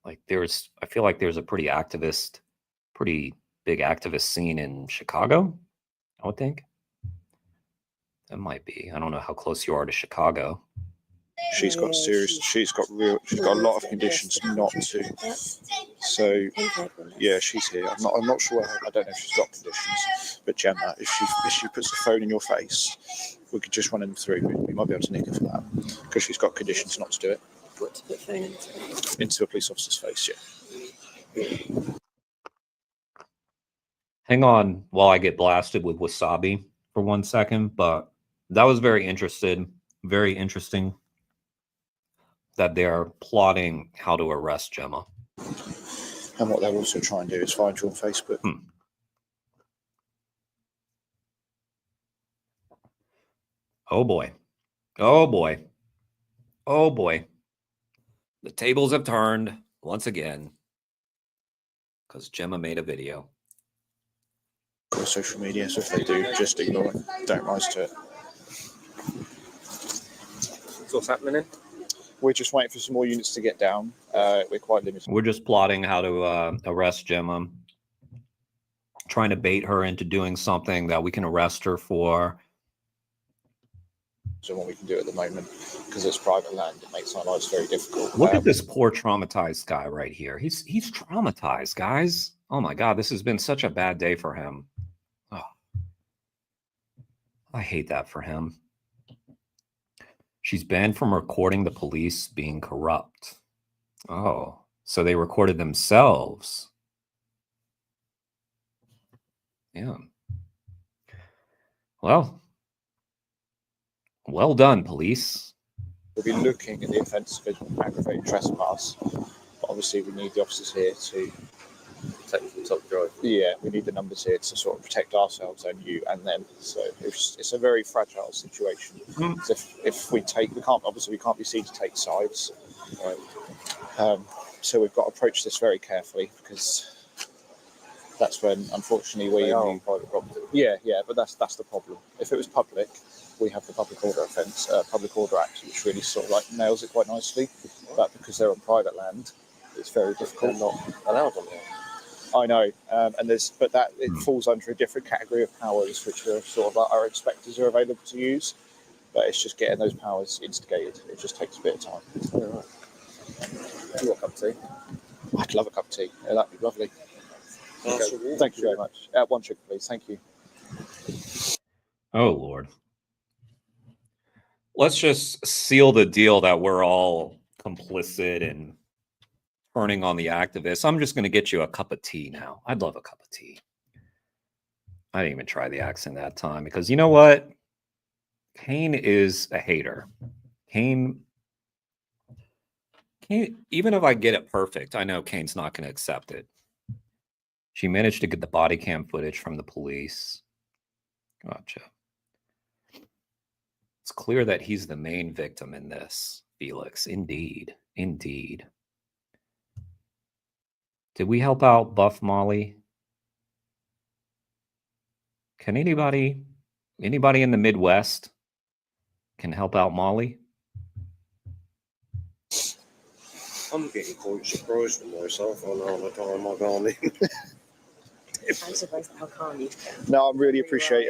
like I feel like there's a pretty big activist scene in Chicago, I would think. That might be. I don't know how close you are to Chicago. She's got a lot of conditions not to. So yeah, she's here. I'm not sure. I don't know if she's got conditions. But Gemma, if she puts the phone in your face, we could just run them through. We might be able to nick her for that because she's got conditions not to do it. What to put phone into? Into a police officer's face, yeah. Hang on while I get blasted with wasabi for 1 second, but that was very interesting that they're plotting how to arrest Gemma. And what they'll also try and do is find you on Facebook. Oh boy. Oh boy. Oh boy. The tables have turned once again because Gemma made a video. Got social media, so if they do, just ignore it. Don't rise to it. So what's happening? We're just waiting for some more units to get down. We're quite limited. We're just plotting how to arrest Gemma, trying to bait her into doing something that we can arrest her for. So what we can do at the moment, because it's private land, it makes our lives very difficult. Look at this poor traumatized guy right here. He's traumatized, guys. Oh my God, this has been such a bad day for him. Oh, I hate that for him. She's banned from recording the police being corrupt. Oh, so they recorded themselves. Yeah. Well done, police. We'll be looking at the offence of aggravated trespass. But obviously, we need the officers here to take them from top drive. Yeah, we need the numbers here to sort of protect ourselves and you and them. So it's a very fragile situation. If we can't be seen to take sides. Right. So we've got to approach this very carefully because that's when, unfortunately, we are on private property. Yeah, but that's the problem. If it was public, we have the Public Order Act, which really sort of like nails it quite nicely. But because they're on private land, it's very difficult. They're not allowed on there. I know, it falls under a different category of powers, which are sort of like our inspectors are available to use. But it's just getting those powers instigated. It just takes a bit of time. All right. Do you want a cup of tea? I'd love a cup of tea. Yeah, that'd be lovely. Okay. Thank you very much. 1 sugar, please. Thank you. Oh, Lord. Let's just seal the deal that we're all complicit in turning on the activists. I'm just going to get you a cup of tea now. I'd love a cup of tea. I didn't even try the accent that time because you know what? Kane is a hater. Kane, even if I get it perfect, I know Kane's not going to accept it. She managed to get the body cam footage from the police. Gotcha. It's clear that he's the main victim in this, Felix. Indeed. Indeed. Did we help out Buff Molly? Can anybody in the Midwest can help out Molly? I'm getting quite surprised with myself on all the time I've gone in. I'm surprised at how calm you can. No, I really appreciate.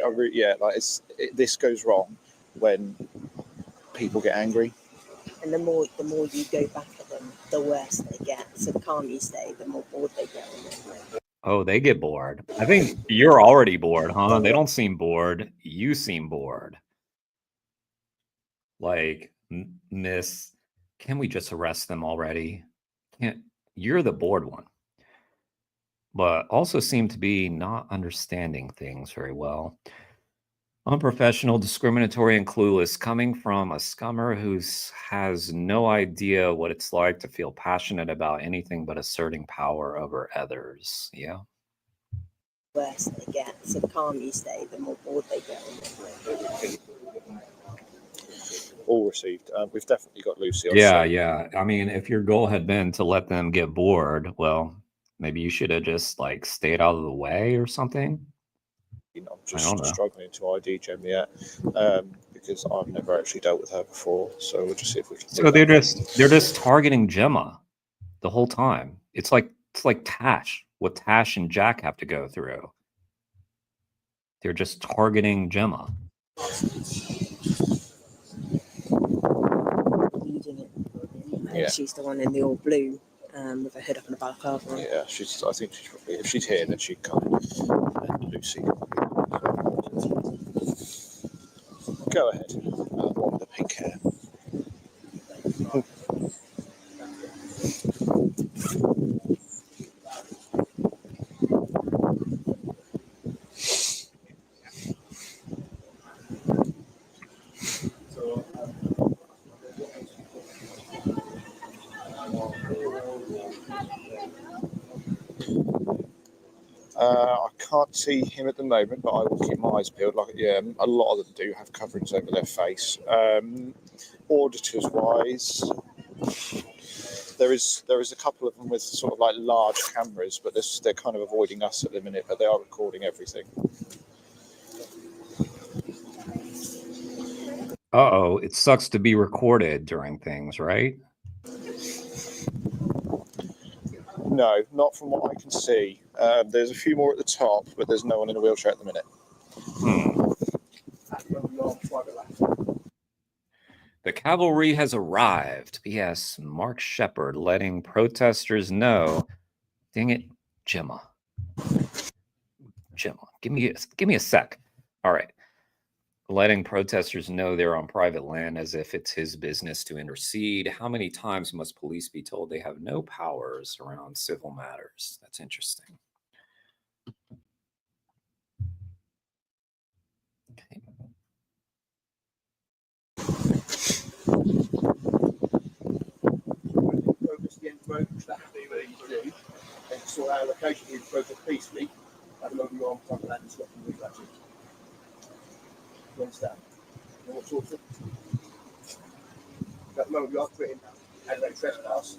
This goes wrong when people get angry. And the more you go back at them, the worse they get. So the calmer you stay, the more bored they get. Oh, they get bored. I think you're already bored, huh? They don't seem bored. You seem bored. Like, Miss, can we just arrest them already? You're the bored one. But also seem to be not understanding things very well. Unprofessional, discriminatory, and clueless, coming from a scummer who has no idea what it's like to feel passionate about anything but asserting power over others. Yeah. Worse they get. So the calmer you stay, the more bored they get. All received. We've definitely got Lucy on Yeah, site. yeah. I mean, if your goal had been to let them get bored, well, maybe you should have just like stayed out of the way or something. I'm just struggling to ID Gem yet because I've never actually dealt with her before. So we'll just see if we can. So they're just targeting Gemma the whole time. It's like Tash, what Tash and Jack have to go through. They're just targeting Gemma. Leading it. Yeah. She's the one in the all blue with a hood up and a balaclava on. Yeah, I think she's probably, if she's here, then she'd come. And Lucy. Go ahead. The one with the pink hair. I can't see him at the moment, but I will keep my eyes peeled. Like, yeah, a lot of them do have coverings over their face. Auditors wise, there is a couple of them with sort of like large cameras, but they're kind of avoiding us at the minute. But they are recording everything. Uh-oh, it sucks to be recorded during things, right? No, not from what I can see. There's a few more at the top, but there's no one in a wheelchair at the minute. The cavalry has arrived. P.S. Mark Shepard letting protesters know. Dang it, Gemma. Give me a sec. All right. Letting protesters know they're on private land as if it's his business to intercede. How many times must police be told they have no powers around civil matters? That's interesting. Okay. Sort out location we protest peacefully, have a look at your arm front land and stop and move that. You understand? You know what sort of at the moment we are putting aggravated trespass,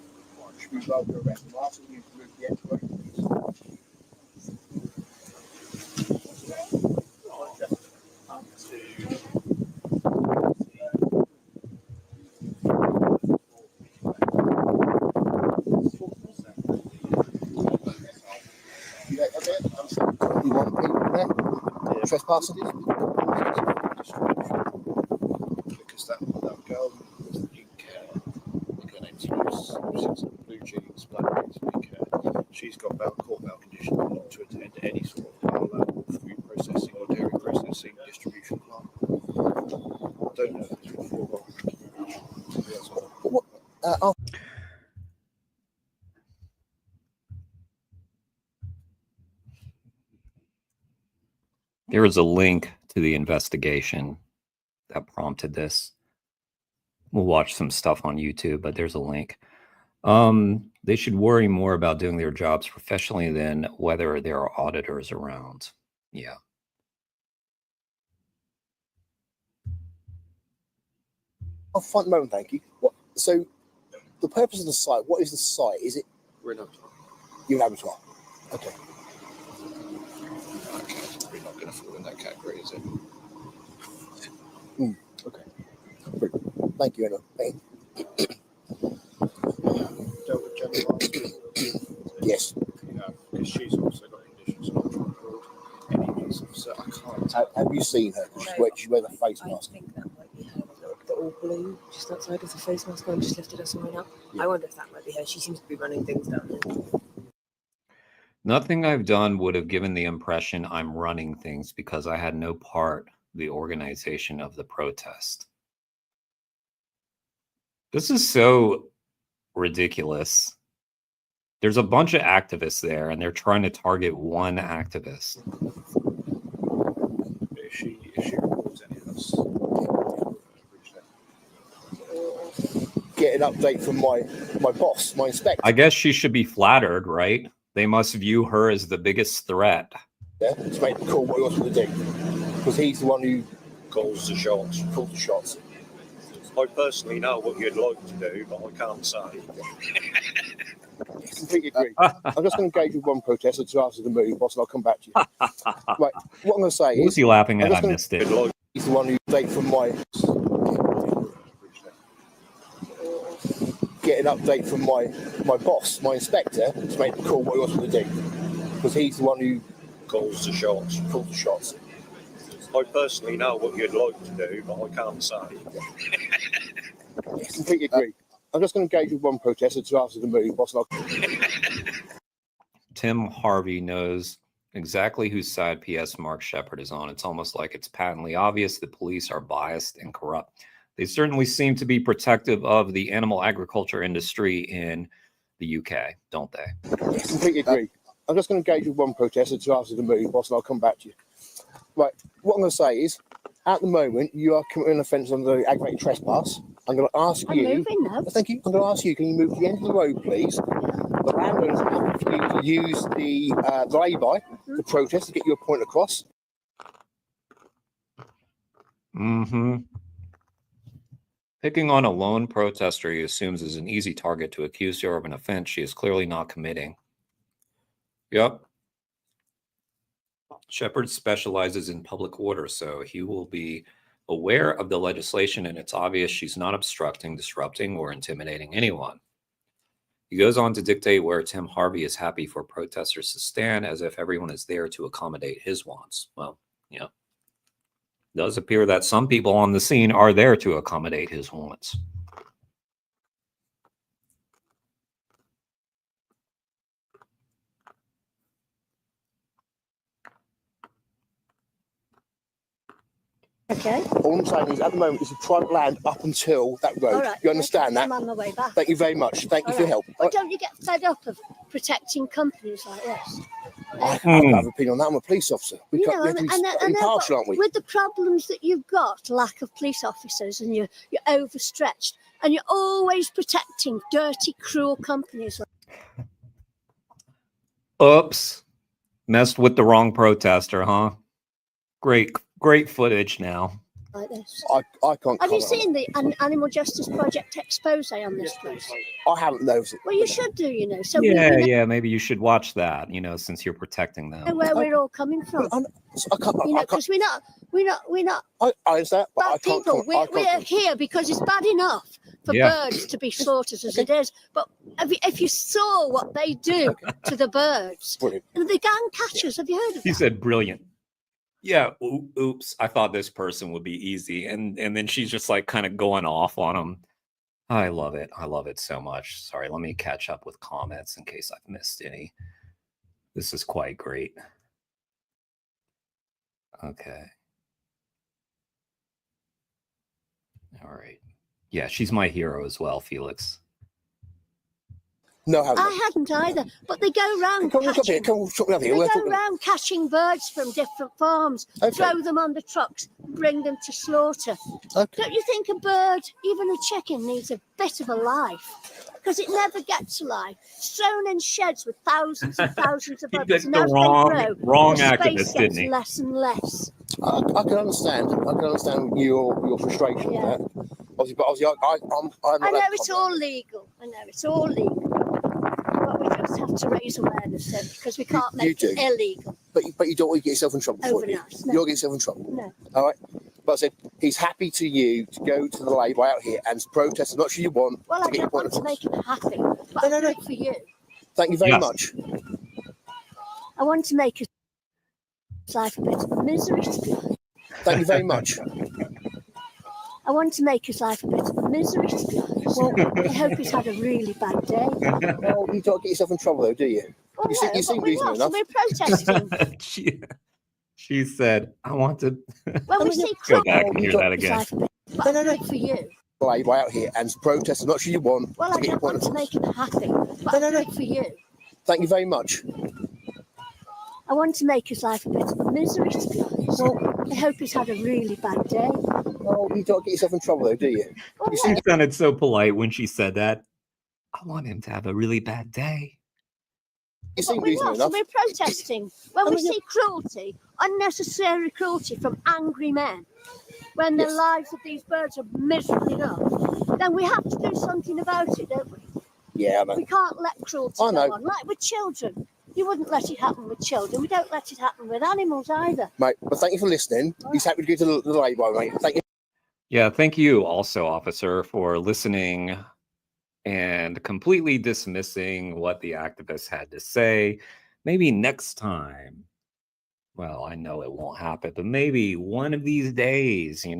should be rolled to arrest. I'm asking you to move the extra You want people there? Trespassing? Because that girl with the pink hair, her name's Luce, she's blue jeans, black jeans, pink hair. She's got court bail condition not to attend any sort of parallel food processing or dairy processing distribution plant. I don't know if it's before. There is a link to the investigation that prompted this. We'll watch some stuff on YouTube, but there's a link. They should worry more about doing their jobs professionally than whether there are auditors around. Yeah. I'll find the moment, thank you. What? So, the purpose of the site, what is the site? Is it? We're an abattoir. You're an abattoir. Okay. We're not going to fall in that category, is it? Okay. Brilliant. Thank you, Anna. Dealt with Jenny Yes. Because she's also got conditions not to record any means of, so I can't. Have you seen her? She wears a face mask. I think that might be her. The all blue, just outside of the face mask. I just lifted her sign up. Yeah. I wonder if that might be her. She seems to be running things down here. Nothing I've done would have given the impression I'm running things because I had no part in the organization of the protest. This is so ridiculous. There's a bunch of activists there, and they're trying to target one activist. Is she reports any of us? Get an update from my boss, my inspector. I guess she should be flattered, right? They must view her as the biggest threat. Yeah, to make the call what he wants to do. Because he's the one who calls the shots. I personally know what you'd like to do, but I can't say. Completely agree. I'm just going to engage with one protester to ask her to move, boss, and I'll come back to you. Right, what I'm going to say is... What was he laughing at? I missed it. He's the one who update from my... Get an update from my boss, my inspector, to make the call what he wants to do. Because he's the one who calls the shots. I personally know what you'd like to do, but I can't say. Completely agree. I'm just going to engage with one protester to ask her to move, boss. Tim Harvey knows exactly whose side PS Mark Shepard is on. It's almost like it's patently obvious the police are biased and corrupt. They certainly seem to be protective of the animal agriculture industry in the UK, don't they? Completely agree. I'm just going to engage with one protester to ask her to move, boss, and I'll come back to you. Right, what I'm going to say is, at the moment, you are committing an offence under the aggravated trespass. I'm going to ask you... I'm moving now. Thank you. I'm going to ask you, can you move to the end of the road, please? The landowner's happy for you to use the lay-by, the protest, to get your point across. Mm-hmm. Picking on a lone protester he assumes is an easy target to accuse her of an offense she is clearly not committing. Yep. Shepard specializes in public order, so he will be aware of the legislation, and it's obvious she's not obstructing, disrupting, or intimidating anyone. He goes on to dictate where Tim Harvey is happy for protesters to stand, as if everyone is there to accommodate his wants. Well, yeah. It does appear that some people on the scene are there to accommodate his wants. Okay. All I'm saying is, at the moment, it's a private land up until that road. Right, you understand that? I'm on my way back. Thank you very much. Thank you for your help. But don't you get fed up of protecting companies like this? I have an opinion on that. I'm a police officer. We can't be impartial, aren't we? With the problems that you've got, lack of police officers, and you're overstretched, and you're always protecting dirty, cruel companies. Oops. Messed with the wrong protester, huh? Great footage now. Like this. I can't. Have you seen the Animal Justice Project expose on this place? I haven't noticed it. Well, you should do, you know. So yeah, maybe you should watch that, since you're protecting them. Where we're all coming from. Because we're not. I understand, but bad people. We're here because it's bad enough for birds to be slaughtered as it is. But if you saw what they do to the birds, and the gang catchers, have you heard of that? He said, "Brilliant." Yeah, oops, I thought this person would be easy. And then she's just like kind of going off on him. I love it. I love it so much. Sorry, let me catch up with comments in case I've missed any. This is quite great. Okay. All right. Yeah, she's my hero as well, Felix. No, I hadn't either. But they go round catching birds from different farms, throw them on the trucks, bring them to slaughter. Don't you think a bird, even a chicken, needs a bit of a life? Because it never gets alive. Thrown in sheds with thousands and thousands of others. He picked the wrong activist, didn't he? Less and less. I can understand. I can understand your frustration with that. Obviously, but obviously, I'm I not know allowed to it's comment all on it. legal. I know it's all legal. But we just have to raise awareness then, because we can't You make it do. illegal. But you don't want to get yourself in trouble for it. Overnight, no. You'll get yourself in trouble. No. All right. But I said he's happy to you to go to the Labour out here and protest as much as you want Well, to I get your don't point want to across. make him happy, but I'll do it for you. Thank you very Yes. much. I want to make his life a bit of a misery, to be honest. Thank you very much. I want to make his life a bit of a misery, to be honest. I hope he's had a really bad day. Well, you don't get yourself in trouble, though, do you? Well, You no, seem but we're reasonable not, enough. so we're protesting. She said, I want to When we see go back cruelty, and hear that his again. life a bit, but I'll do it for you. Labour out here and protest as much as you want Well, to I get your don't point want to across. make him happy, but I'll do it for you. Thank you very much. I want to make his life a bit of a misery, to be honest. I hope he's had a really bad day. Well, you don't get yourself in trouble, though, do you? Well, She no, sounded so polite when she said that. I want him to have a really bad day. You seem but we're reasonable not, so enough. we're protesting. When we see cruelty, unnecessary cruelty from angry men, when the Yes. lives of these birds are miserably enough, then we have to do something about it, don't we? Yeah, I know. We can't let cruelty I know. go on, like with children. You wouldn't let it happen with children. We don't let it happen with animals either. Mate, but thank you for listening. He's happy to go to the Labour, mate. Thank you. Yeah, thank you also, officer, for listening and completely dismissing what the activists had to say. Maybe next time, well, I know it won't happen, but maybe one of these days, these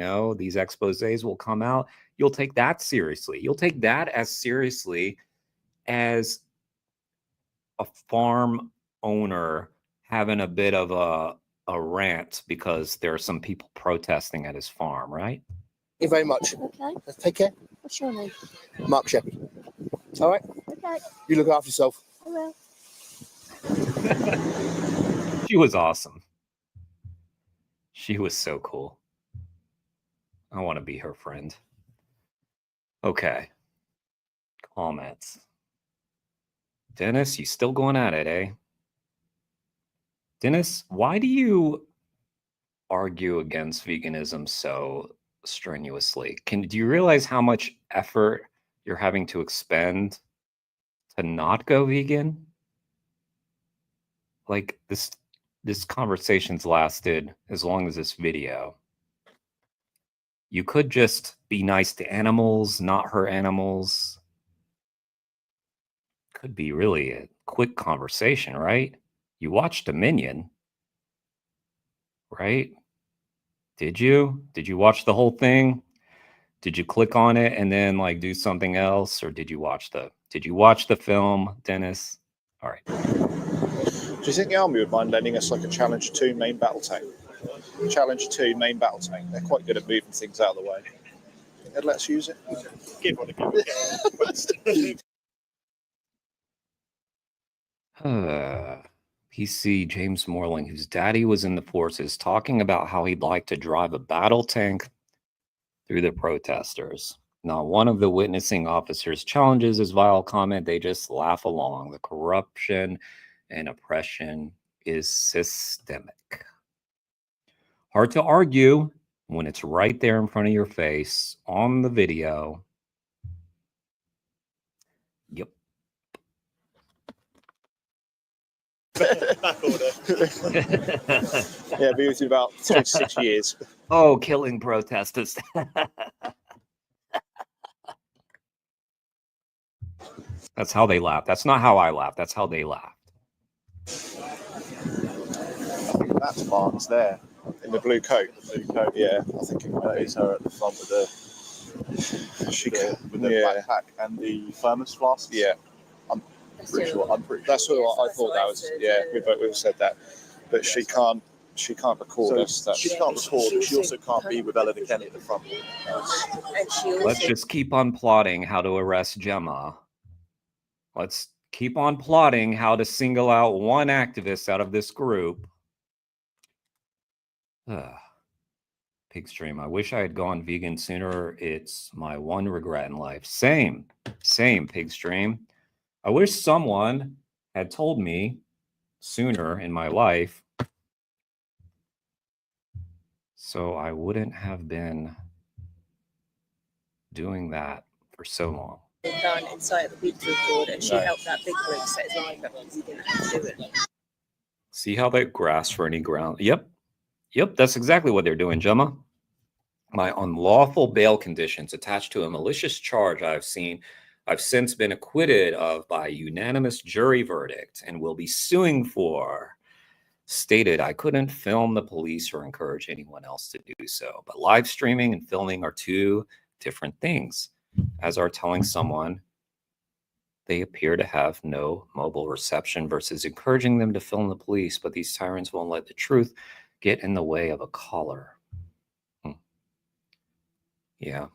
exposés will come out. You'll take that seriously. You'll take that as seriously as a farm owner having a bit of a rant because there are some people protesting at his farm, right? Thank you very much. Okay. Take care. What's your name? Mark Shepherd. All right. Okay. You look after yourself. I will. She was awesome. She was so cool. I want to be her friend. Okay. Comments. Dennis, you still going at it, eh? Dennis, why do you argue against veganism so strenuously? Do you realize how much effort you're having to expend to not go vegan? Like this conversation's lasted as long as this video. You could just be nice to animals, not hurt animals. Could be really a quick conversation, right? You watched Dominion, right? Did you? Did you watch the whole thing? Did you click on it and then do something else, or did you watch the film, Dennis? All right. Do you think the army would mind lending us like a Challenger 2 main battle tank? Challenger 2 main battle tank. They're quite good at moving things out of the way. They'd let us use it. Give one a go. PC James Morling, whose daddy was in the forces, talking about how he'd like to drive a battle tank through the protesters. Not one of the witnessing officers challenges his vile comment. They just laugh along. The corruption and oppression is systemic. Hard to argue when it's right there in front of your face on the video. Yep. Back order. Yeah, been with you about 26 years. Oh, killing protesters. That's how they laugh. That's not how I laugh. That's how they laughed. That's Barnes there. In the blue coat. The blue coat. Yeah, I think it might be her at the front with the backpack and the thermos flask. Yeah. I'm pretty sure. That's what I thought that was. Yeah, we've said that. But she can't record us. She can't record, but she also can't be with Eleanor Kenny at the front. Let's just keep on plotting how to arrest Gemma. Let's keep on plotting how to single out one activist out of this group. Pigstream, I wish I had gone vegan sooner. It's my one regret in life. Same, Pigstream. I wish someone had told me sooner in my life so I wouldn't have been doing that for so long. Down inside the beat record, and she Right. helped that big bloke set his life up because he didn't have to do it. See how they grasp for any ground? Yep. That's exactly what they're doing, Gemma. My unlawful bail conditions attached to a malicious charge I've since been acquitted of by unanimous jury verdict and will be suing for. Stated I couldn't film the police or encourage anyone else to do so, but live streaming and filming are two different things, as are telling someone they appear to have no mobile reception versus encouraging them to film the police, but these tyrants won't let the truth get in the way of a caller. Yeah.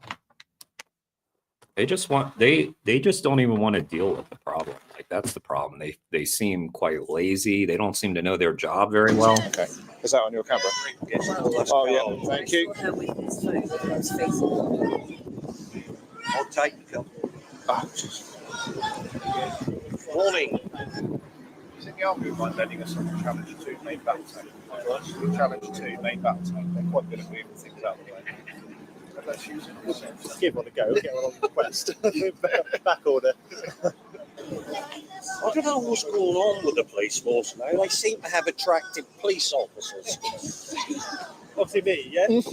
They just don't even want to deal with the problem. Like, that's the problem. They seem quite lazy. They don't seem to know their job very well. Okay. Is that on your camera? Yes. Oh, yeah. Thank you. I'll take the Morning. Is it the army who mind lending us on Challenge 2 main battle tank? Challenge 2 main battle tank. They're quite good at moving things out of the way. Let's use it. Give one a go. Get one on request. Back order. I don't know what's going on with the police force now. They seem to have attractive police officers. Obviously me, yeah? I've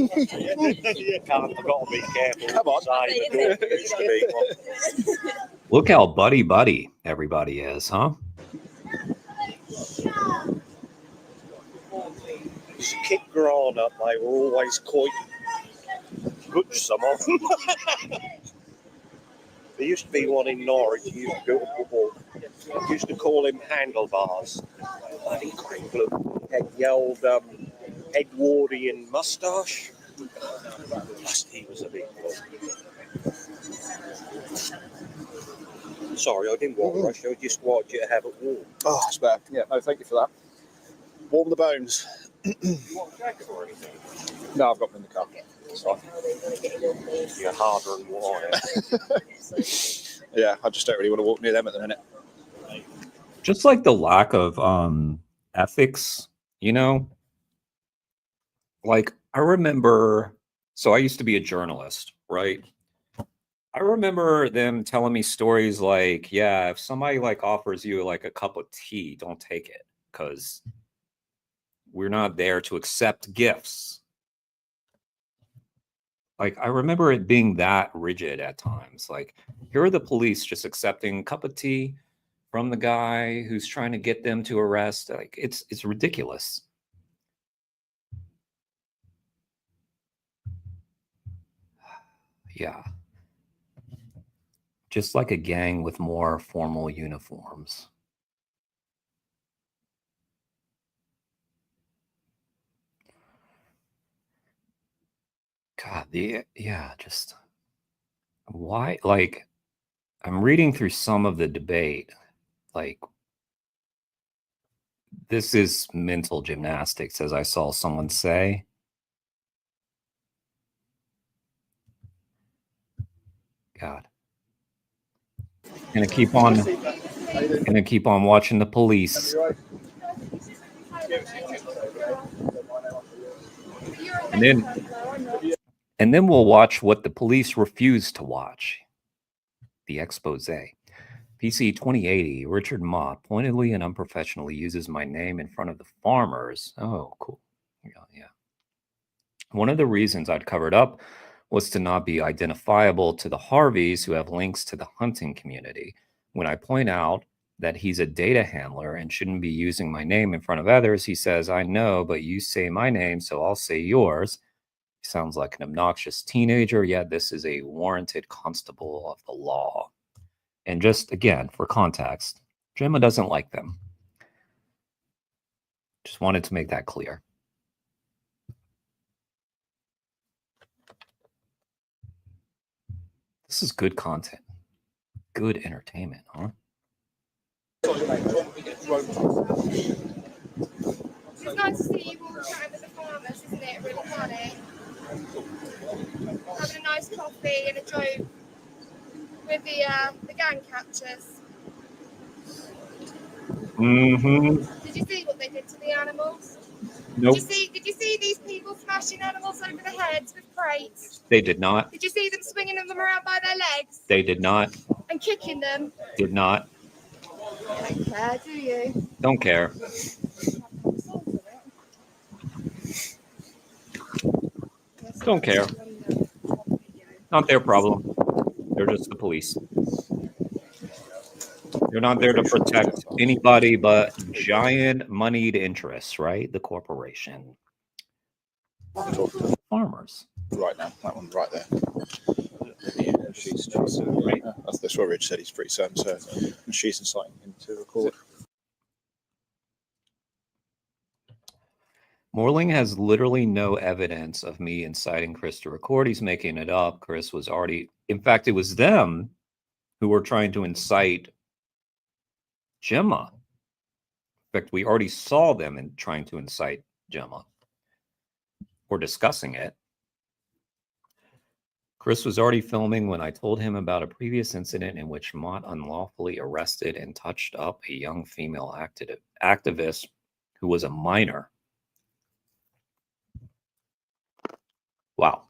got to be careful. Come on. Look how buddy everybody is, huh? As a kid growing up, they were always quite good, some of them. There used to be one in Norwich who used to go to football. Used to call him Handlebars. Bloody great bloke. Had the old Edwardian moustache. Plus, he was a big bloke. Sorry, I didn't want to rush. I just wanted you to have it warm. Oh, it's better. Yeah, no, thank you for that. Warm the bones. You want a jacket or anything? No, I've got them in the car. Sorry. You're harder than what I am. Yeah, I just don't really want to walk near them at the minute. Just like the lack of ethics, you know? Like, I remember, so I used to be a journalist, right? I remember them telling me stories like, yeah, if somebody like offers you like a cup of tea, don't take it, because we're not there to accept gifts. Like, I remember it being that rigid at times. Like, here are the police just accepting a cup of tea from the guy who's trying to get them to arrest. Like, it's ridiculous. Yeah. Just like a gang with more formal uniforms. God, just why? Like, I'm reading through some of the debate. Like, this is mental gymnastics, as I saw someone say. God. Gonna keep on watching the police. And then we'll watch what the police refuse to watch. The expose. PC 2080, Richard Mott pointedly and unprofessionally uses my name in front of the farmers. Oh, cool. Yeah. One of the reasons I'd covered up was to not be identifiable to the Harveys who have links to the hunting community. When I point out that he's a data handler and shouldn't be using my name in front of others, he says, I know, but you say my name, so I'll say yours. He sounds like an obnoxious teenager, yet this is a warranted constable of the law. And just, again, for context, Gemma doesn't like them. Just wanted to make that clear. This is good content. Good entertainment, huh? It's nice to see you all chatting with the farmers, isn't it? Really funny. Having a nice coffee and a joke with the gang catchers. Mm-hmm. Did you see what they did to the animals? Nope. Did you see these people smashing animals over the heads with crates? They did not. Did you see them swinging them around by their legs They did not. and kicking them? Did not. Don't care, do you? Don't care. Don't care. Not their problem. They're just the police. They're not there to protect anybody but giant moneyed interests, right? The corporation. Farmers. Right now, that one right there. Yeah, she's right. That's what Rich said. He's pretty certain. So, and she's inciting him to record. Morling has literally no evidence of me inciting Chris to record. He's making it up. Chris was already, in fact, it was them who were trying to incite Gemma. In fact, we already saw them in trying to incite Gemma. We're discussing it. Chris was already filming when I told him about a previous incident in which Mott unlawfully arrested and touched up a young female activist who was a minor. Wow.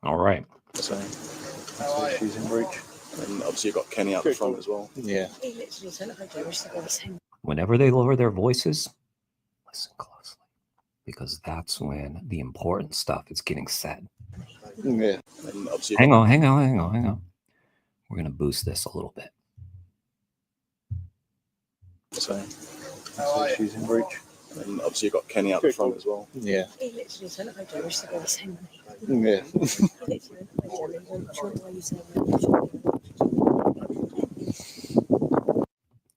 All right. So she's in breach. And obviously you've got Kenny out the front as well. Yeah. Whenever they lower their voices, listen closely, because that's when the important stuff is getting said. Yeah. And obviously hang on. We're going to boost this a little bit. So she's in breach. And obviously you've got Kenny out the front as well. Yeah. Yeah.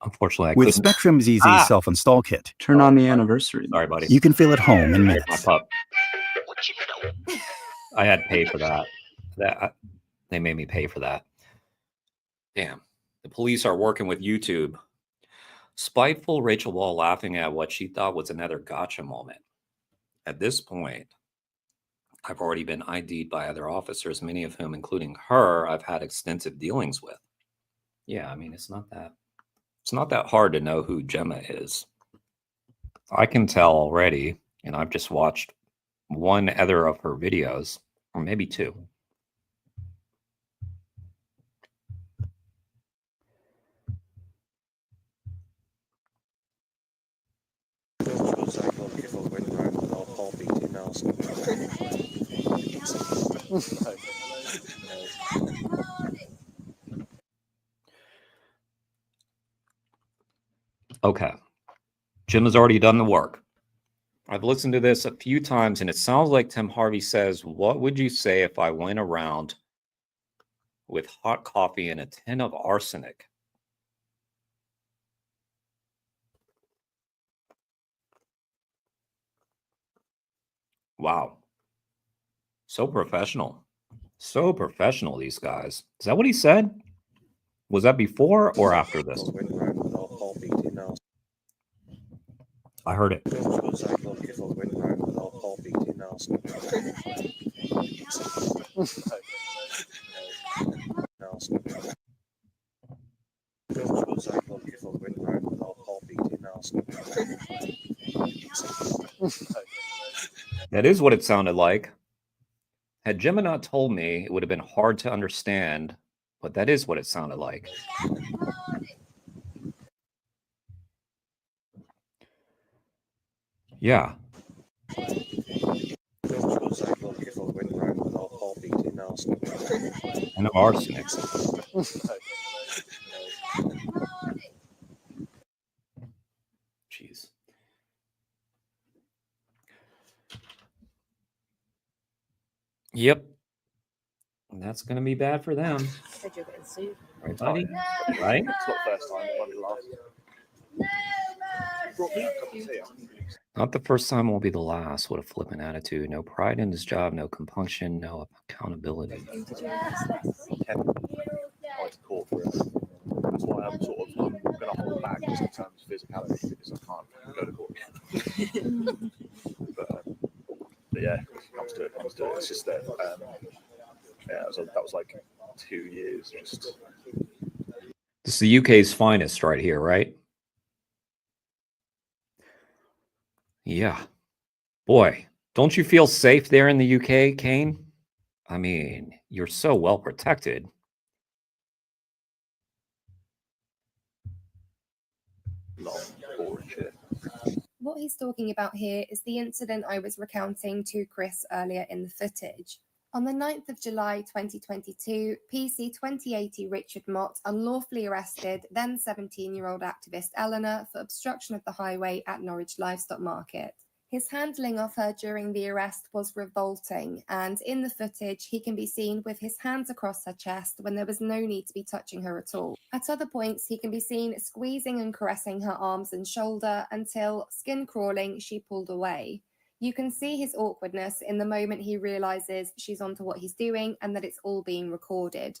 Unfortunately, I With couldn't. Spectrum's easy self-install kit, Turn on the anniversary. Sorry, buddy. you can feel at home in My minutes. pup. I had to pay for that. They made me pay for that. Damn. The police are working with YouTube. Spiteful Rachel Wall laughing at what she thought was another gotcha moment. At this point, I've already been ID'd by other officers, many of whom, including her, I've had extensive dealings with. Yeah, I mean, it's not that hard to know who Gemma is. I can tell already, and I've just watched one other of her videos, or maybe two. Okay. Jim has already done the work. I've listened to this a few times, and it sounds like Tim Harvey says, what would you say if I went around with hot coffee and a tin of arsenic? Wow. So professional. So professional, these guys. Is that what he said? Was that before or after this? I heard it. That is what it sounded like. Had Gemma not told me, it would have been hard to understand, but that is what it sounded like. Yeah. And arsenic. Jeez. Yep. And that's going to be bad for them. Right, buddy? Right? It's not the first time, it might be the last. Not the first time, won't be the last. What a flippant attitude. No pride in his job, no compunction, no accountability. That's why I'm sort of going to hold back just in terms of physicality, because I can't go to court. But yeah, it comes to it. It's just that, yeah, that was like 2 years. Just This is the UK's finest right here, right? Yeah. Boy, don't you feel safe there in the UK, Kane? I mean, you're so well protected. Long, boring shit. What he's talking about here is the incident I was recounting to Chris earlier in the footage. On the 9th of July 2022, PC 2080 Richard Mott unlawfully arrested then 17-year-old activist Eleanor for obstruction of the highway at Norwich Livestock Market. His handling of her during the arrest was revolting, and in the footage he can be seen with his hands across her chest when there was no need to be touching her at all. At other points he can be seen squeezing and caressing her arms and shoulder until, skin crawling, she pulled away. You can see his awkwardness in the moment he realises she's onto what he's doing and that it's all being recorded.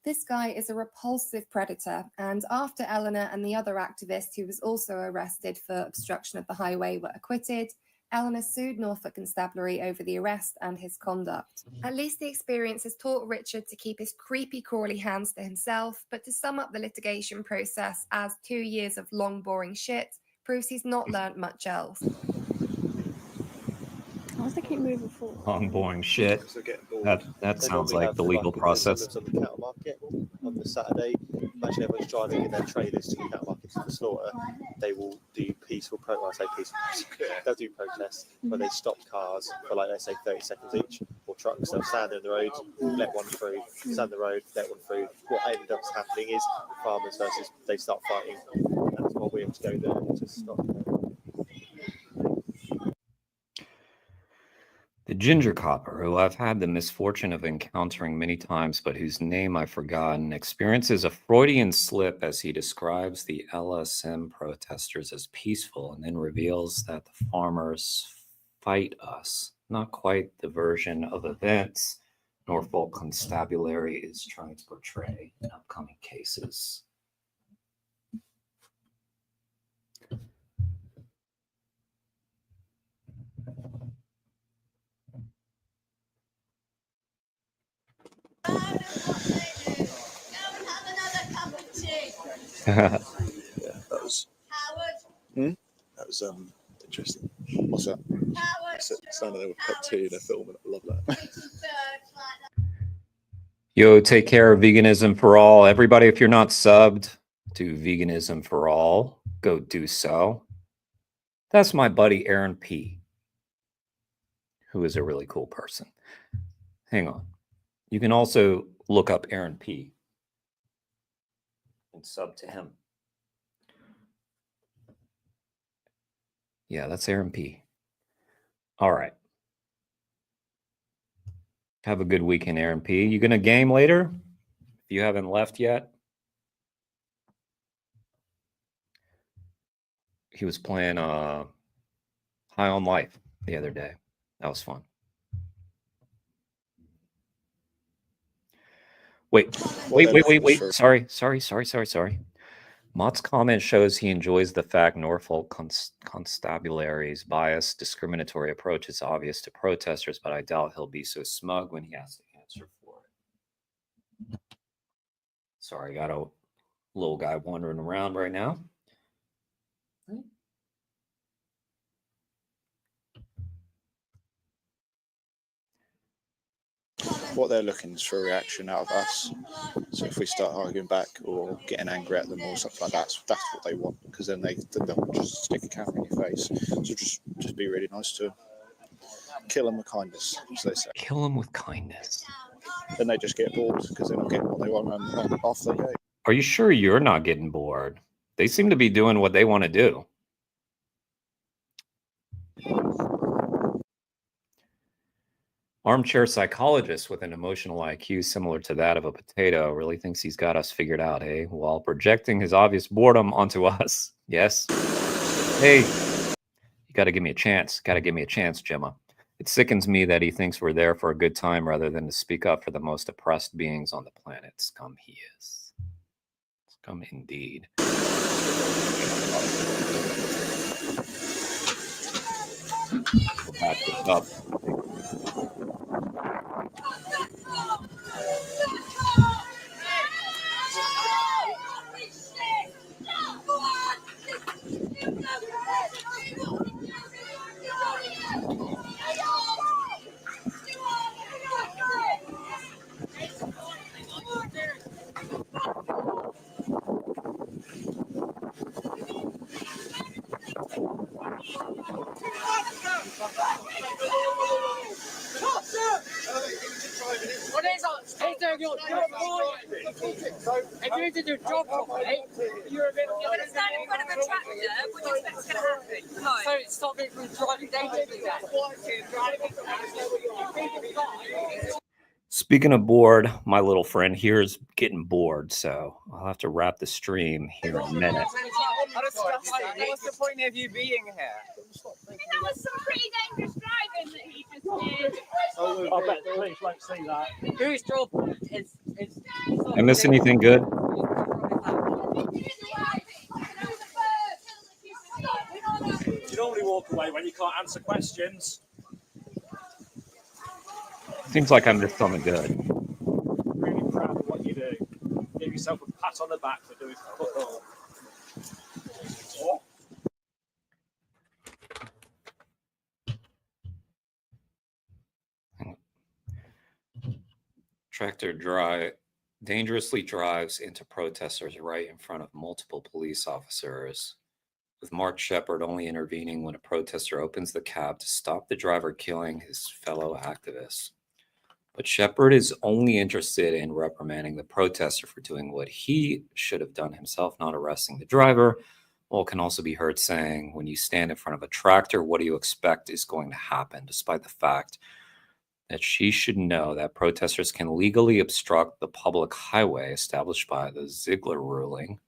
This guy is a repulsive predator, and after Eleanor and the other activist who was also arrested for obstruction of the highway were acquitted, Eleanor sued Norfolk Constabulary over the arrest and his conduct. At least the experience has taught Richard to keep his creepy crawly hands to himself, but to sum up the litigation process as 2 years of long boring shit proves he's not learnt much else. Why does they keep moving forward? Long boring shit. That sounds like the legal process. On the cattle market on the Saturday, imagine everyone's driving in their trailers to the cattle market for the slaughter. They will do peaceful they'll do protests where they stop cars for, like, let's say 30 seconds each, or trucks. They'll stand in the road, let one through, stand in the road, let one through. What ended up happening is farmers versus they start fighting, and that's why we have to go there to stop. The ginger copper, who I've had the misfortune of encountering many times, but whose name I've forgotten, experiences a Freudian slip as he describes the LSM protesters as peaceful and then reveals that the farmers fight us. Not quite the version of events Norfolk Constabulary is trying to portray in upcoming cases. Yeah, that was. That was interesting. What's that? Standing there with Pet 2, they're filming it. I love that. Yo, take care of Veganism for All. Everybody, if you're not subbed to Veganism for All, go do so. That's my buddy Aaron P., who is a really cool person. Hang on. You can also look up Aaron P. and sub to him. Yeah, that's Aaron P. All right. Have a good weekend, Aaron P. You gonna game later? If you haven't left yet. He was playing High on Life the other day. That was fun. Wait. Sorry. Mott's comment shows he enjoys the fact Norfolk Constabulary's biased, discriminatory approach is obvious to protesters, but I doubt he'll be so smug when he has to answer for it. Sorry, got a little guy wandering around right now. What they're looking is for a reaction out of us. So if we start arguing back or getting angry at them or something like that, that's what they want, because then they'll just stick a camera in your face. So just be really nice to them. Kill them with kindness, as they say. Kill them with kindness. Then they just get bored because they're not getting what they want, and off they go. Are you sure you're not getting bored? They seem to be doing what they want to do. Armchair psychologist with an emotional IQ similar to that of a potato really thinks he's got us figured out, eh? While projecting his obvious boredom onto us. Yes. Hey, you got to give me a chance. Got to give me a chance, Gemma. It sickens me that he thinks we're there for a good time rather than to speak up for the most oppressed beings on the planet. Scum he is. Scum indeed. Back this up. your job, so if you did your job properly, you're a bit. You're going to stand in front of a tractor. What do you expect is going to happen? No. So stop it from driving dangerously. Speaking of bored, my little friend here is getting bored, so I'll have to wrap the stream here in a minute. What's the point of you being here? That was some pretty dangerous driving that he just did. I bet the police won't see that. Whose job is I miss anything good? You normally walk away when you can't answer questions. Seems like I missed something good. Really proud of what you do. Give yourself a pat on the back for doing football. Tractor dangerously drives into protesters right in front of multiple police officers, with Mark Shepard only intervening when a protester opens the cab to stop the driver killing his fellow activists. But Shepard is only interested in reprimanding the protester for doing what he should have done himself, not arresting the driver. Well, it can also be heard saying, when you stand in front of a tractor, what do you expect is going to happen, despite the fact that she should know that protesters can legally obstruct the public highway established by the Ziegler ruling,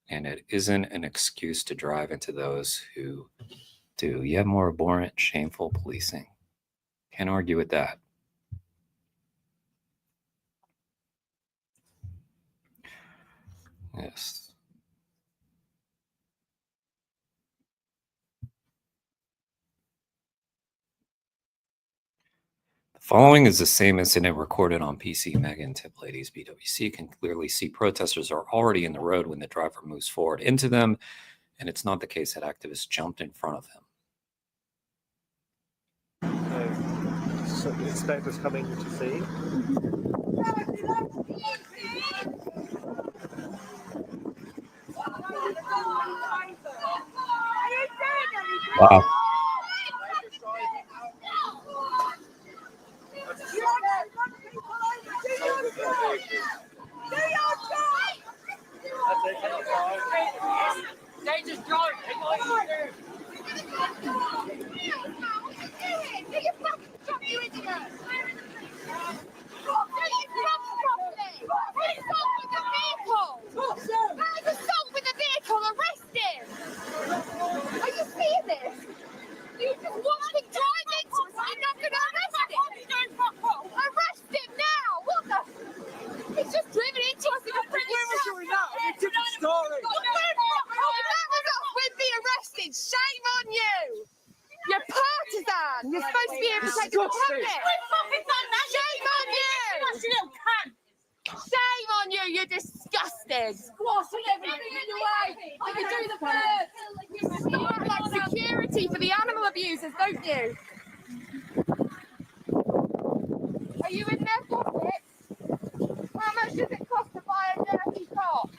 and it isn't an excuse to drive into those who do yet more abhorrent, shameful policing. Can't argue with that. Yes. The following is the same incident recorded on PC. Megan, tip ladies, BWC can clearly see protesters are already in the road when the driver moves forward into them, and it's not the case that activists jumped in front of him. So the inspector's coming to see. Wow. They just drive. Assault with a vehicle, arrest him! Are you seeing this? You just watched him drive into us, you're not going to arrest him! Arrest him now! What the? He's just driven into us in a British truck! It's a different story. That was us with the arrested! Shame on you! You're partisan! You're supposed to be able to take a public! Shame on you! Shame on you, you're disgusting! Squashing everything in your way. I can do the bird. You act like security for the animal abusers, don't you? Are you in their pockets? How much does it cost to buy a dirty top?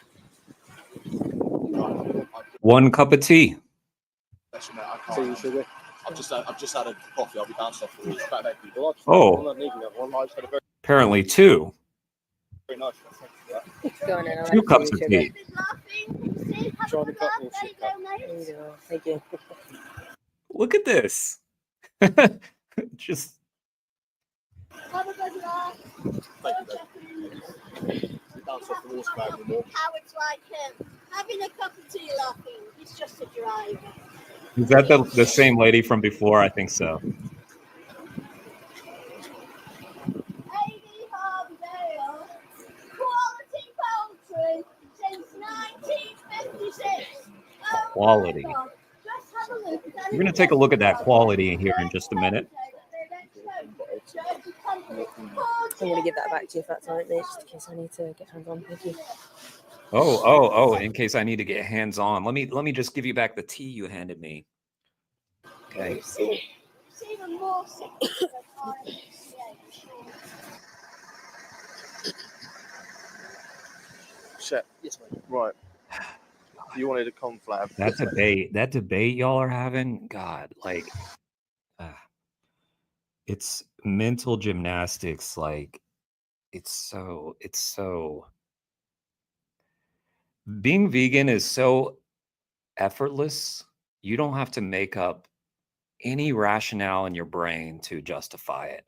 One cup of tea. Tea, sugar. I've just had a coffee. I'll be bounced off the week. About that people. Oh. I'm not needing that one. I just had a very, Apparently two. very nice one. Thank you for that. Two cups of tea. Trying to cut more shit. Thank you. Look at this. Just Have a good laugh. Bounce off the water bag anymore. How it's like having a cup of tea laughing. It's just a drive. is that the same lady from before? I think so. Quality poultry since 1956. Quality. Just have a look. We're going to take a look at that quality here in just a minute. I'm going to give that back to you if that's all right, mate, just in case I need to get hands on. Thank you. Oh, in case I need to get hands on. Let me just give you back the tea you handed me. Okay. It's even more sick. Shit. Yes, mate. Right. You wanted a conflab. That debate y'all are having, God, like, it's mental gymnastics. Like, it's so being vegan is so effortless. You don't have to make up any rationale in your brain to justify it.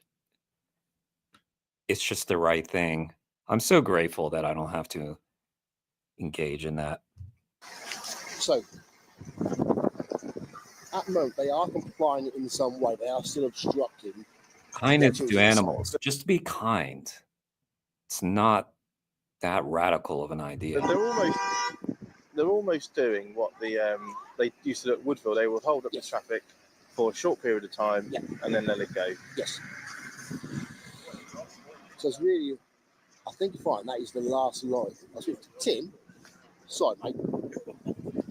It's just the right thing. I'm so grateful that I don't have to engage in that. So, at the moment, they are complying in some way. They are still obstructing. Kindness their to choices. animals. Just be kind. It's not that radical of an idea. They're almost doing what they used to do at Woodville. They will hold up the traffic for a short period of time and then let it go. Yes. So it's really, I think you're fine. That is the last line. I was with Tim. Sorry, mate.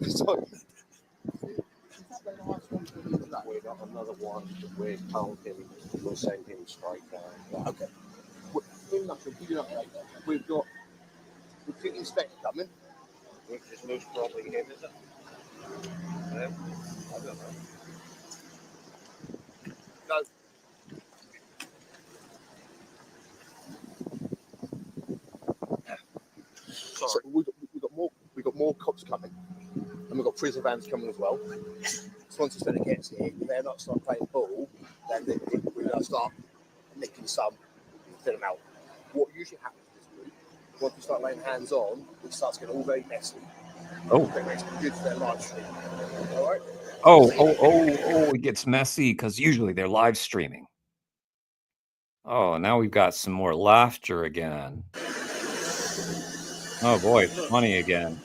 Sorry. We got another one we're told him we'll send him straight down. Okay. In nutshell, give you an update. We've got the inspector coming. Which is most probably him, is it? I don't know. No. Sorry. So we've got more cops coming, and we've got prison vans coming as well. So once the inspector gets here, if they're not start playing ball, then we're going to start nicking some and thin them out. What usually happens in this group, once we start laying hands on, it starts getting all very messy. Oh. That makes it good for their live stream. All right. Oh, it gets messy because usually they're live streaming. Oh, now we've got some more laughter again. Oh boy, it's funny again.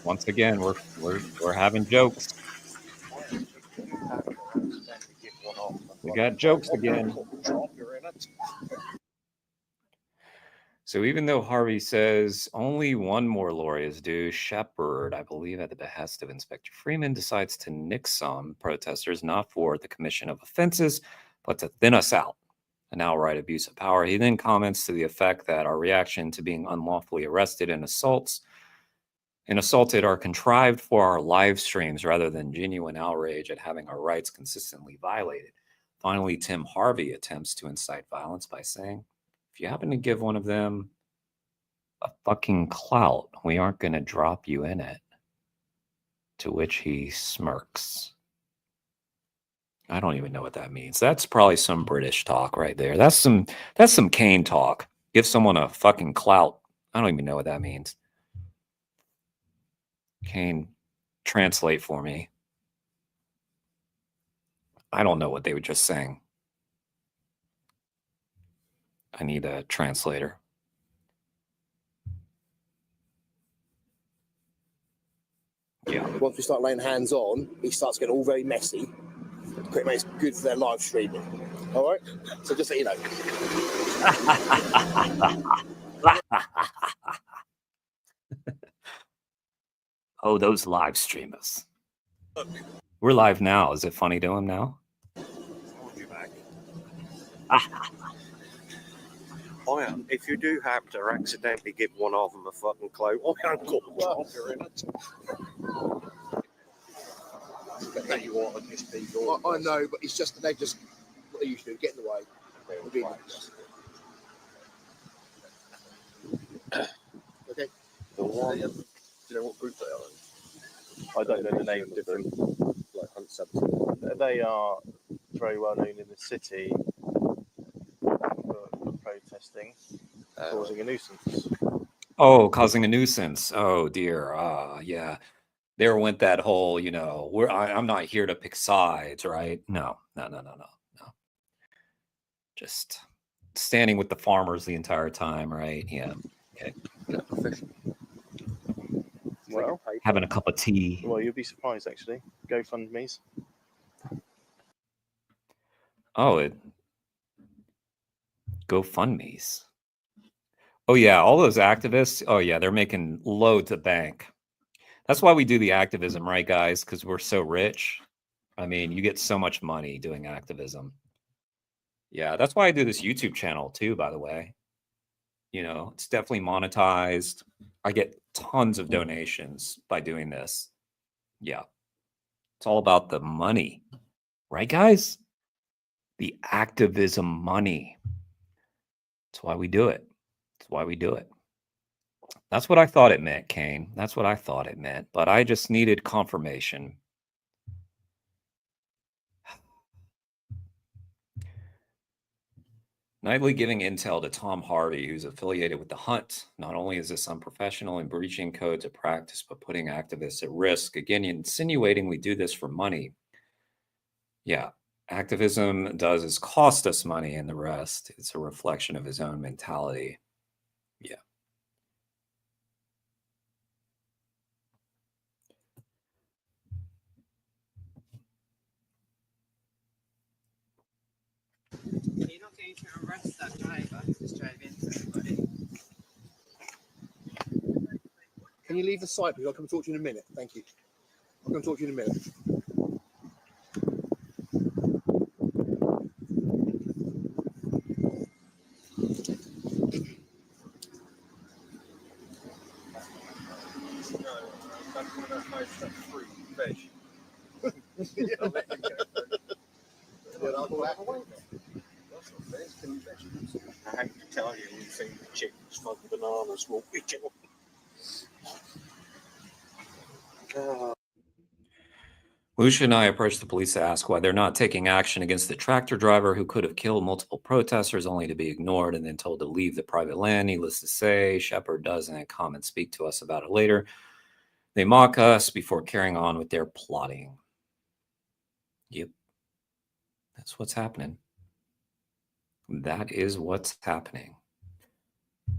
Once again, we're having jokes. We got jokes again. So even though Harvey says only one more lorry is due, Shepard, I believe at the behest of Inspector Freeman, decides to nix some protesters, not for the commission of offenses, but to thin us out. An outright abuse of power. He then comments to the effect that our reaction to being unlawfully arrested and assaulted are contrived for our live streams rather than genuine outrage at having our rights consistently violated. Finally, Tim Harvey attempts to incite violence by saying, if you happen to give one of them a fucking clout, we aren't going to drop you in it. To which he smirks. I don't even know what that means. That's probably some British talk right there. That's some Kane talk. Give someone a fucking clout. I don't even know what that means. Kane, translate for me. I don't know what they were just saying. I need a translator. Yeah. Once we start laying hands on, it starts getting all very messy. It makes it good for their live streaming. All right? So just so you know. Oh, those live streamers. We're live now. Is it funny to him now? If you do happen to accidentally give one of them a fucking clout, I ain't got the talker in it. But you want to just be I know, but it's just they just what they usually do, get in the way. Okay. Do you know what group they are? I don't know the name of them. Like Hunt Subs. They are very well known in the city for protesting, causing a nuisance. Oh, causing a nuisance. Oh dear. Yeah. There went that whole, I'm not here to pick sides, right? No. Just standing with the farmers the entire time, right? Yeah. Okay. Well, having a cup of tea. Well, you'll be surprised actually. GoFundMe's. Oh, GoFundMe's. Oh yeah, all those activists. Oh yeah, they're making loads of bank. That's why we do the activism, right, guys? Because we're so rich. I mean, you get so much money doing activism. Yeah, that's why I do this YouTube channel too, by the way. It's definitely monetized. I get tons of donations by doing this. Yeah. It's all about the money. Right, guys? The activism money. That's why we do it. That's why we do it. That's what I thought it meant, Kane. That's what I thought it meant. But I just needed confirmation. Nightly giving intel to Tom Harvey, who's affiliated with the Hunt. Not only is this unprofessional and breaching codes of practice, but putting activists at risk. Again, insinuating we do this for money. Yeah, activism does is cost us money, and the rest, it's a reflection of his own mentality. Yeah. You're not going to arrest that driver who just drove into everybody. Can you leave the site, please? I'll come talk to you in a minute. Thank you. I'll come talk to you in a minute. I hate to tell you, you think chickens fucking bananas will be killed. Lucia and I approached the police to ask why they're not taking action against the tractor driver who could have killed multiple protesters only to be ignored and then told to leave the private land. Needless to say, Shepard doesn't come and speak to us about it later. They mock us before carrying on with their plotting. Yep. That's what's happening. That is what's happening.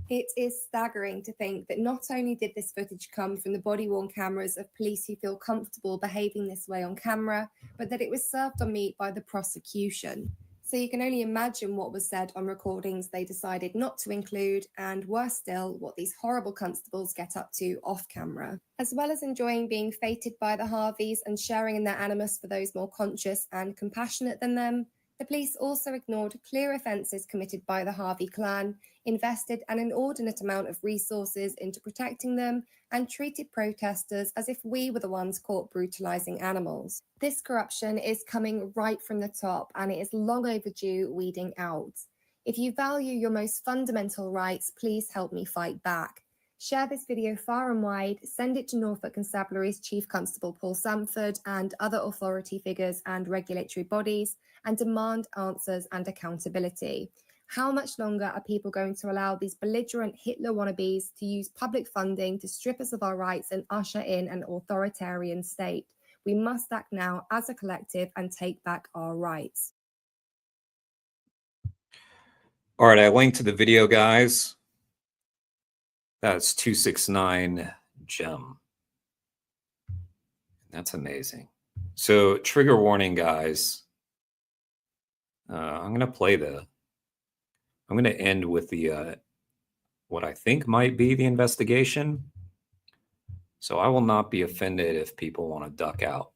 It is staggering to think that not only did this footage come from the body-worn cameras of police who feel comfortable behaving this way on camera, but that it was served on meat by the prosecution. So you can only imagine what was said on recordings they decided not to include, and worse still, what these horrible constables get up to off camera. As well as enjoying being feted by the Harveys and sharing in their animus for those more conscious and compassionate than them, the police also ignored clear offences committed by the Harvey clan, invested an inordinate amount of resources into protecting them, and treated protesters as if we were the ones caught brutalising animals. This corruption is coming right from the top, and it is long overdue weeding out. If you value your most fundamental rights, please help me fight back. Share this video far and wide, send it to Norfolk Constabulary's Chief Constable Paul Samford and other authority figures and regulatory bodies, and demand answers and accountability. How much longer are people going to allow these belligerent Hitler wannabes to use public funding to strip us of our rights and usher in an authoritarian state? We must act now as a collective and take back our rights. All right, I linked to the video, guys. That's 269 Gem. That's amazing. So, trigger warning, guys. I'm going to end with the what I think might be the investigation. So I will not be offended if people want to duck out.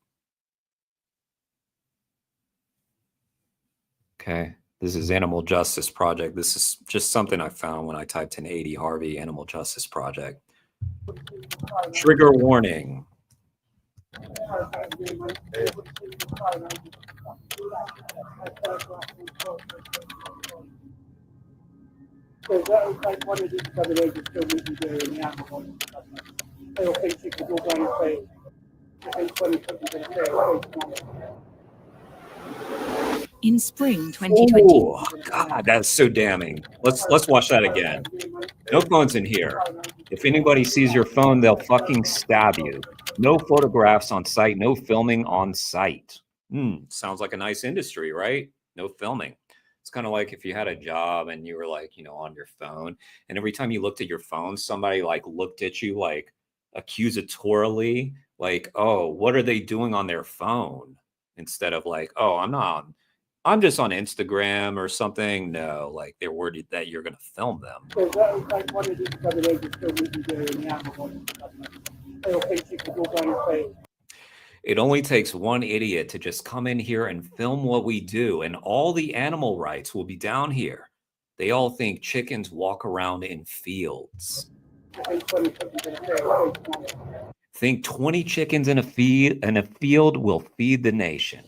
Okay. This is Animal Justice Project. This is just something I found when I typed in 80 Harvey Animal Justice Project. Trigger warning. In spring 2020. Oh, God, that's so damning. Let's watch that again. No phones in here. If anybody sees your phone, they'll fucking stab you. No photographs on site, no filming on site. Sounds like a nice industry, right? No filming. It's kind of like if you had a job and you were like, on your phone, and every time you looked at your phone, somebody like looked at you like accusatorily, like, oh, what are they doing on their phone? Instead of like, oh, I'm just on Instagram or something. No, like they're worried that you're going to film them. It only takes one idiot to just come in here and film what we do, and all the animal rights will be down here. They all think chickens walk around in fields. Think 20 chickens in a field will feed the nation.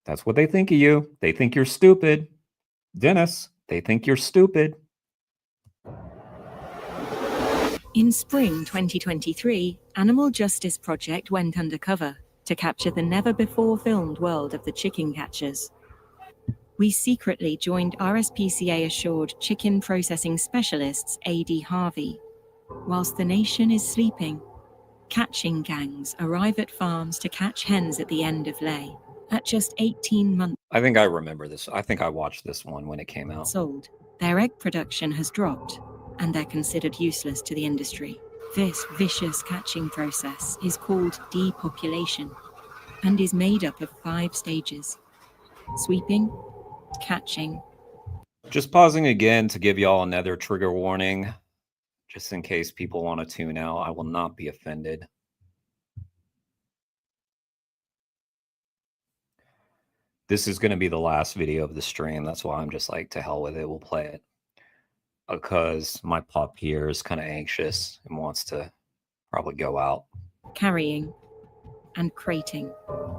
That's what they think of you. They think you're stupid. Dennis, they think you're stupid. In spring 2023, Animal Justice Project went undercover to capture the never-before-filmed world of the chicken catchers. We secretly joined RSPCA-assured chicken processing specialists A.D. Harvey. Whilst the nation is sleeping, catching gangs arrive at farms to catch hens at the end of lay. At just 18 months I think I remember this. I think I watched this one when it came out. old, their egg production has dropped, and they're considered useless to the industry. This vicious catching process is called depopulation and is made up of 5 stages: sweeping, catching. Just pausing again to give y'all another trigger warning, just in case people want to tune out. I will not be offended. This is going to be the last video of the stream. That's why I'm just like, to hell with it. We'll play it. Because my pup here is kind of anxious and wants to probably go out. Carrying and crating.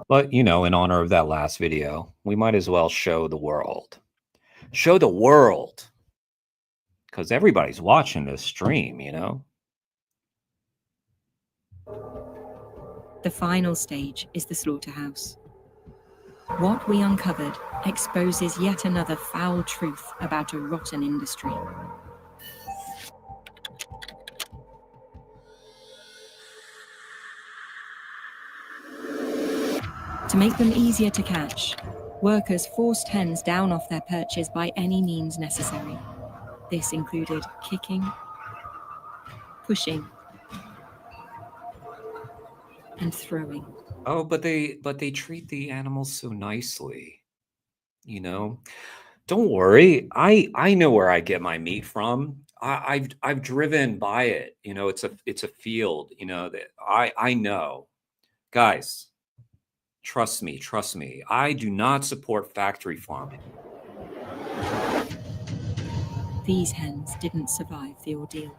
But, you know, in honor of that last video, we might as well show the world. Show the world. Because everybody's watching this stream, you know? The final stage is the slaughterhouse. What we uncovered exposes yet another foul truth about a rotten industry. To make them easier to catch, workers forced hens down off their perches by any means necessary. This included kicking, pushing, and throwing. Oh, but they treat the animals so nicely. You know? Don't worry. I know where I get my meat from. I've driven by it. You know, it's a field, you know, that I know. Guys, trust me. I do not support factory farming. These hens didn't survive the ordeal.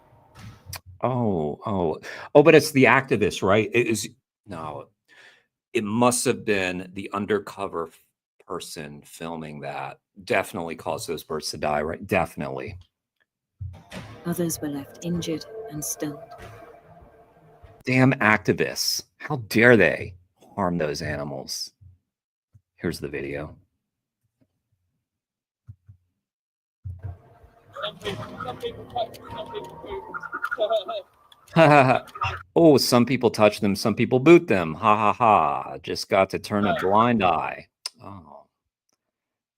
Oh, but it's the activists, right? It must have been the undercover person filming that. Definitely caused those birds to die, right? Definitely. Others were left injured and stunned. Damn activists. How dare they harm those animals? Here's the video. Oh, some people touch them, some people boot them. Ha ha ha. Just got to turn a blind eye. Oh,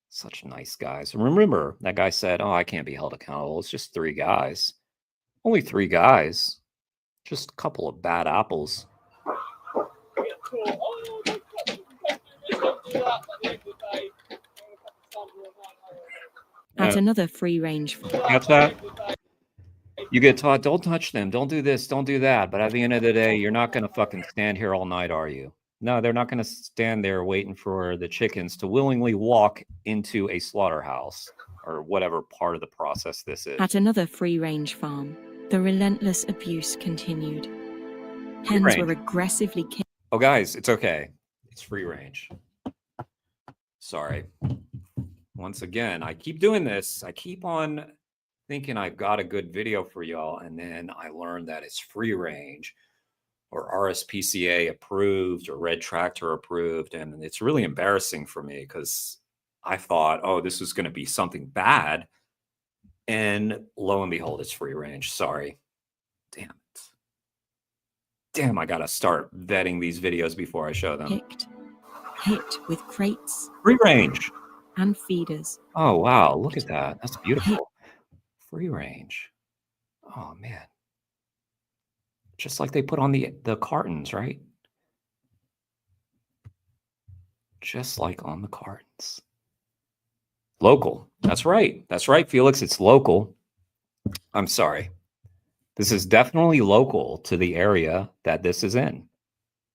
such nice guys. Remember, that guy said, oh, I can't be held accountable. It's just 3 guys. Only 3 guys. Just a couple of bad apples. At another free-range farm. Catch that? You get taught, don't touch them, don't do this, don't do that. But at the end of the day, you're not going to fucking stand here all night, are you? No, they're not going to stand there waiting for the chickens to willingly walk into a slaughterhouse or whatever part of the process this is. At another free-range farm, the relentless abuse continued. Hens were aggressively killed. Oh, guys, it's okay. It's free range. Sorry. Once again, I keep doing this. I keep on thinking I've got a good video for y'all, and then I learned that it's free range or RSPCA approved or Red Tractor approved, and it's really embarrassing for me because I thought, oh, this was going to be something bad, and lo and behold, it's free range. Sorry. Damn it. Damn, I got to start vetting these videos before I show them. Hit with crates. Free range. And feeders. Oh, wow. Look at that. That's beautiful. Free range. Oh, man. Just like they put on the cartons, right? Just like on the cartons. Local. That's right. That's right, Felix. It's local. I'm sorry. This is definitely local to the area that this is in.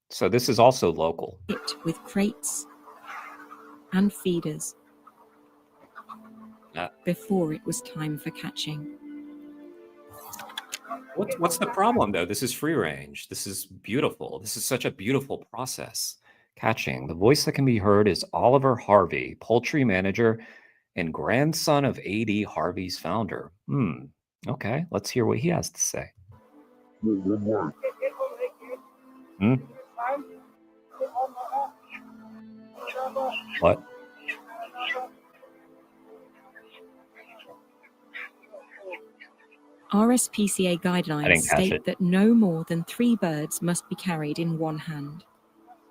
So this is also local. Hit with crates and feeders. Before it was time for catching. What's the problem, though? This is free range. This is beautiful. This is such a beautiful process. catching. The voice that can be heard is Oliver Harvey, poultry manager and grandson of A.D. Harvey's founder. Okay, let's hear what he has to say. What? RSPCA I guidelines didn't catch state it. that no more than 3 birds must be carried in one hand,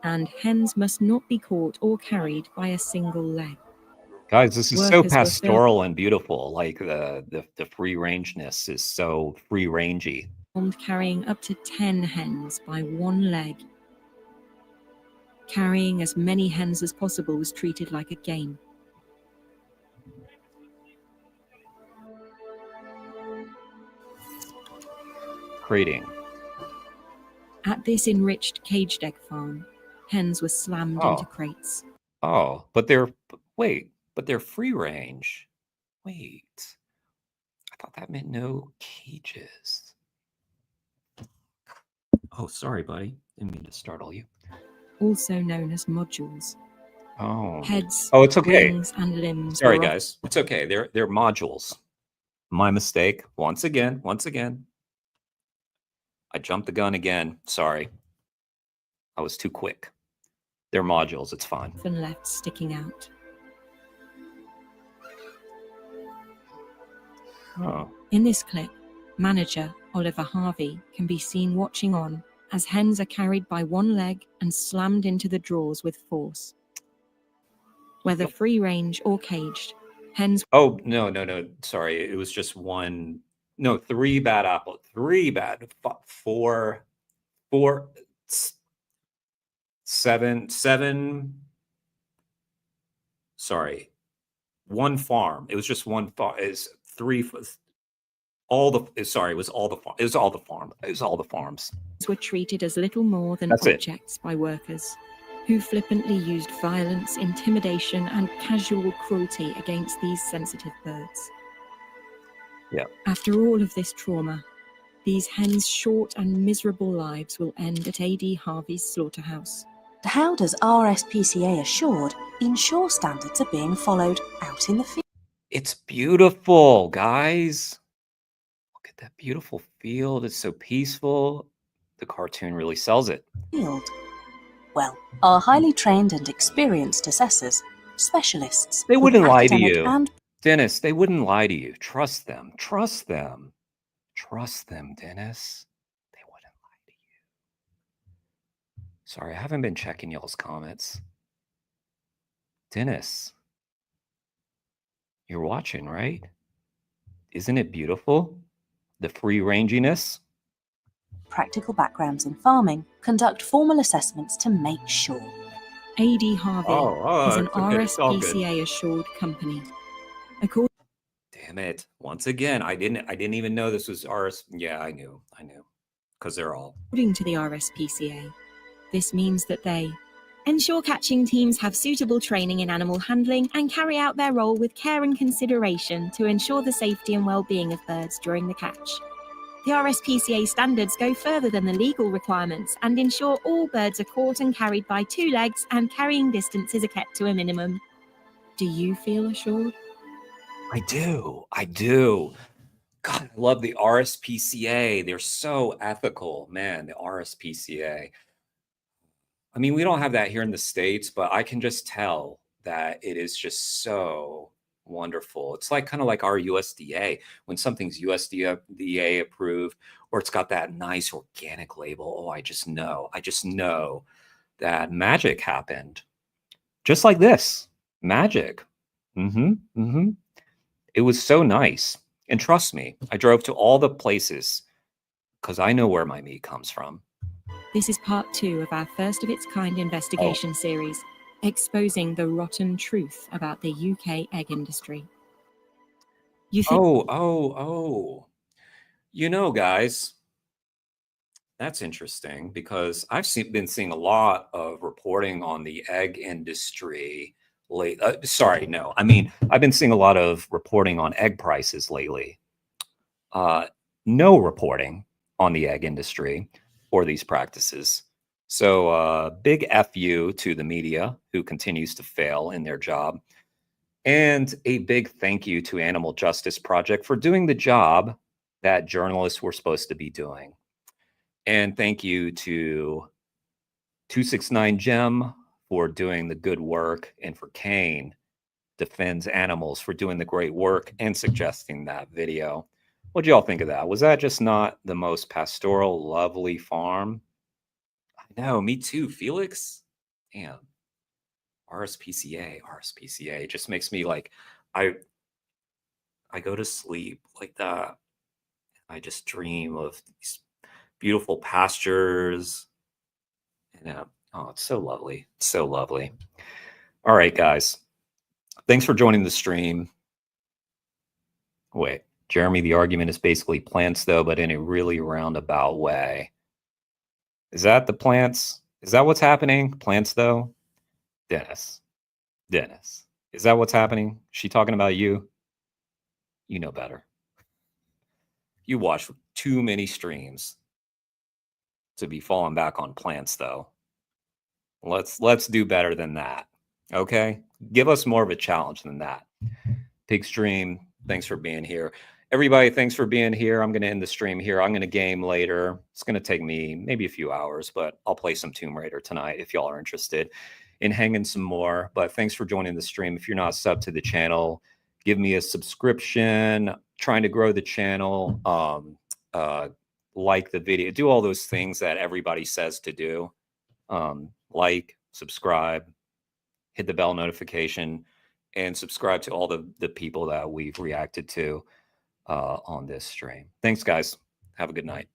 and hens must not be caught or carried by a single leg. Guys, this is so Workers were pastoral and beautiful. Like the free rangeness is so free rangey. filmed carrying up to 10 hens by one leg. Carrying as many hens as possible was treated like a game. Crating. At this enriched caged egg farm, hens were slammed into crates. Oh, but they're free range. Wait. I thought that meant no cages. Oh, sorry, buddy. Didn't mean to startle you. Also known as modules. Oh. Heads, Oh, it's okay. wings, and limbs. Sorry, were guys. It's okay. They're modules. My mistake. Once again. I jumped the gun again. Sorry. I was too quick. They're modules. It's fine. often left sticking out. Oh. In this clip, manager Oliver Harvey can be seen watching on as hens are carried by one leg and slammed into the drawers with force. Whether free range or caged, hens. Oh, no. Sorry. It was just one. No, 3 bad apples. 3 bad. 4. 7. Sorry. One farm. It was just one farm. Is 3. All the. Sorry. It was all the farm. It was all the farm. It was all the farms. Were treated as little more than That's it. objects by workers, who flippantly used violence, intimidation, and casual cruelty against these sensitive birds. Yeah. After all of this trauma, these hens' short and miserable lives will end at A.D. Harvey's slaughterhouse. How does RSPCA assured ensure standards are being followed out in the field? It's beautiful, guys. Look at that beautiful field. It's so peaceful. The cartoon really sells it. Well, our highly trained and experienced assessors, specialists, They with wouldn't lie to academic you. and Dennis, they wouldn't lie to you. Trust them. Trust them. Trust them, Dennis. They wouldn't lie to you. Sorry, I haven't been checking y'all's comments. Dennis, you're watching, right? Isn't it beautiful? The free ranginess? practical backgrounds in farming conduct formal assessments to make sure. A.D. Harvey is an it's okay. It's all good. RSPCA assured company. According Damn it. Once again, I didn't even know this was RS. Yeah, I knew. Because they're all. to the RSPCA, this means that they ensure catching teams have suitable training in animal handling and carry out their role with care and consideration to ensure the safety and well-being of birds during the catch. The RSPCA standards go further than the legal requirements and ensure all birds are caught and carried by 2 legs and carrying distances are kept to a minimum. Do you feel assured? I do. God, I love the RSPCA. They're so ethical, man. The RSPCA. I mean, we don't have that here in the States, but I can just tell that it is just so wonderful. It's like kind of like our USDA. When something's USDA approved, or it's got that nice organic label, oh, I just know that magic happened. Just like this. Magic. It was so nice. And trust me, I drove to all the places because I know where my meat comes from. This is part 2 of our first of its kind investigation series, exposing the rotten truth about the UK egg industry. You think You know, guys, that's interesting because I've been seeing a lot of reporting on the egg industry late. I've been seeing a lot of reporting on egg prices lately. No reporting on the egg industry or these practices. So big FU to the media who continues to fail in their job. And a big thank you to Animal Justice Project for doing the job that journalists were supposed to be doing. And thank you to 269 Gem for doing the good work, and for Kane Defends Animals for doing the great work and suggesting that video. What do y'all think of that? Was that just not the most pastoral, lovely farm? I know, me too, Felix. Damn. RSPCA just makes me like, I go to sleep like that. I just dream of these beautiful pastures. And oh, it's so lovely. It's so lovely. All right, guys. Thanks for joining the stream. Wait, Jeremy, the argument is basically plants, though, but in a really roundabout way. Is that the plants? Is that what's happening? Plants, though? Dennis, is that what's happening? Is she talking about you? You know better. You watch too many streams to be falling back on plants, though. Let's do better than that. Okay? Give us more of a challenge than that. Pig Stream, thanks for being here. Everybody, thanks for being here. I'm going to end the stream here. I'm going to game later. It's going to take me maybe a few hours, but I'll play some Tomb Raider tonight if y'all are interested in hanging some more. But thanks for joining the stream. If you're not subbed to the channel, give me a subscription. Trying to grow the channel. Like the video. Do all those things that everybody says to do. Like, subscribe, hit the bell notification, and subscribe to all the people that we've reacted to on this stream. Thanks, guys. Have a good night.